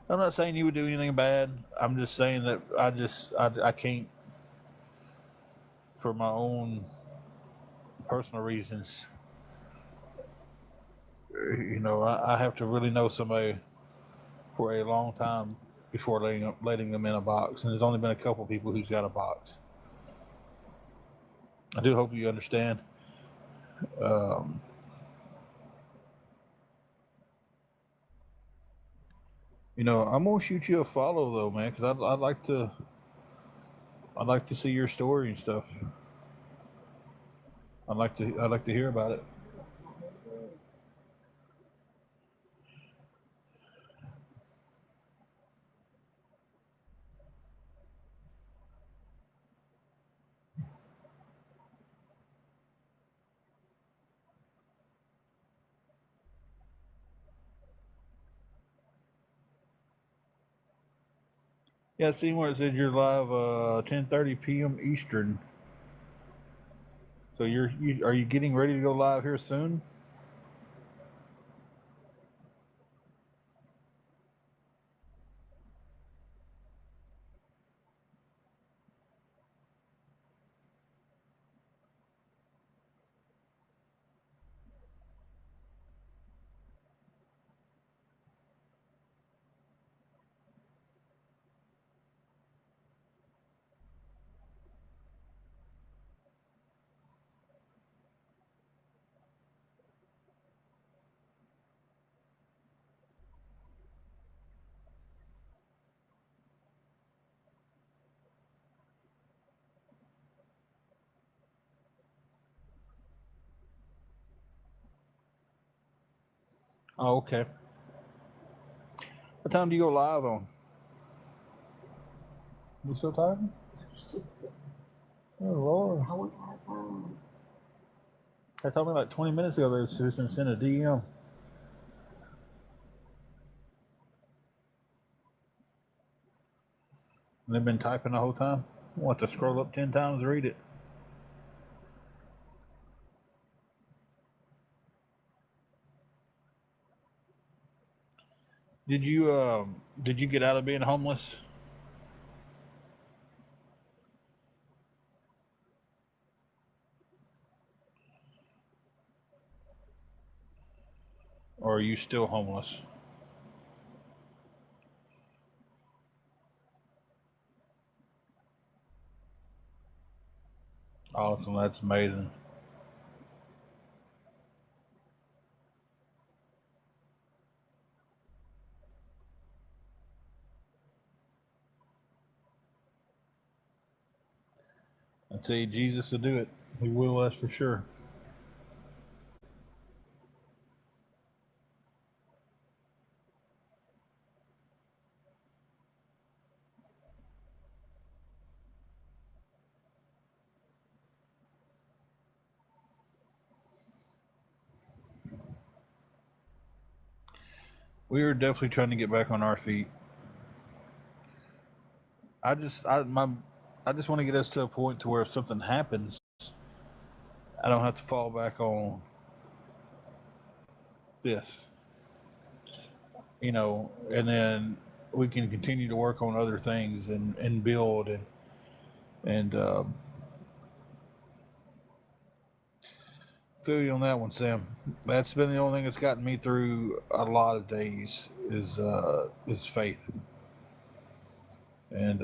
I'm not saying you would do anything bad. I'm just saying that I can't, for my own personal reasons. You know, I have to really know somebody for a long time before letting them in a box. And there's only been a couple people who's got a box. I do hope you understand. Um, you know, I'm gonna shoot you a follow though, man, because I'd like to see your story and stuff. I'd like to hear about it. Yeah, I seen where it said you're live 10:30 p.m. Eastern. So are you getting ready to go live here soon? Oh, okay. What time do you go live on? You still typing? Oh Lord! How we got time. They told me like 20 minutes ago they was just gonna send a DM. And they've been typing the whole time. I want to scroll up 10 times to read it. Did you get out of being homeless? Or are you still homeless? Awesome. That's amazing. I tell you, Jesus will do it. He will, that's for sure. We are definitely trying to get back on our feet. I just want to get us to a point to where if something happens, I don't have to fall back on this, and then we can continue to work on other things and build and feel you on that one, Sam. That's been the only thing that's gotten me through a lot of days is faith and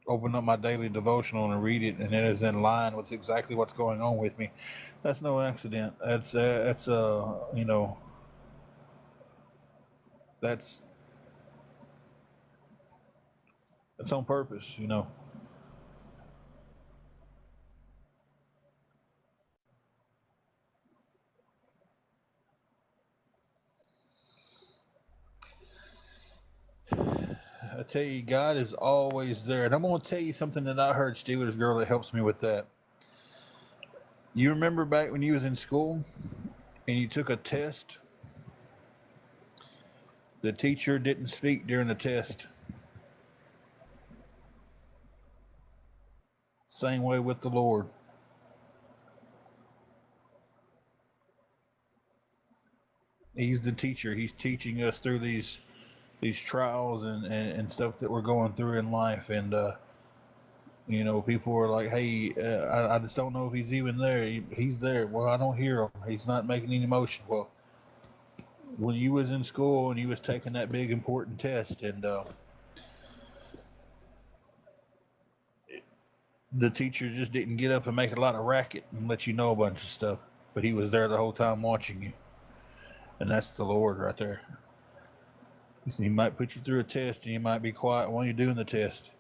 open up my daily devotional and read it, and it is in line with exactly what's going on with me. That's no accident. That's that's on purpose. I tell you, God is always there, and I'm going to tell you something that I heard Steelers girl that helps me with that. You remember back when you was in school and you took a test, the teacher didn't speak during the test. Same way with the Lord. He's the teacher. He's teaching us through these trials and stuff that we're going through in life. And people are like, "Hey, I just don't know if he's even there. He's there. Well, I don't hear him. He's not making any motion." Well, when you was in school and you was taking that big important test, and the teacher just didn't get up and make a lot of racket and let you know a bunch of stuff, but he was there the whole time watching you, and that's the Lord right there. He might put you through a test, and you might be quiet while you're doing the test,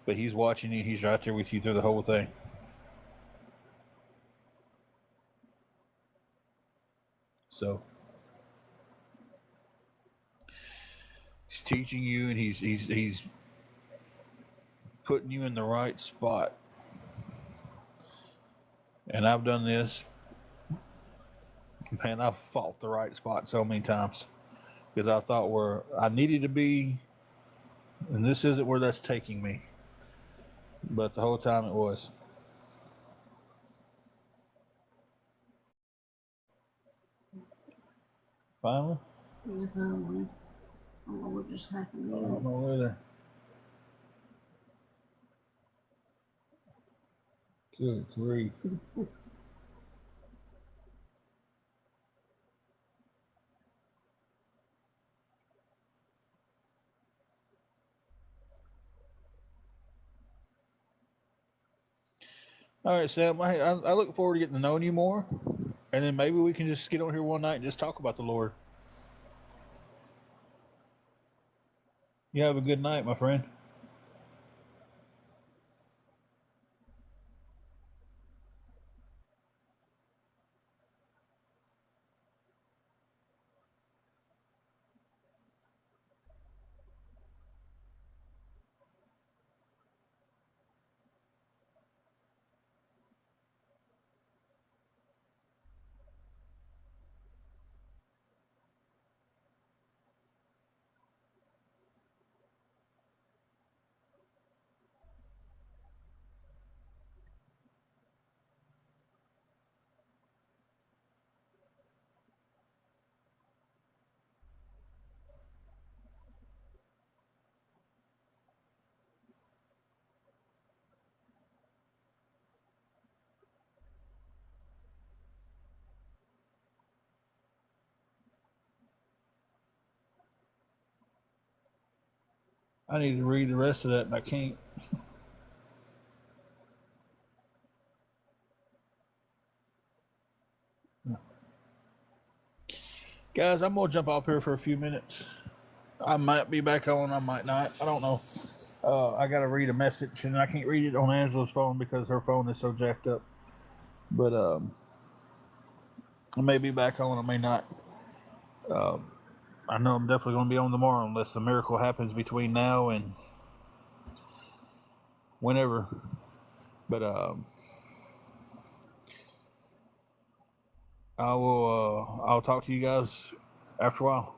but he's watching you. He's right there with you through the whole thing. So he's teaching you, and he's putting you in the right spot. And I've done this, man. I've fought the right spot so many times because I thought where I needed to be, and this isn't where that's taking me. But the whole time it was. Finally, Yes, I don't know what just happened. I don't know either. Good grief. All right, Sam. I look forward to getting to know you more, and then maybe we can just get on here one night and just talk about the Lord. You have a good night, my friend. I need to read the rest of that, and I can't. Guys, I'm gonna jump off here for a few minutes. I might be back on, I might not. I don't know. I gotta read a message, and I can't read it on Angela's phone because her phone is so jacked up. But I may be back on, I may not. I know I'm definitely gonna be on tomorrow unless a miracle happens between now and whenever. But I will. I'll talk to you guys after a while.